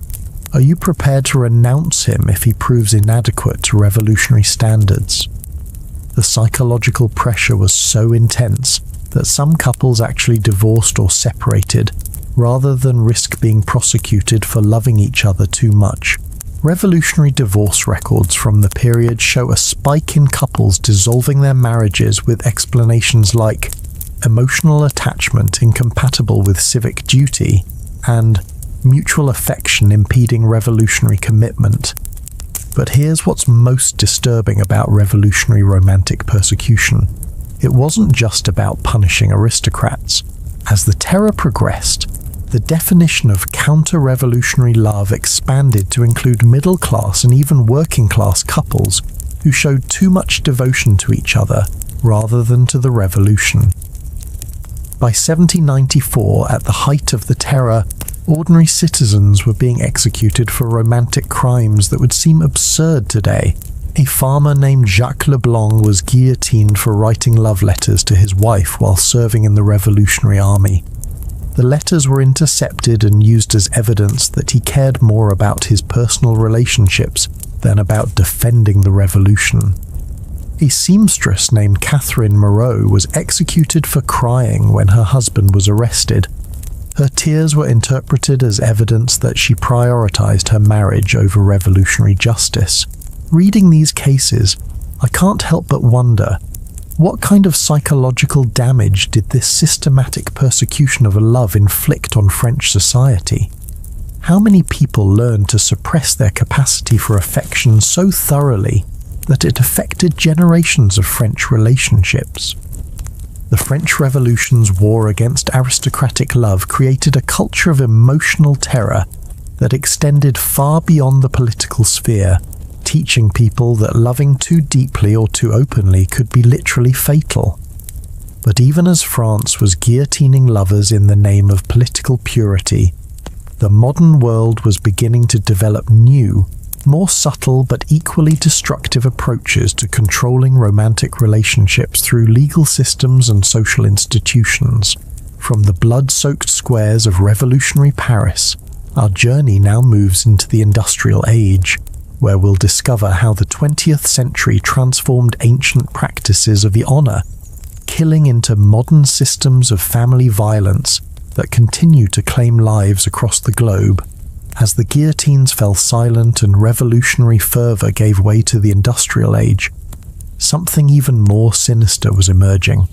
Are you prepared to renounce him if he proves inadequate to revolutionary standards?" The psychological pressure was so intense that some couples actually divorced or separated, rather than risk being prosecuted for loving each other too much. Revolutionary divorce records from the period show a spike in couples dissolving their marriages with explanations like emotional attachment incompatible with civic duty and mutual affection impeding revolutionary commitment. But here's what's most disturbing about revolutionary romantic persecution. It wasn't just about punishing aristocrats. As the terror progressed, the definition of counter-revolutionary love expanded to include middle-class and even working-class couples who showed too much devotion to each other rather than to the revolution. By 1794, at the height of the terror, ordinary citizens were being executed for romantic crimes that would seem absurd today. A farmer named Jacques Leblanc was guillotined for writing love letters to his wife while serving in the Revolutionary Army. The letters were intercepted and used as evidence that he cared more about his personal relationships than about defending the revolution. A seamstress named Catherine Moreau was executed for crying when her husband was arrested. Her tears were interpreted as evidence that she prioritized her marriage over revolutionary justice. Reading these cases, I can't help but wonder, what kind of psychological damage did this systematic persecution of a love inflict on French society? How many people learned to suppress their capacity for affection so thoroughly that it affected generations of French relationships. The French Revolution's war against aristocratic love created a culture of emotional terror that extended far beyond the political sphere, teaching people that loving too deeply or too openly could be literally fatal. But even as France was guillotining lovers in the name of political purity, the modern world was beginning to develop new, more subtle but equally destructive approaches to controlling romantic relationships through legal systems and social institutions. From the blood-soaked squares of revolutionary Paris, our journey now moves into the industrial age, where we'll discover how the 20th century transformed ancient practices of the honor, killing into modern systems of family violence that continue to claim lives across the globe. As the guillotines fell silent and revolutionary fervor gave way to the industrial age, something even more sinister was emerging.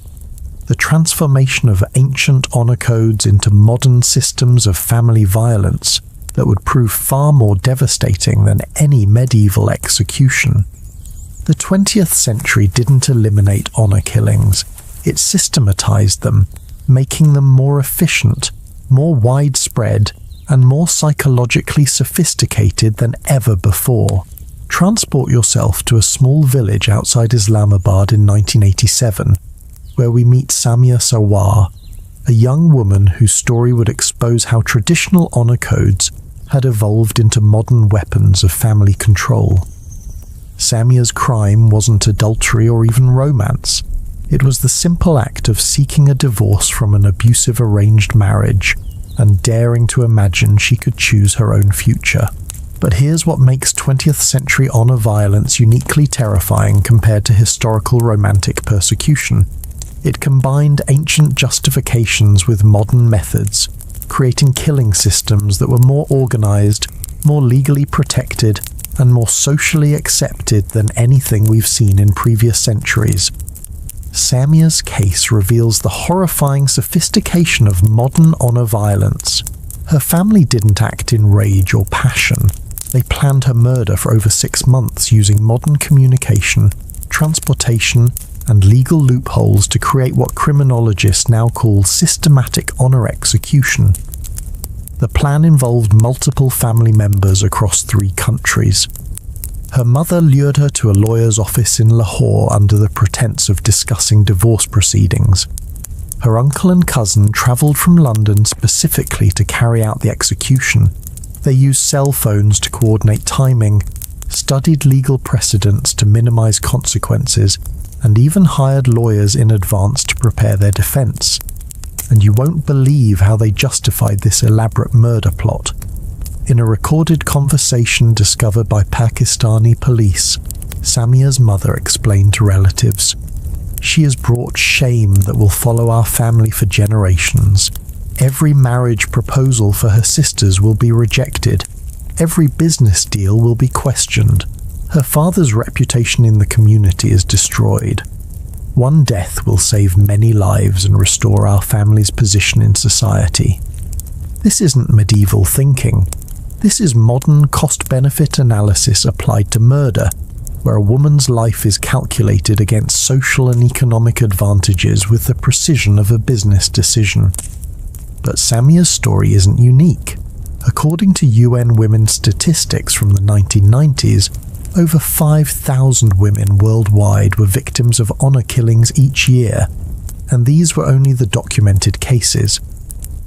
The transformation of ancient honor codes into modern systems of family violence that would prove far more devastating than any medieval execution. The 20th century didn't eliminate honor killings, it systematized them, making them more efficient, more widespread, and more psychologically sophisticated than ever before. Transport yourself to a small village outside Islamabad in 1987, where we meet Samia Sawar, a young woman whose story would expose how traditional honor codes had evolved into modern weapons of family control. Samia's crime wasn't adultery or even romance. It was the simple act of seeking a divorce from an abusive arranged marriage and daring to imagine she could choose her own future. But here's what makes 20th century honor violence uniquely terrifying compared to historical romantic persecution. It combined ancient justifications with modern methods, creating killing systems that were more organized, more legally protected, and more socially accepted than anything we've seen in previous centuries. Samia's case reveals the horrifying sophistication of modern honor violence. Her family didn't act in rage or passion. They planned her murder for over 6 months using modern communication, transportation, and legal loopholes to create what criminologists now call systematic honor execution. The plan involved multiple family members across 3 countries. Her mother lured her to a lawyer's office in Lahore under the pretense of discussing divorce proceedings. Her uncle and cousin travelled from London specifically to carry out the execution. They used cell phones to coordinate timing, studied legal precedents to minimise consequences, and even hired lawyers in advance to prepare their defence. And you won't believe how they justified this elaborate murder plot. In a recorded conversation discovered by Pakistani police, Samia's mother explained to relatives, "She has brought shame that will follow our family for generations. Every marriage proposal for her sisters will be rejected. Every business deal will be questioned. Her father's reputation in the community is destroyed. One death will save many lives and restore our family's position in society." This isn't medieval thinking. This is modern cost-benefit analysis applied to murder, where a woman's life is calculated against social and economic advantages with the precision of a business decision. But Samia's story isn't unique. According to UN Women's statistics from the 1990s, over 5,000 women worldwide were victims of honor killings each year, and these were only the documented cases.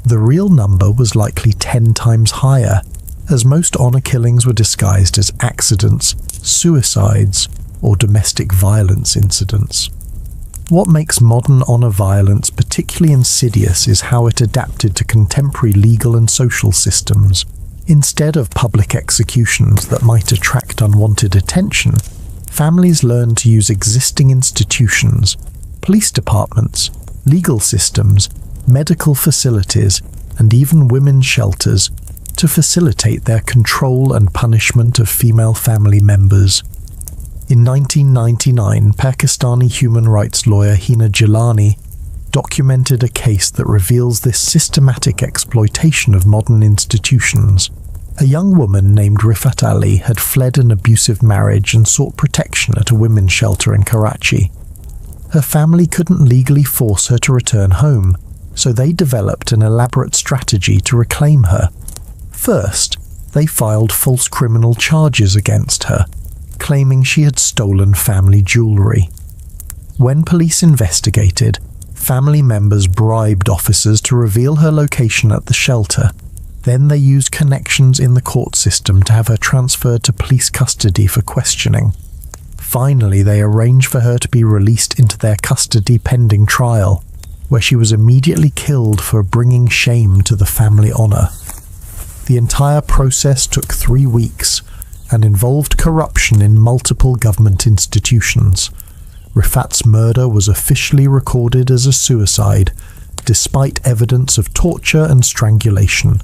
The real number was likely 10 times higher, as most honor killings were disguised as accidents, suicides, or domestic violence incidents. What makes modern honor violence particularly insidious is how it adapted to contemporary legal and social systems. Instead of public executions that might attract unwanted attention, families learned to use existing institutions, police departments, legal systems, medical facilities, and even women's shelters to facilitate their control and punishment of female family members. In 1999, Pakistani human rights lawyer Hina Jilani documented a case that reveals this systematic exploitation of modern institutions. A young woman named Rifat Ali had fled an abusive marriage and sought protection at a women's shelter in Karachi. Her family couldn't legally force her to return home, so they developed an elaborate strategy to reclaim her. First, they filed false criminal charges against her, claiming she had stolen family jewellery. When police investigated, family members bribed officers to reveal her location at the shelter. Then they used connections in the court system to have her transferred to police custody for questioning. Finally, they arranged for her to be released into their custody pending trial, where she was immediately killed for bringing shame to the family honour. The entire process took 3 weeks and involved corruption in multiple government institutions. Rifat's murder was officially recorded as a suicide, despite evidence of torture and strangulation.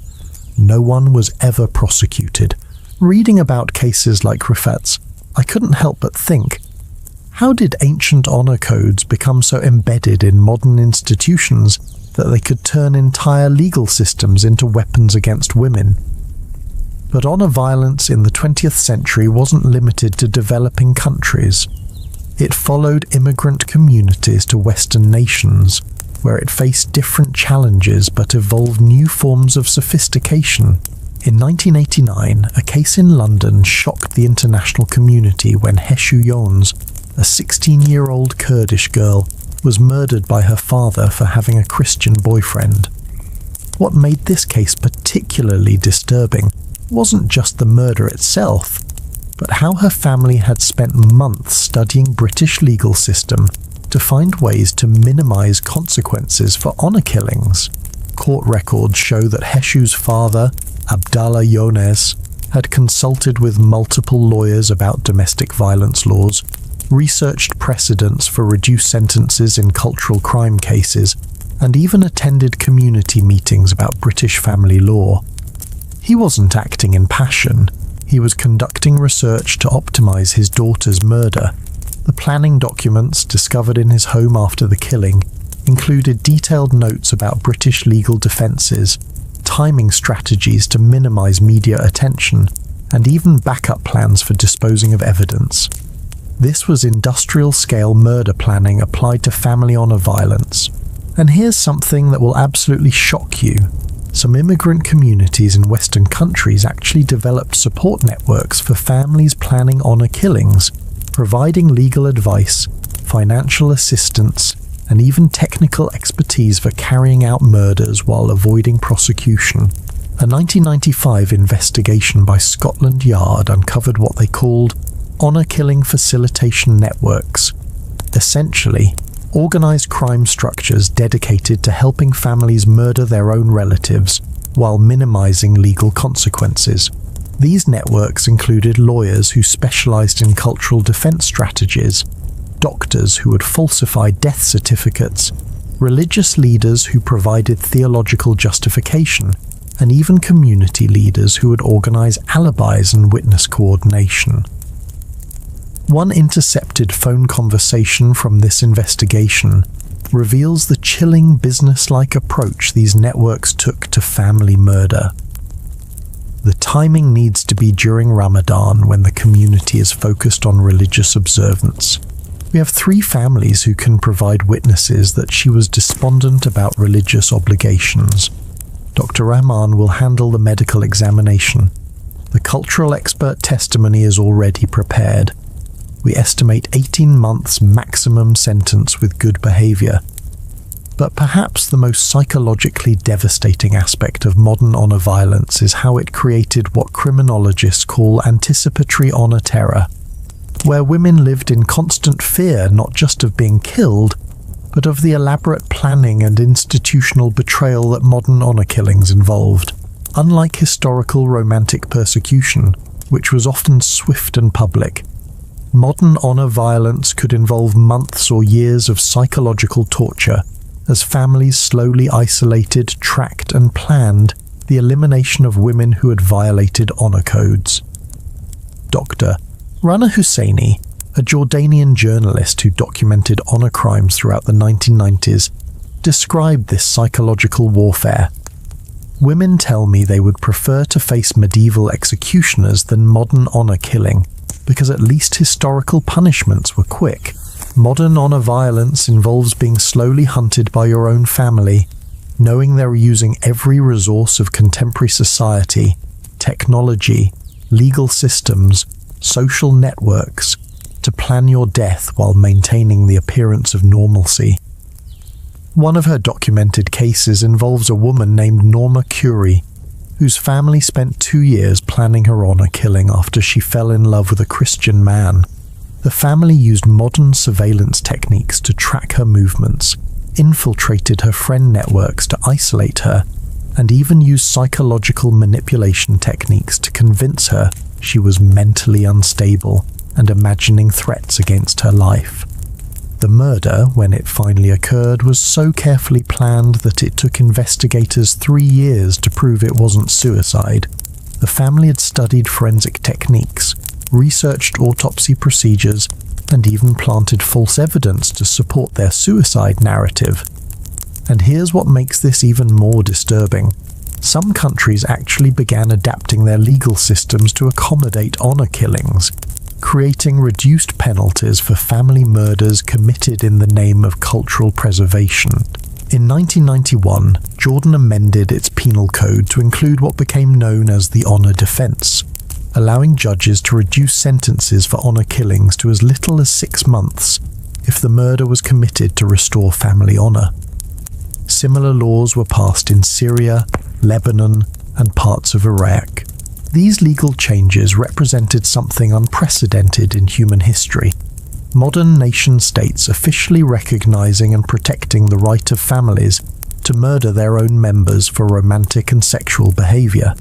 No one was ever prosecuted. Reading about cases like Rifat's, I couldn't help but think, how did ancient honour codes become so embedded in modern institutions that they could turn entire legal systems into weapons against women? But honour violence in the 20th century wasn't limited to developing countries. It followed immigrant communities to Western nations, where it faced different challenges but evolved new forms of sophistication. In 1989, a case in London shocked the international community when Heshu Yons, a 16-year-old Kurdish girl, was murdered by her father for having a Christian boyfriend. What made this case particularly disturbing wasn't just the murder itself, but how her family had spent months studying British legal system to find ways to minimise consequences for honour killings. Court records show that Heshu's father, Abdallah Yones, had consulted with multiple lawyers about domestic violence laws, researched precedents for reduced sentences in cultural crime cases, and even attended community meetings about British family law. He wasn't acting in passion. He was conducting research to optimise his daughter's murder. The planning documents discovered in his home after the killing included detailed notes about British legal defences, timing strategies to minimise media attention, and even backup plans for disposing of evidence. This was industrial-scale murder planning applied to family honour violence. And here's something that will absolutely shock you. Some immigrant communities in Western countries actually developed support networks for families planning honour killings, providing legal advice, financial assistance, and even technical expertise for carrying out murders while avoiding prosecution. A 1995 investigation by Scotland Yard uncovered what they called honour killing facilitation networks. Essentially, organised crime structures dedicated to helping families murder their own relatives while minimising legal consequences. These networks included lawyers who specialised in cultural defence strategies, doctors who would falsify death certificates, religious leaders who provided theological justification, and even community leaders who would organise alibis and witness coordination. One intercepted phone conversation from this investigation reveals the chilling business-like approach these networks took to family murder. The timing needs to be during Ramadan, when the community is focused on religious observance. We have 3 families who can provide witnesses that she was despondent about religious obligations. Dr. Rahman will handle the medical examination. The cultural expert testimony is already prepared. We estimate 18 months maximum sentence with good behaviour. But perhaps the most psychologically devastating aspect of modern honour violence is how it created what criminologists call anticipatory honour terror, where women lived in constant fear not just of being killed, but of the elaborate planning and institutional betrayal that modern honour killings involved. Unlike historical romantic persecution, which was often swift and public, modern honour violence could involve months or years of psychological torture, as families slowly isolated, tracked and planned the elimination of women who had violated honour codes. Dr. Rana Husseini, a Jordanian journalist who documented honour crimes throughout the 1990s, described this psychological warfare. Women tell me they would prefer to face medieval executioners than modern honor killing, because at least historical punishments were quick. Modern honor violence involves being slowly hunted by your own family, knowing they're using every resource of contemporary society, technology, legal systems, social networks, to plan your death while maintaining the appearance of normalcy. One of her documented cases involves a woman named Norma Curie, whose family spent 2 years planning her honor killing after she fell in love with a Christian man. The family used modern surveillance techniques to track her movements, infiltrated her friend networks to isolate her, and even used psychological manipulation techniques to convince her she was mentally unstable and imagining threats against her life. The murder, when it finally occurred, was so carefully planned that it took investigators 3 years to prove it wasn't suicide. The family had studied forensic techniques, researched autopsy procedures, and even planted false evidence to support their suicide narrative. And here's what makes this even more disturbing. Some countries actually began adapting their legal systems to accommodate honor killings, creating reduced penalties for family murders committed in the name of cultural preservation. In 1991, Jordan amended its penal code to include what became known as the honor defense, allowing judges to reduce sentences for honor killings to as little as 6 months if the murder was committed to restore family honor. Similar laws were passed in Syria, Lebanon, and parts of Iraq. These legal changes represented something unprecedented in human history. Modern nation-states officially recognizing and protecting the right of families to murder their own members for romantic and sexual behavior.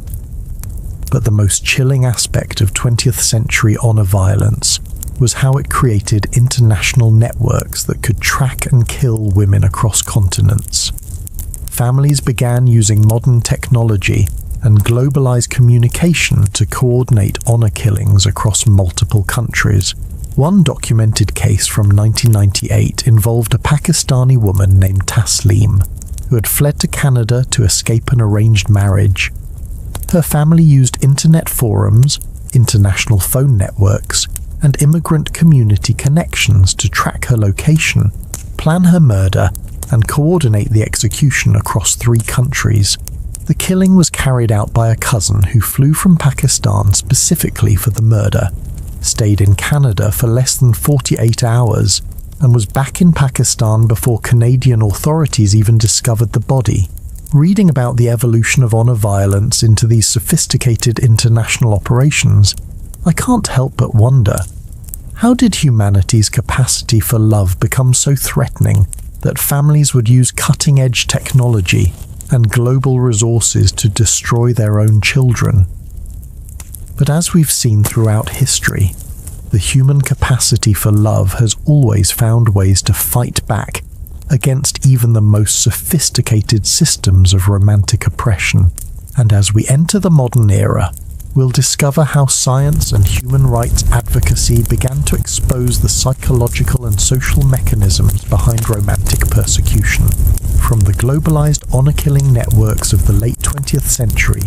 But the most chilling aspect of 20th century honor violence was how it created international networks that could track and kill women across continents. Families began using modern technology and globalized communication to coordinate honor killings across multiple countries. One documented case from 1998 involved a Pakistani woman named Tasleem, who had fled to Canada to escape an arranged marriage. Her family used internet forums, international phone networks, and immigrant community connections to track her location, plan her murder, and coordinate the execution across 3 countries. The killing was carried out by a cousin who flew from Pakistan specifically for the murder, stayed in Canada for less than 48 hours, and was back in Pakistan before Canadian authorities even discovered the body. Reading about the evolution of honor violence into these sophisticated international operations, I can't help but wonder, how did humanity's capacity for love become so threatening that families would use cutting-edge technology and global resources to destroy their own children? But as we've seen throughout history, the human capacity for love has always found ways to fight back against even the most sophisticated systems of romantic oppression. And as we enter the modern era, we'll discover how science and human rights advocacy began to expose the psychological and social mechanisms behind romantic persecution. From the globalized honor-killing networks of the late 20th century,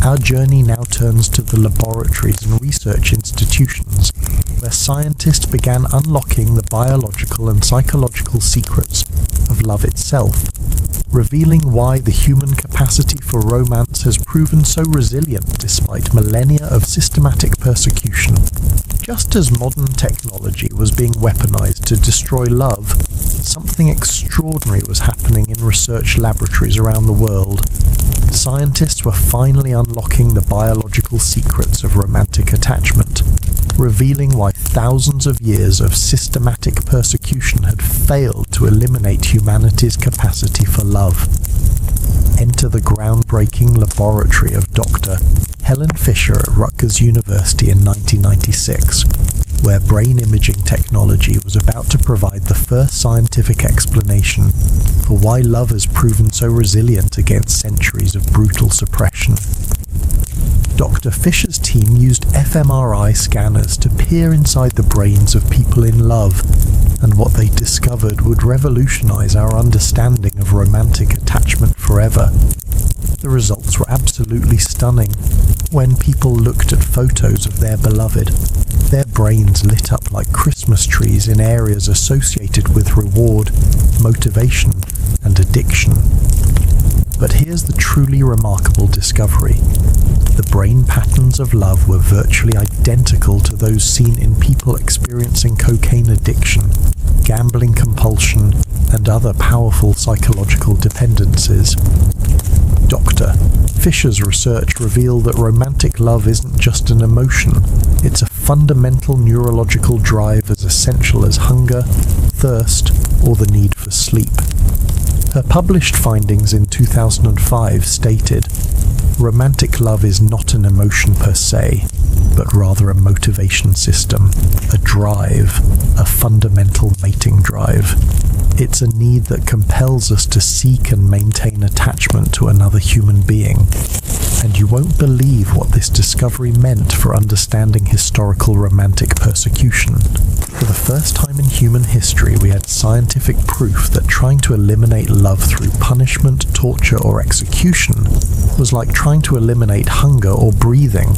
our journey now turns to the laboratories and research institutions where scientists began unlocking the biological and psychological secrets of love itself, revealing why the human capacity for romance has proven so resilient despite millennia of systematic persecution. Just as modern technology was being weaponized to destroy love, something extraordinary was happening in research laboratories around the world. Scientists were finally unlocking the biological secrets of romantic attachment, revealing why thousands of years of systematic persecution had failed to eliminate humanity's capacity for love. Enter the groundbreaking laboratory of Dr. Helen Fisher at Rutgers University in 1996, where brain imaging technology was about to provide the first scientific explanation for why love has proven so resilient against centuries of brutal suppression. Dr. Fisher's team used fMRI scanners to peer inside the brains of people in love, and what they discovered would revolutionize our understanding of romantic attachment forever. The results were absolutely stunning. When people looked at photos of their beloved, their brains lit up like Christmas trees in areas associated with reward, motivation, and addiction. But here's the truly remarkable discovery. The brain patterns of love were virtually identical to those seen in people experiencing cocaine addiction, gambling compulsion, and other powerful psychological dependencies. Dr. Fisher's research revealed that romantic love isn't just an emotion, it's a fundamental neurological drive as essential as hunger, thirst, or the need for sleep. Her published findings in 2005 stated, "Romantic love is not an emotion per se, but rather a motivation system, a drive, a fundamental mating drive. It's a need that compels us to seek and maintain attachment to another human being." And you won't believe what this discovery meant for understanding historical romantic persecution. For the first time in human history, we had scientific proof that trying to eliminate love through punishment, torture, or execution was like trying to eliminate hunger or breathing.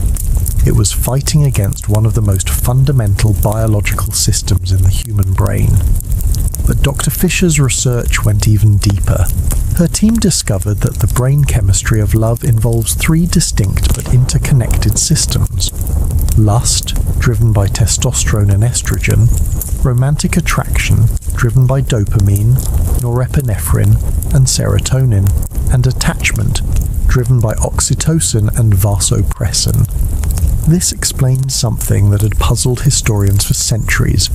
It was fighting against one of the most fundamental biological systems in the human brain. But Dr. Fisher's research went even deeper. Her team discovered that the brain chemistry of love involves three distinct but interconnected systems: lust, driven by testosterone and estrogen; romantic attraction, driven by dopamine, norepinephrine, and serotonin; and attachment, driven by oxytocin and vasopressin. This explains something that had puzzled historians for centuries: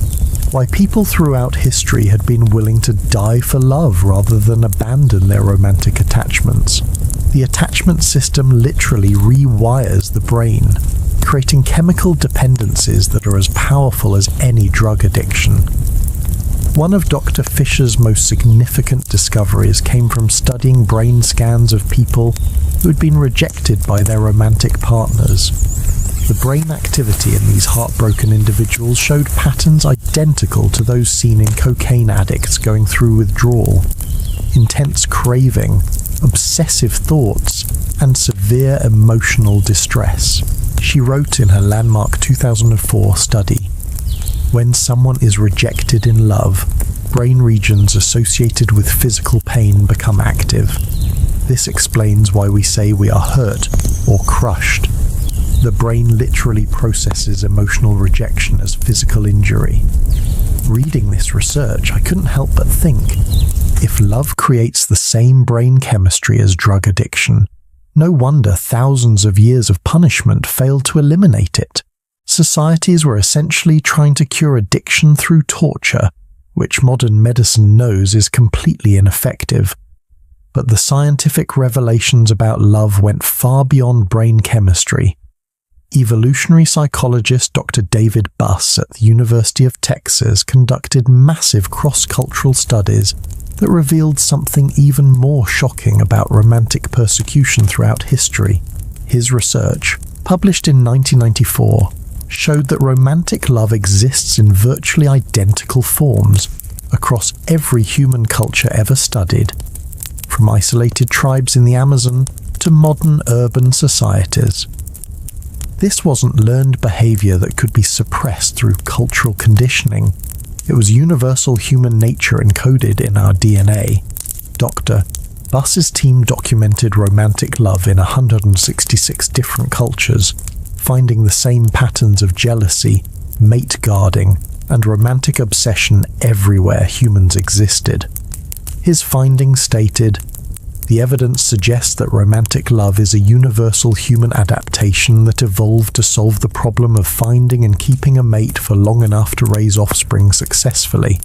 why people throughout history had been willing to die for love rather than abandon their romantic attachments. The attachment system literally rewires the brain, creating chemical dependencies that are as powerful as any drug addiction. One of Dr. Fisher's most significant discoveries came from studying brain scans of people who had been rejected by their romantic partners. The brain activity in these heartbroken individuals showed patterns identical to those seen in cocaine addicts going through withdrawal: intense craving, obsessive thoughts, and severe emotional distress. She wrote in her landmark 2004 study, "When someone is rejected in love, brain regions associated with physical pain become active. This explains why we say we are hurt or crushed. The brain literally processes emotional rejection as physical injury." Reading this research, I couldn't help but think, if love creates the same brain chemistry as drug addiction, no wonder thousands of years of punishment failed to eliminate it. Societies were essentially trying to cure addiction through torture, which modern medicine knows is completely ineffective. But the scientific revelations about love went far beyond brain chemistry. Evolutionary psychologist Dr. David Buss at the University of Texas conducted massive cross-cultural studies that revealed something even more shocking about romantic persecution throughout history. His research, published in 1994, showed that romantic love exists in virtually identical forms across every human culture ever studied, from isolated tribes in the Amazon to modern urban societies. This wasn't learned behavior that could be suppressed through cultural conditioning. It was universal human nature encoded in our DNA. Dr. Buss's team documented romantic love in 166 different cultures, finding the same patterns of jealousy, mate guarding, and romantic obsession everywhere humans existed. His findings stated, "The evidence suggests that romantic love is a universal human adaptation that evolved to solve the problem of finding and keeping a mate for long enough to raise offspring successfully."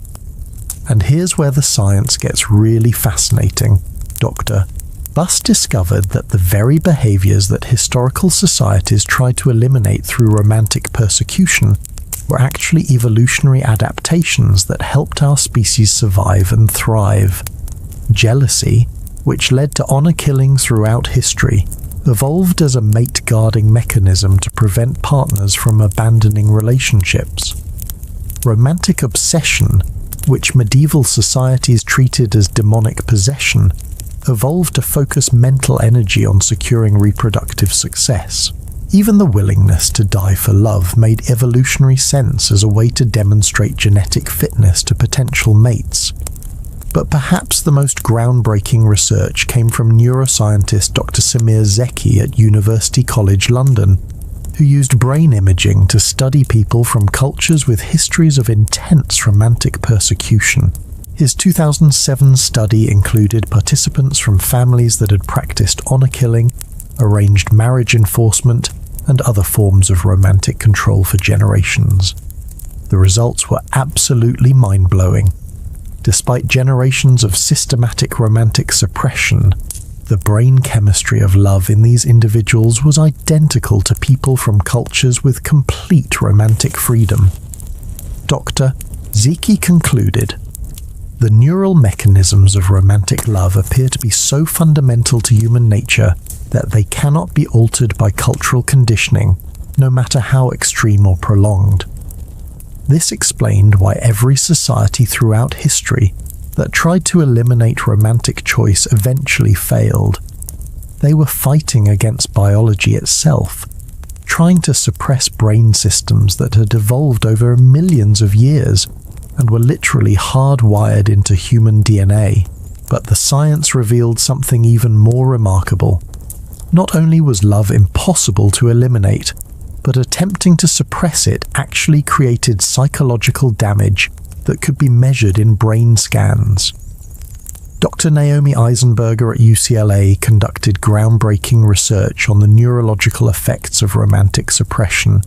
And here's where the science gets really fascinating. Dr. Buss discovered that the very behaviors that historical societies tried to eliminate through romantic persecution were actually evolutionary adaptations that helped our species survive and thrive. Jealousy, which led to honor killings throughout history, evolved as a mate-guarding mechanism to prevent partners from abandoning relationships. Romantic obsession, which medieval societies treated as demonic possession, evolved to focus mental energy on securing reproductive success. Even the willingness to die for love made evolutionary sense as a way to demonstrate genetic fitness to potential mates. But perhaps the most groundbreaking research came from neuroscientist Dr. Samir Zeki at University College London, who used brain imaging to study people from cultures with histories of intense romantic persecution. His 2007 study included participants from families that had practiced honor killing, arranged marriage enforcement, and other forms of romantic control for generations. The results were absolutely mind-blowing. Despite generations of systematic romantic suppression, the brain chemistry of love in these individuals was identical to people from cultures with complete romantic freedom. Dr. Zeki concluded, "The neural mechanisms of romantic love appear to be so fundamental to human nature that they cannot be altered by cultural conditioning, no matter how extreme or prolonged." This explained why every society throughout history that tried to eliminate romantic choice eventually failed. They were fighting against biology itself, trying to suppress brain systems that had evolved over millions of years and were literally hardwired into human DNA. But the science revealed something even more remarkable. Not only was love impossible to eliminate, but attempting to suppress it actually created psychological damage that could be measured in brain scans. Dr. Naomi Eisenberger at UCLA conducted groundbreaking research on the neurological effects of romantic suppression,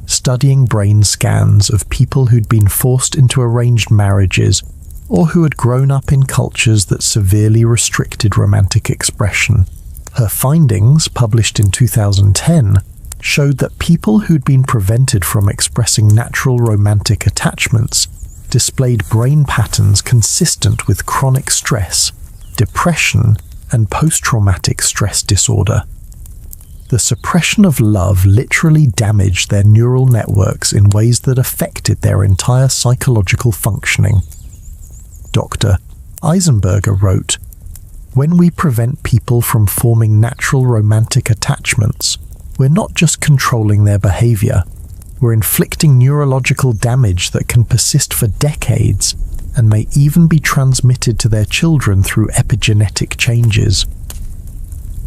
studying brain scans of people who'd been forced into arranged marriages or who had grown up in cultures that severely restricted romantic expression. Her findings, published in 2010, showed that people who'd been prevented from expressing natural romantic attachments displayed brain patterns consistent with chronic stress, depression, and post-traumatic stress disorder. The suppression of love literally damaged their neural networks in ways that affected their entire psychological functioning. Dr. Eisenberger wrote, "When we prevent people from forming natural romantic attachments, we're not just controlling their behavior, we're inflicting neurological damage that can persist for decades and may even be transmitted to their children through epigenetic changes."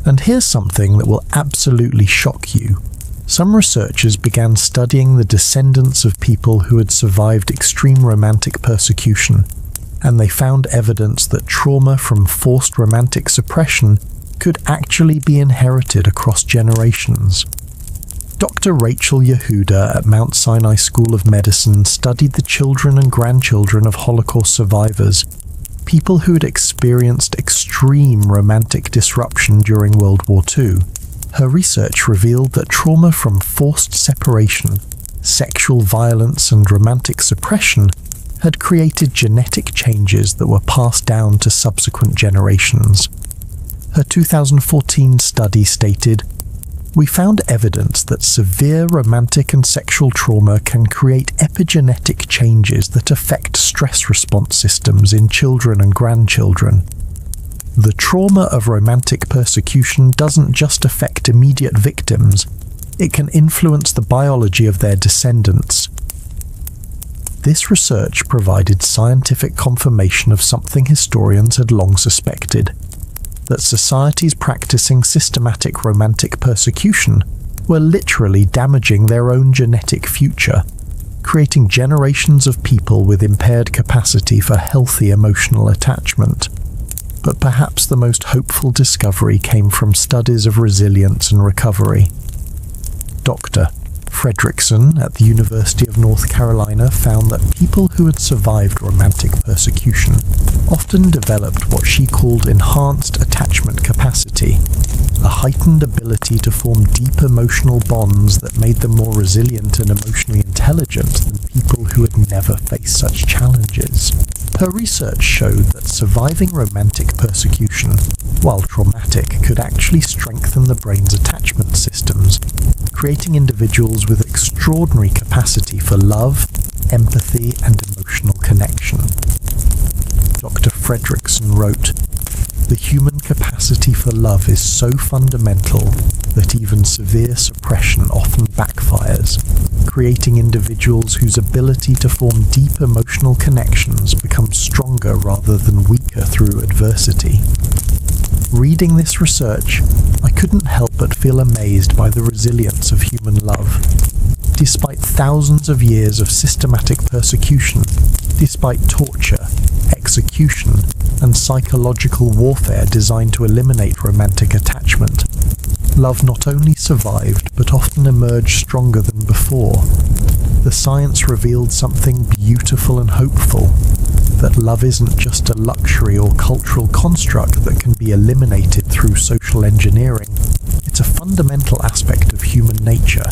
And here's something that will absolutely shock you. Some researchers began studying the descendants of people who had survived extreme romantic persecution, and they found evidence that trauma from forced romantic suppression could actually be inherited across generations. Dr. Rachel Yehuda at Mount Sinai School of Medicine studied the children and grandchildren of Holocaust survivors, people who had experienced extreme romantic disruption during World War II. Her research revealed that trauma from forced separation, sexual violence, and romantic suppression had created genetic changes that were passed down to subsequent generations. Her 2014 study stated, "We found evidence that severe romantic and sexual trauma can create epigenetic changes that affect stress response systems in children and grandchildren. The trauma of romantic persecution doesn't just affect immediate victims, it can influence the biology of their descendants." This research provided scientific confirmation of something historians had long suspected, that societies practicing systematic romantic persecution were literally damaging their own genetic future, creating generations of people with impaired capacity for healthy emotional attachment. But perhaps the most hopeful discovery came from studies of resilience and recovery. Dr. Fredrickson at the University of North Carolina found that people who had survived romantic persecution often developed what she called enhanced attachment capacity, a heightened ability to form deep emotional bonds that made them more resilient and emotionally intelligent than people who had never faced such challenges. Her research showed that surviving romantic persecution, while traumatic, could actually strengthen the brain's attachment systems, creating individuals with extraordinary capacity for love, empathy, and emotional connection. Dr. Fredrickson wrote, "The human capacity for love is so fundamental that even severe suppression often backfires, creating individuals whose ability to form deep emotional connections becomes stronger rather than weaker through adversity. Reading this research, I couldn't help but feel amazed by the resilience of human love. Despite thousands of years of systematic persecution, despite torture, execution, and psychological warfare designed to eliminate romantic attachment, love not only survived but often emerged stronger than before. The science revealed something beautiful and hopeful, that love isn't just a luxury or cultural construct that can be eliminated through social engineering. It's a fundamental aspect of human nature,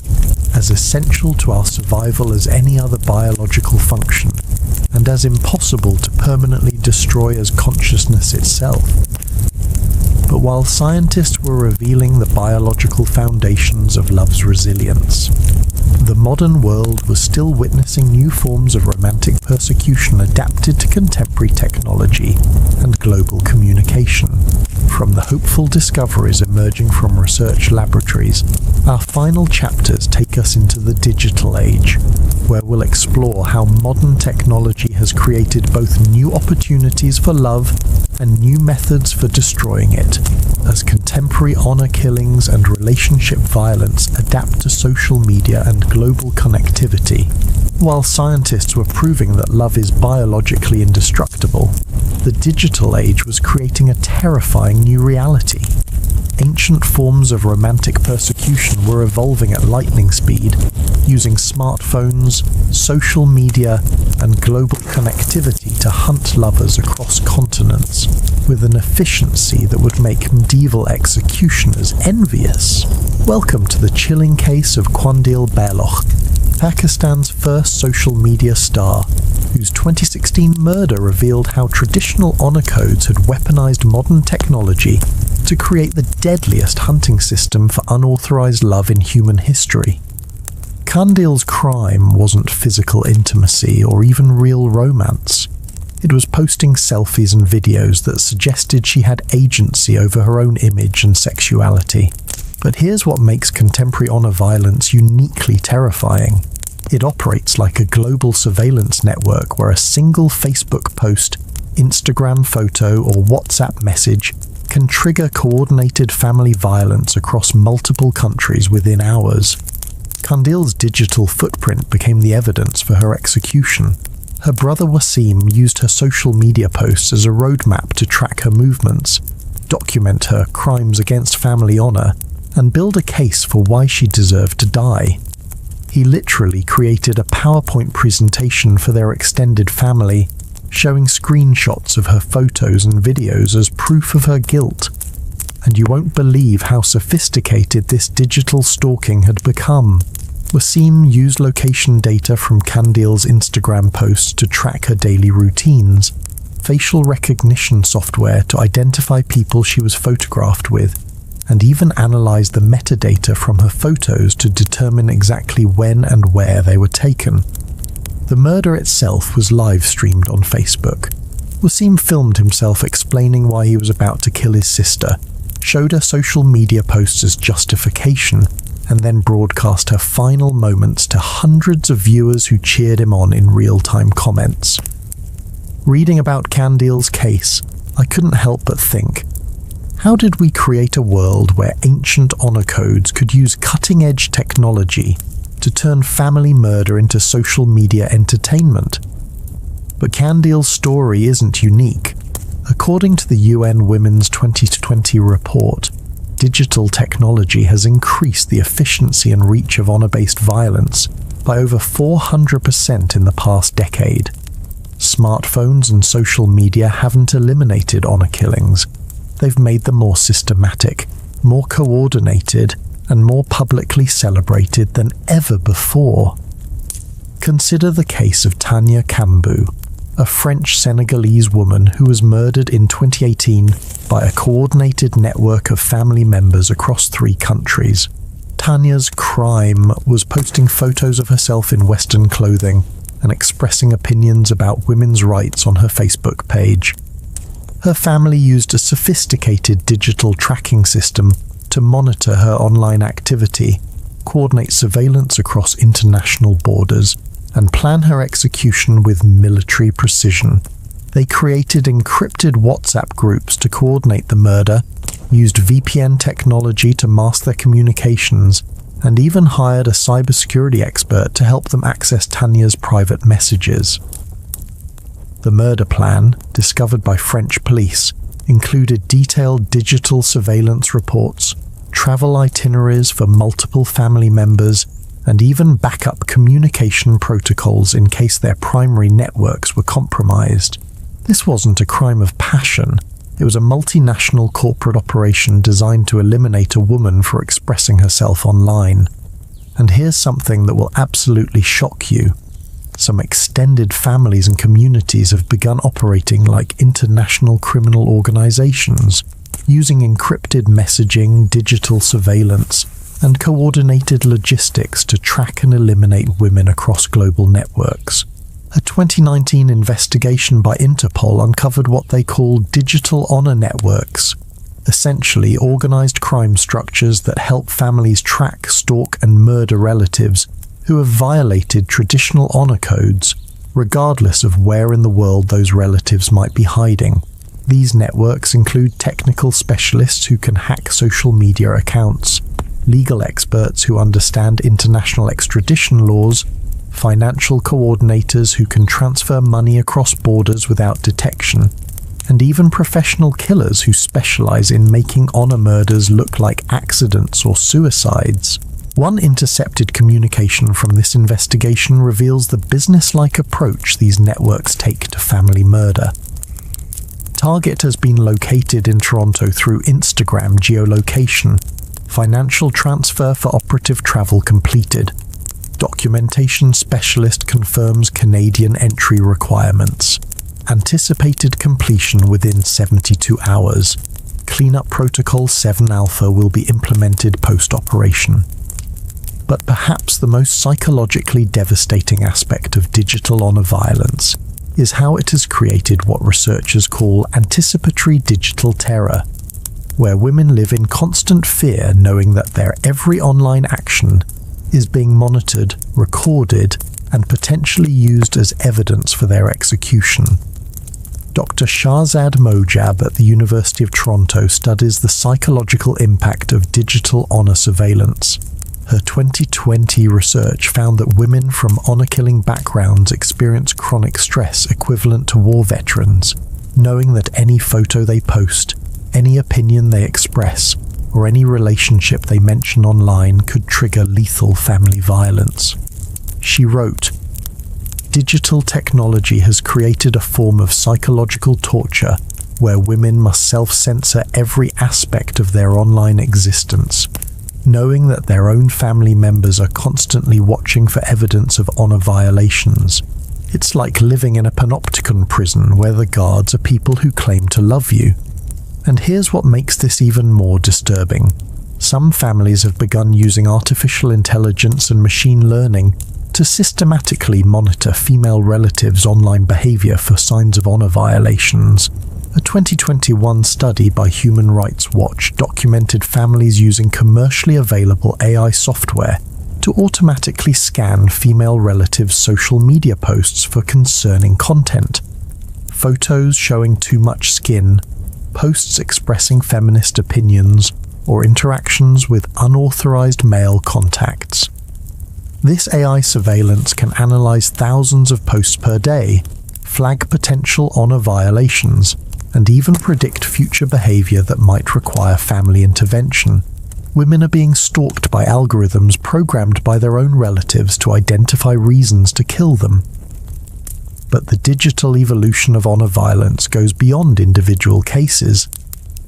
as essential to our survival as any other biological function, and as impossible to permanently destroy as consciousness itself. But while scientists were revealing the biological foundations of love's resilience, the modern world was still witnessing new forms of romantic persecution adapted to contemporary technology and global communication. From the hopeful discoveries emerging from research laboratories, our final chapters take us into the digital age, where we'll explore how modern technology has created both new opportunities for love and new methods for destroying it, as contemporary honor killings and relationship violence adapt to social media and global connectivity. While scientists were proving that love is biologically indestructible, the digital age was creating a terrifying new reality. Ancient forms of romantic persecution were evolving at lightning speed, using smartphones, social media, and global connectivity to hunt lovers across continents, with an efficiency that would make medieval executioners envious. Welcome to the chilling case of Qandeel Baloch, Pakistan's first social media star, whose 2016 murder revealed how traditional honor codes had weaponized modern technology to create the deadliest hunting system for unauthorized love in human history. Qandeel's crime wasn't physical intimacy or even real romance. It was posting selfies and videos that suggested she had agency over her own image and sexuality. But here's what makes contemporary honor violence uniquely terrifying. It operates like a global surveillance network where a single Facebook post, Instagram photo, or WhatsApp message can trigger coordinated family violence across multiple countries within hours. Qandeel's digital footprint became the evidence for her execution. Her brother Wasim used her social media posts as a roadmap to track her movements, document her crimes against family honor, and build a case for why she deserved to die. He literally created a PowerPoint presentation for their extended family, showing screenshots of her photos and videos as proof of her guilt. And you won't believe how sophisticated this digital stalking had become. Wasim used location data from Qandeel's Instagram posts to track her daily routines, facial recognition software to identify people she was photographed with, and even analyzed the metadata from her photos to determine exactly when and where they were taken. The murder itself was live-streamed on Facebook. Wasim filmed himself explaining why he was about to kill his sister, showed her social media posts as justification, and then broadcast her final moments to hundreds of viewers who cheered him on in real-time comments. Reading about Qandeel's case, I couldn't help but think, how did we create a world where ancient honor codes could use cutting-edge technology to turn family murder into social media entertainment? But Qandeel's story isn't unique. According to the UN Women's 2020 report, digital technology has increased the efficiency and reach of honor-based violence by over 400% in the past decade. Smartphones and social media haven't eliminated honor killings. They've made them more systematic, more coordinated, and more publicly celebrated than ever before. Consider the case of Tanya Kambu, a French-Senegalese woman who was murdered in 2018 by a coordinated network of family members across 3 countries. Tanya's crime was posting photos of herself in Western clothing and expressing opinions about women's rights on her Facebook page. Her family used a sophisticated digital tracking system to monitor her online activity, coordinate surveillance across international borders, and plan her execution with military precision. They created encrypted WhatsApp groups to coordinate the murder, used VPN technology to mask their communications, and even hired a cybersecurity expert to help them access Tanya's private messages. The murder plan, discovered by French police, included detailed digital surveillance reports, travel itineraries for multiple family members, and even backup communication protocols in case their primary networks were compromised. This wasn't a crime of passion. It was a multinational corporate operation designed to eliminate a woman for expressing herself online. And here's something that will absolutely shock you. Some extended families and communities have begun operating like international criminal organizations, using encrypted messaging, digital surveillance, and coordinated logistics to track and eliminate women across global networks. A 2019 investigation by Interpol uncovered what they call digital honor networks, essentially organized crime structures that help families track, stalk, and murder relatives who have violated traditional honor codes, regardless of where in the world those relatives might be hiding. These networks include technical specialists who can hack social media accounts, legal experts who understand international extradition laws, financial coordinators who can transfer money across borders without detection, and even professional killers who specialize in making honor murders look like accidents or suicides. One intercepted communication from this investigation reveals the business-like approach these networks take to family murder. Target has been located in Toronto through Instagram geolocation, financial transfer for operative travel completed. Documentation specialist confirms Canadian entry requirements. Anticipated completion within 72 hours. Cleanup Protocol 7 Alpha will be implemented post-operation. But perhaps the most psychologically devastating aspect of digital honor violence is how it has created what researchers call anticipatory digital terror, where women live in constant fear knowing that their every online action is being monitored, recorded, and potentially used as evidence for their execution. Dr. Shahzad Mojab at the University of Toronto studies the psychological impact of digital honor surveillance. Her 2020 research found that women from honor-killing backgrounds experience chronic stress equivalent to war veterans, knowing that any photo they post, any opinion they express, or any relationship they mention online could trigger lethal family violence. She wrote, "Digital technology has created a form of psychological torture where women must self-censor every aspect of their online existence, knowing that their own family members are constantly watching for evidence of honor violations. It's like living in a panopticon prison where the guards are people who claim to love you." And here's what makes this even more disturbing. Some families have begun using artificial intelligence and machine learning to systematically monitor female relatives' online behavior for signs of honor violations. A 2021 study by Human Rights Watch documented families using commercially available AI software to automatically scan female relatives' social media posts for concerning content. Photos showing too much skin, posts expressing feminist opinions, or interactions with unauthorized male contacts. This AI surveillance can analyze thousands of posts per day, flag potential honor violations, and even predict future behavior that might require family intervention. Women are being stalked by algorithms programmed by their own relatives to identify reasons to kill them. But the digital evolution of honor violence goes beyond individual cases.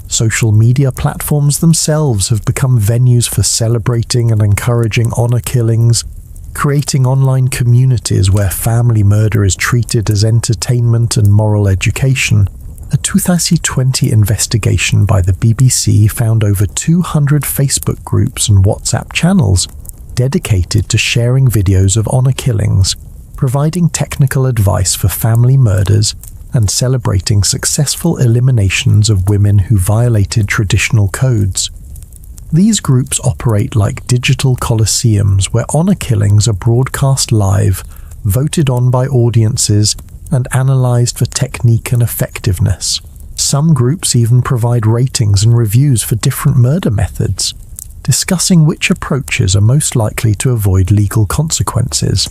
Social media platforms themselves have become venues for celebrating and encouraging honor killings, creating online communities where family murder is treated as entertainment and moral education. A 2020 investigation by the BBC found over 200 Facebook groups and WhatsApp channels dedicated to sharing videos of honor killings, providing technical advice for family murders, and celebrating successful eliminations of women who violated traditional codes. These groups operate like digital coliseums where honor killings are broadcast live, voted on by audiences, and analyzed for technique and effectiveness. Some groups even provide ratings and reviews for different murder methods, discussing which approaches are most likely to avoid legal consequences.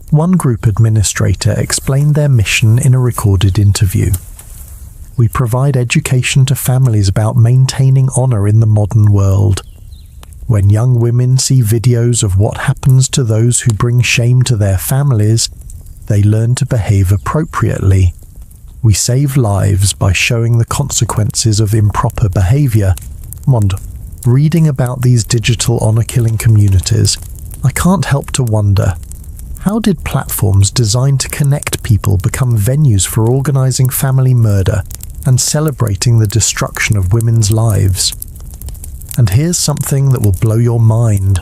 One group administrator explained their mission in a recorded interview. "We provide education to families about maintaining honor in the modern world. When young women see videos of what happens to those who bring shame to their families, they learn to behave appropriately. We save lives by showing the consequences of improper behavior." Reading about these digital honor-killing communities, I can't help to wonder, how did platforms designed to connect people become venues for organizing family murder and celebrating the destruction of women's lives? And here's something that will blow your mind.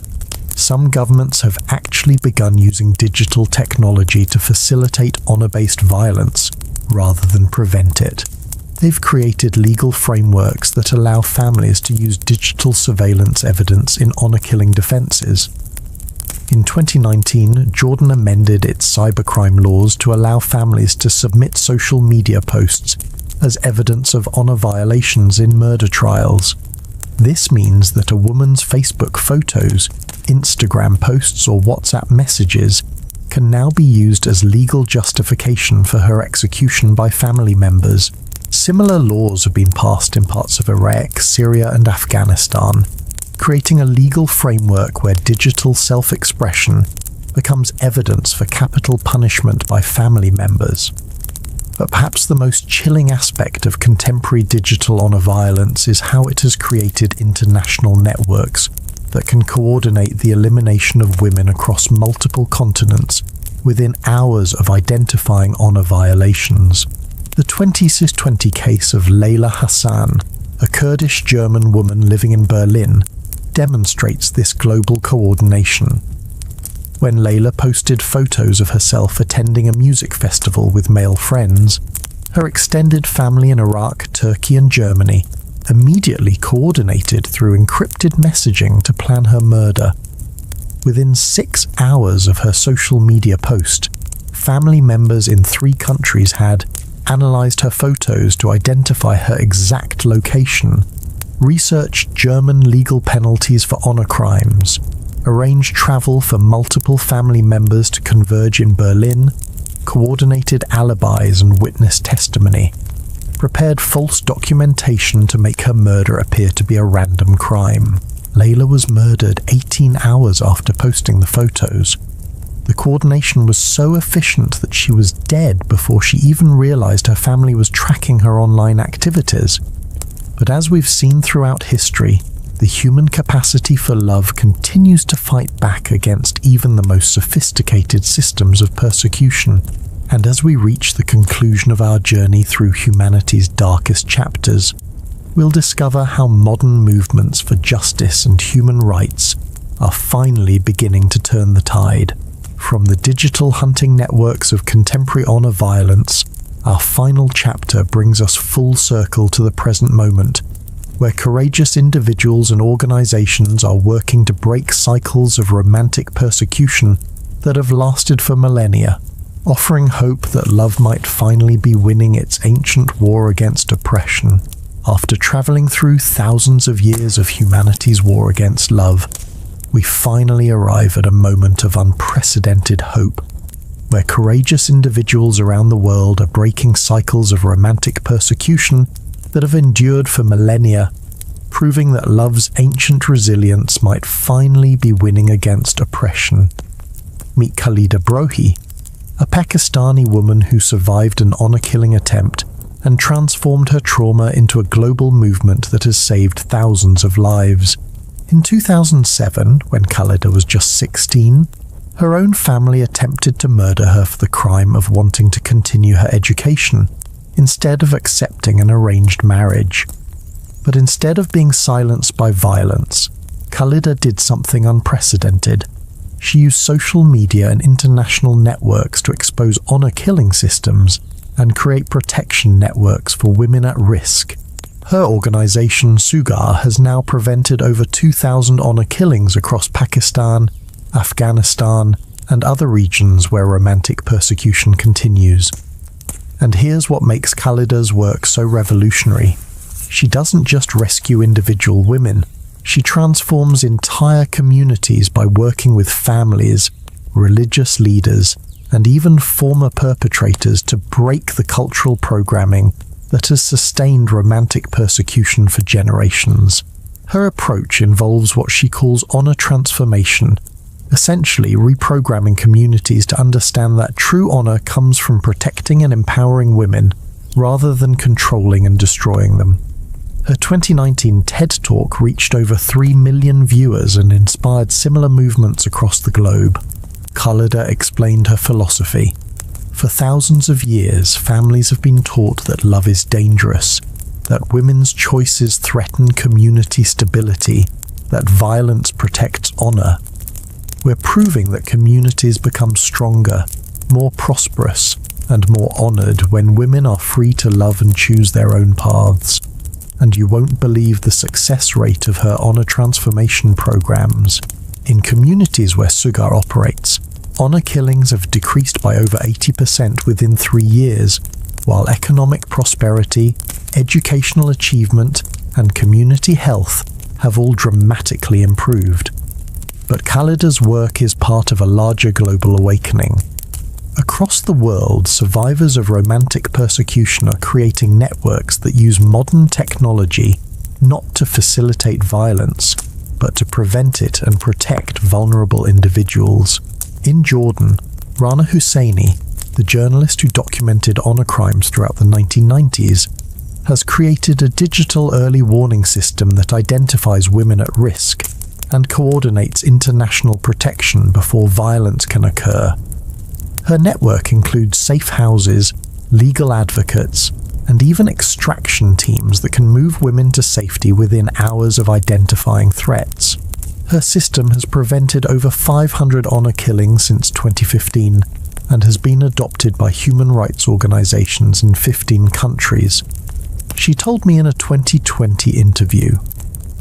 Some governments have actually begun using digital technology to facilitate honor-based violence rather than prevent it. They've created legal frameworks that allow families to use digital surveillance evidence in honor-killing defenses. In 2019, Jordan amended its cybercrime laws to allow families to submit social media posts as evidence of honor violations in murder trials. This means that a woman's Facebook photos, Instagram posts, or WhatsApp messages can now be used as legal justification for her execution by family members. Similar laws have been passed in parts of Iraq, Syria, and Afghanistan, creating a legal framework where digital self-expression becomes evidence for capital punishment by family members. But perhaps the most chilling aspect of contemporary digital honor violence is how it has created international networks that can coordinate the elimination of women across multiple continents within hours of identifying honor violations. The 20/20 case of Layla Hassan, a Kurdish German woman living in Berlin, demonstrates this global coordination. When Layla posted photos of herself attending a music festival with male friends, her extended family in Iraq, Turkey, and Germany immediately coordinated through encrypted messaging to plan her murder. Within 6 hours of her social media post, family members in 3 countries had analyzed her photos to identify her exact location, researched German legal penalties for honor crimes, arranged travel for multiple family members to converge in Berlin, coordinated alibis and witness testimony, prepared false documentation to make her murder appear to be a random crime. Layla was murdered 18 hours after posting the photos. The coordination was so efficient that she was dead before she even realized her family was tracking her online activities. But as we've seen throughout history, the human capacity for love continues to fight back against even the most sophisticated systems of persecution. And as we reach the conclusion of our journey through humanity's darkest chapters, we'll discover how modern movements for justice and human rights are finally beginning to turn the tide. From the digital hunting networks of contemporary honor violence, our final chapter brings us full circle to the present moment, where courageous individuals and organizations are working to break cycles of romantic persecution that have lasted for millennia, offering hope that love might finally be winning its ancient war against oppression. After traveling through thousands of years of humanity's war against love, we finally arrive at a moment of unprecedented hope, where courageous individuals around the world are breaking cycles of romantic persecution that have endured for millennia, proving that love's ancient resilience might finally be winning against oppression. Meet Khalida Brohi, a Pakistani woman who survived an honor-killing attempt and transformed her trauma into a global movement that has saved thousands of lives. In 2007, when Khalida was just 16, her own family attempted to murder her for the crime of wanting to continue her education, instead of accepting an arranged marriage. But instead of being silenced by violence, Khalida did something unprecedented. She used social media and international networks to expose honor-killing systems and create protection networks for women at risk. Her organization, Sugar, has now prevented over 2,000 honor killings across Pakistan, Afghanistan, and other regions where romantic persecution continues. And here's what makes Khalida's work so revolutionary. She doesn't just rescue individual women, she transforms entire communities by working with families, religious leaders, and even former perpetrators to break the cultural programming that has sustained romantic persecution for generations. Her approach involves what she calls honor transformation, essentially reprogramming communities to understand that true honor comes from protecting and empowering women rather than controlling and destroying them. Her 2019 TED Talk reached over 3 million viewers and inspired similar movements across the globe. Khalida explained her philosophy. For thousands of years, families have been taught that love is dangerous, that women's choices threaten community stability, that violence protects honor. We're proving that communities become stronger, more prosperous, and more honored when women are free to love and choose their own paths. And you won't believe the success rate of her honor transformation programs. In communities where Sugar operates, honor killings have decreased by over 80% within 3 years, while economic prosperity, educational achievement, and community health have all dramatically improved. But Khalida's work is part of a larger global awakening. Across the world, survivors of romantic persecution are creating networks that use modern technology not to facilitate violence, but to prevent it and protect vulnerable individuals. In Jordan, Rana Husseini, the journalist who documented honor crimes throughout the 1990s, has created a digital early warning system that identifies women at risk and coordinates international protection before violence can occur. Her network includes safe houses, legal advocates, and even extraction teams that can move women to safety within hours of identifying threats. Her system has prevented over 500 honor killings since 2015 and has been adopted by human rights organizations in 15 countries. She told me in a 2020 interview,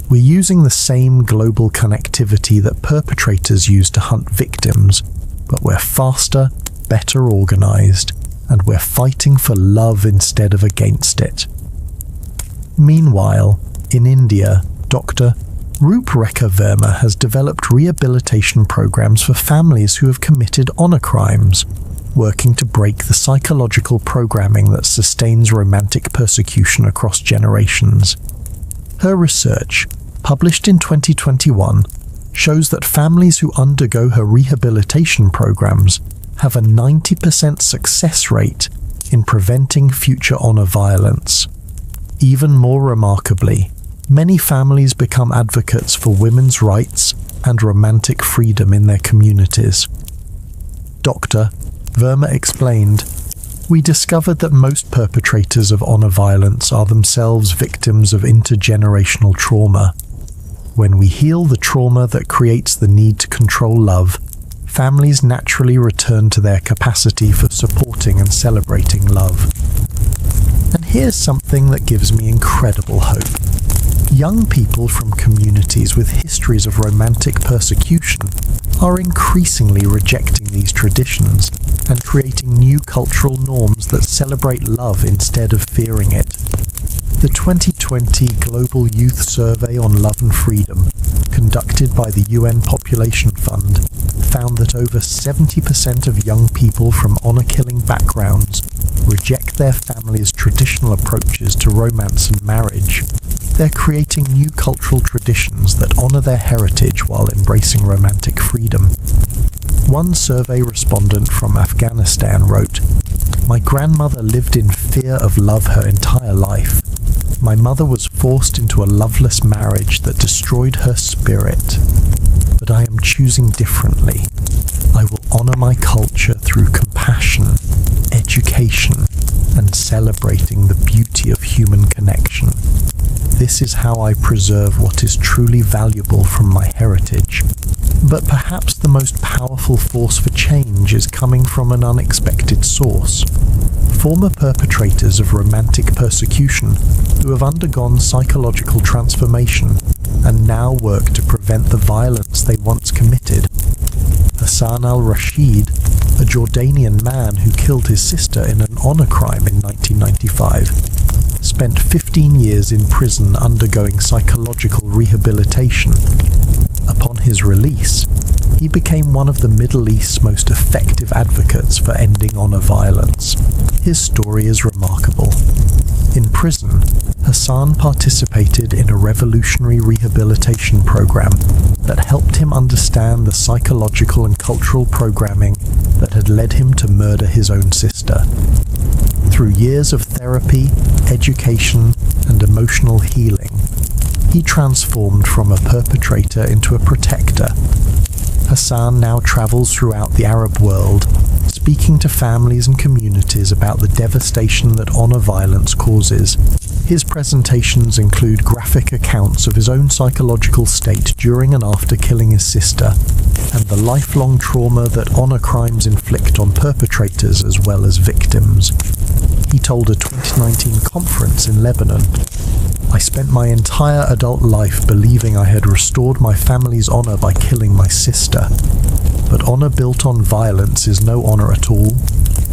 "We're using the same global connectivity that perpetrators use to hunt victims, but we're faster, better organized, and we're fighting for love instead of against it." Meanwhile, in India, Dr. Rupreka Verma has developed rehabilitation programs for families who have committed honor crimes, working to break the psychological programming that sustains romantic persecution across generations. Her research, published in 2021, shows that families who undergo her rehabilitation programs have a 90% success rate in preventing future honor violence. Even more remarkably, many families become advocates for women's rights and romantic freedom in their communities. Dr. Verma explained, "We discovered that most perpetrators of honor violence are themselves victims of intergenerational trauma. When we heal the trauma that creates the need to control love, families naturally return to their capacity for supporting and celebrating love." And here's something that gives me incredible hope. Young people from communities with histories of romantic persecution are increasingly rejecting these traditions and creating new cultural norms that celebrate love instead of fearing it. The 2020 Global Youth Survey on Love and Freedom, conducted by the UN Population Fund, found that over 70% of young people from honor-killing backgrounds reject their family's traditional approaches to romance and marriage. They're creating new cultural traditions that honor their heritage while embracing romantic freedom. One survey respondent from Afghanistan wrote, "My grandmother lived in fear of love her entire life. My mother was forced into a loveless marriage that destroyed her spirit. But I am choosing differently. I will honor my culture through compassion, education, and celebrating the beauty of human connection. This is how I preserve what is truly valuable from my heritage." But perhaps the most powerful force for change is coming from an unexpected source. former perpetrators of romantic persecution who have undergone psychological transformation and now work to prevent the violence they once committed. Hassan al-Rashid, a Jordanian man who killed his sister in an honor crime in 1995, spent 15 years in prison undergoing psychological rehabilitation. Upon his release, he became one of the Middle East's most effective advocates for ending honor violence. His story is remarkable. In prison, Hassan participated in a revolutionary rehabilitation program that helped him understand the psychological and cultural programming that had led him to murder his own sister. Through years of therapy, education, and emotional healing, he transformed from a perpetrator into a protector. Hassan now travels throughout the Arab world, speaking to families and communities about the devastation that honor violence causes. His presentations include graphic accounts of his own psychological state during and after killing his sister, and the lifelong trauma that honor crimes inflict on perpetrators as well as victims. He told a 2019 conference in Lebanon, "I spent my entire adult life believing I had restored my family's honor by killing my sister. But honor built on violence is no honor at all.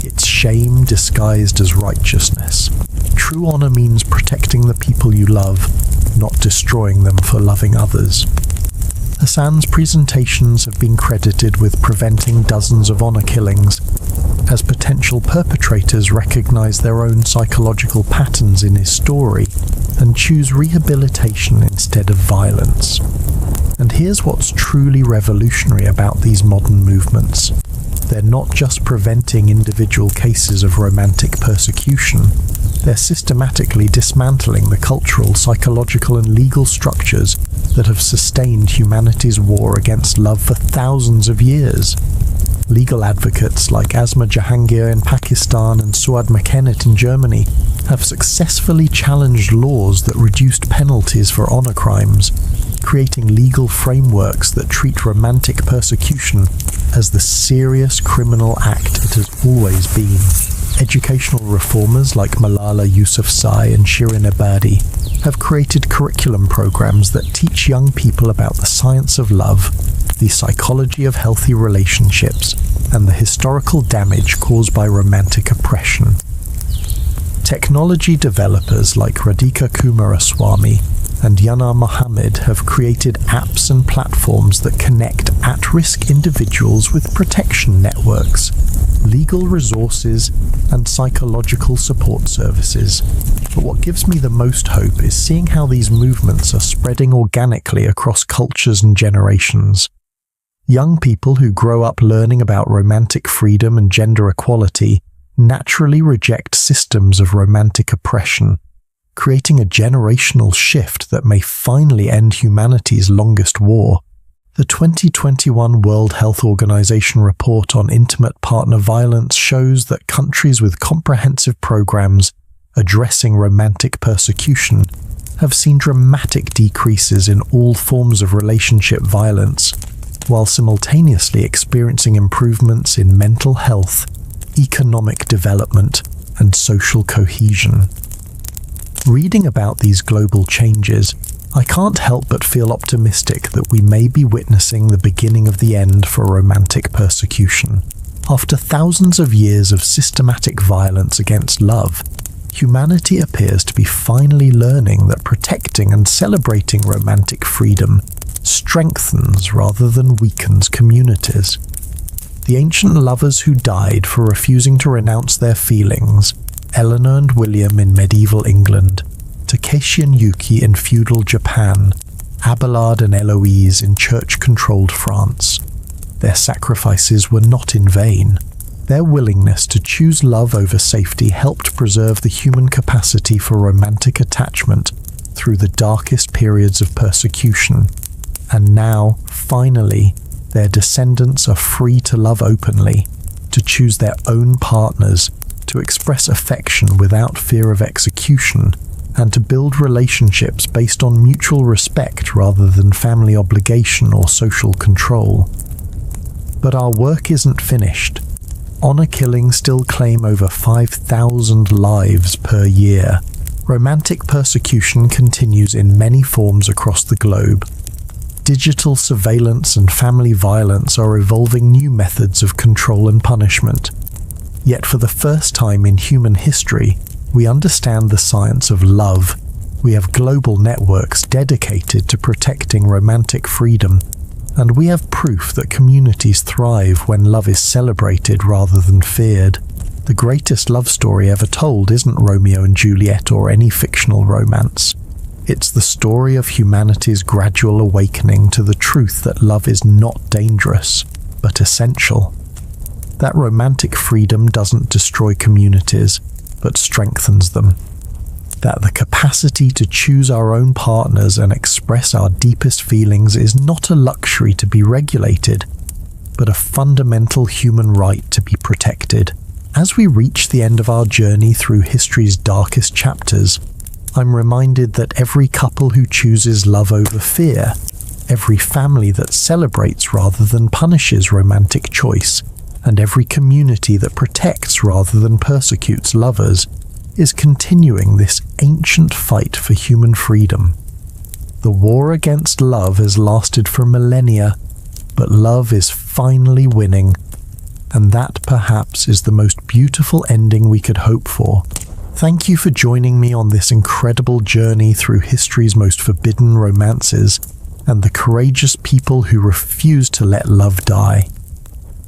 It's shame disguised as righteousness. True honor means protecting the people you love, not destroying them for loving others." Hassan's presentations have been credited with preventing dozens of honor killings, as potential perpetrators recognize their own psychological patterns in his story and choose rehabilitation instead of violence. And here's what's truly revolutionary about these modern movements. They're not just preventing individual cases of romantic persecution, they're systematically dismantling the cultural, psychological, and legal structures that have sustained humanity's war against love for thousands of years. Legal advocates like Asma Jahangir in Pakistan and Suad Makenit in Germany have successfully challenged laws that reduced penalties for honor crimes, creating legal frameworks that treat romantic persecution as the serious criminal act it has always been. Educational reformers like Malala Yousafzai and Shirin Ebadi have created curriculum programs that teach young people about the science of love, the psychology of healthy relationships, and the historical damage caused by romantic oppression. Technology developers like Radhika Kumaraswamy and Yana Mohammed have created apps and platforms that connect at-risk individuals with protection networks, legal resources, and psychological support services. But what gives me the most hope is seeing how these movements are spreading organically across cultures and generations. Young people who grow up learning about romantic freedom and gender equality naturally reject systems of romantic oppression, creating a generational shift that may finally end humanity's longest war. The 2021 World Health Organization report on intimate partner violence shows that countries with comprehensive programs addressing romantic persecution have seen dramatic decreases in all forms of relationship violence, while simultaneously experiencing improvements in mental health, economic development, and social cohesion. Reading about these global changes, I can't help but feel optimistic that we may be witnessing the beginning of the end for romantic persecution. After thousands of years of systematic violence against love, humanity appears to be finally learning that protecting and celebrating romantic freedom strengthens rather than weakens communities. The ancient lovers who died for refusing to renounce their feelings, Eleanor and William in medieval England, Takeshi and Yuki in feudal Japan, Abelard and Eloise in church-controlled France. Their sacrifices were not in vain. Their willingness to choose love over safety helped preserve the human capacity for romantic attachment through the darkest periods of persecution. And now, finally, their descendants are free to love openly, to choose their own partners, to express affection without fear of execution, and to build relationships based on mutual respect rather than family obligation or social control. But our work isn't finished. honor killings still claim over 5,000 lives per year. Romantic persecution continues in many forms across the globe. Digital surveillance and family violence are evolving new methods of control and punishment. Yet for the first time in human history, we understand the science of love. We have global networks dedicated to protecting romantic freedom, and we have proof that communities thrive when love is celebrated rather than feared. The greatest love story ever told isn't Romeo and Juliet or any fictional romance. It's the story of humanity's gradual awakening to the truth that love is not dangerous, but essential. That romantic freedom doesn't destroy communities, but strengthens them. That the capacity to choose our own partners and express our deepest feelings is not a luxury to be regulated, but a fundamental human right to be protected. As we reach the end of our journey through history's darkest chapters, I'm reminded that every couple who chooses love over fear, every family that celebrates rather than punishes romantic choice, and every community that protects rather than persecutes lovers, is continuing this ancient fight for human freedom. The war against love has lasted for millennia, but love is finally winning, and that perhaps is the most beautiful ending we could hope for. Thank you for joining me on this incredible journey through history's most forbidden romances and the courageous people who refuse to let love die.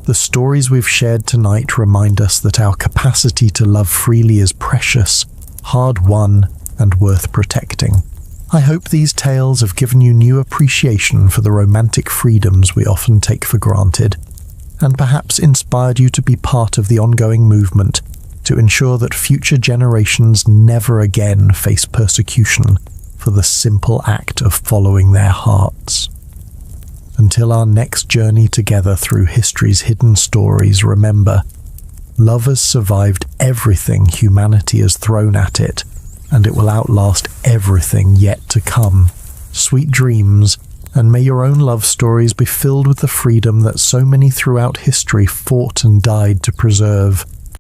The stories we've shared tonight remind us that our capacity to love freely is precious, hard-won, and worth protecting. I hope these tales have given you new appreciation for the romantic freedoms we often take for granted, and perhaps inspired you to be part of the ongoing movement to ensure that future generations never again face persecution for the simple act of following their hearts. Until our next journey together through history's hidden stories, remember, love has survived everything humanity has thrown at it, and it will outlast everything yet to come. Sweet dreams, and may your own love stories be filled with the freedom that so many throughout history fought and died to preserve.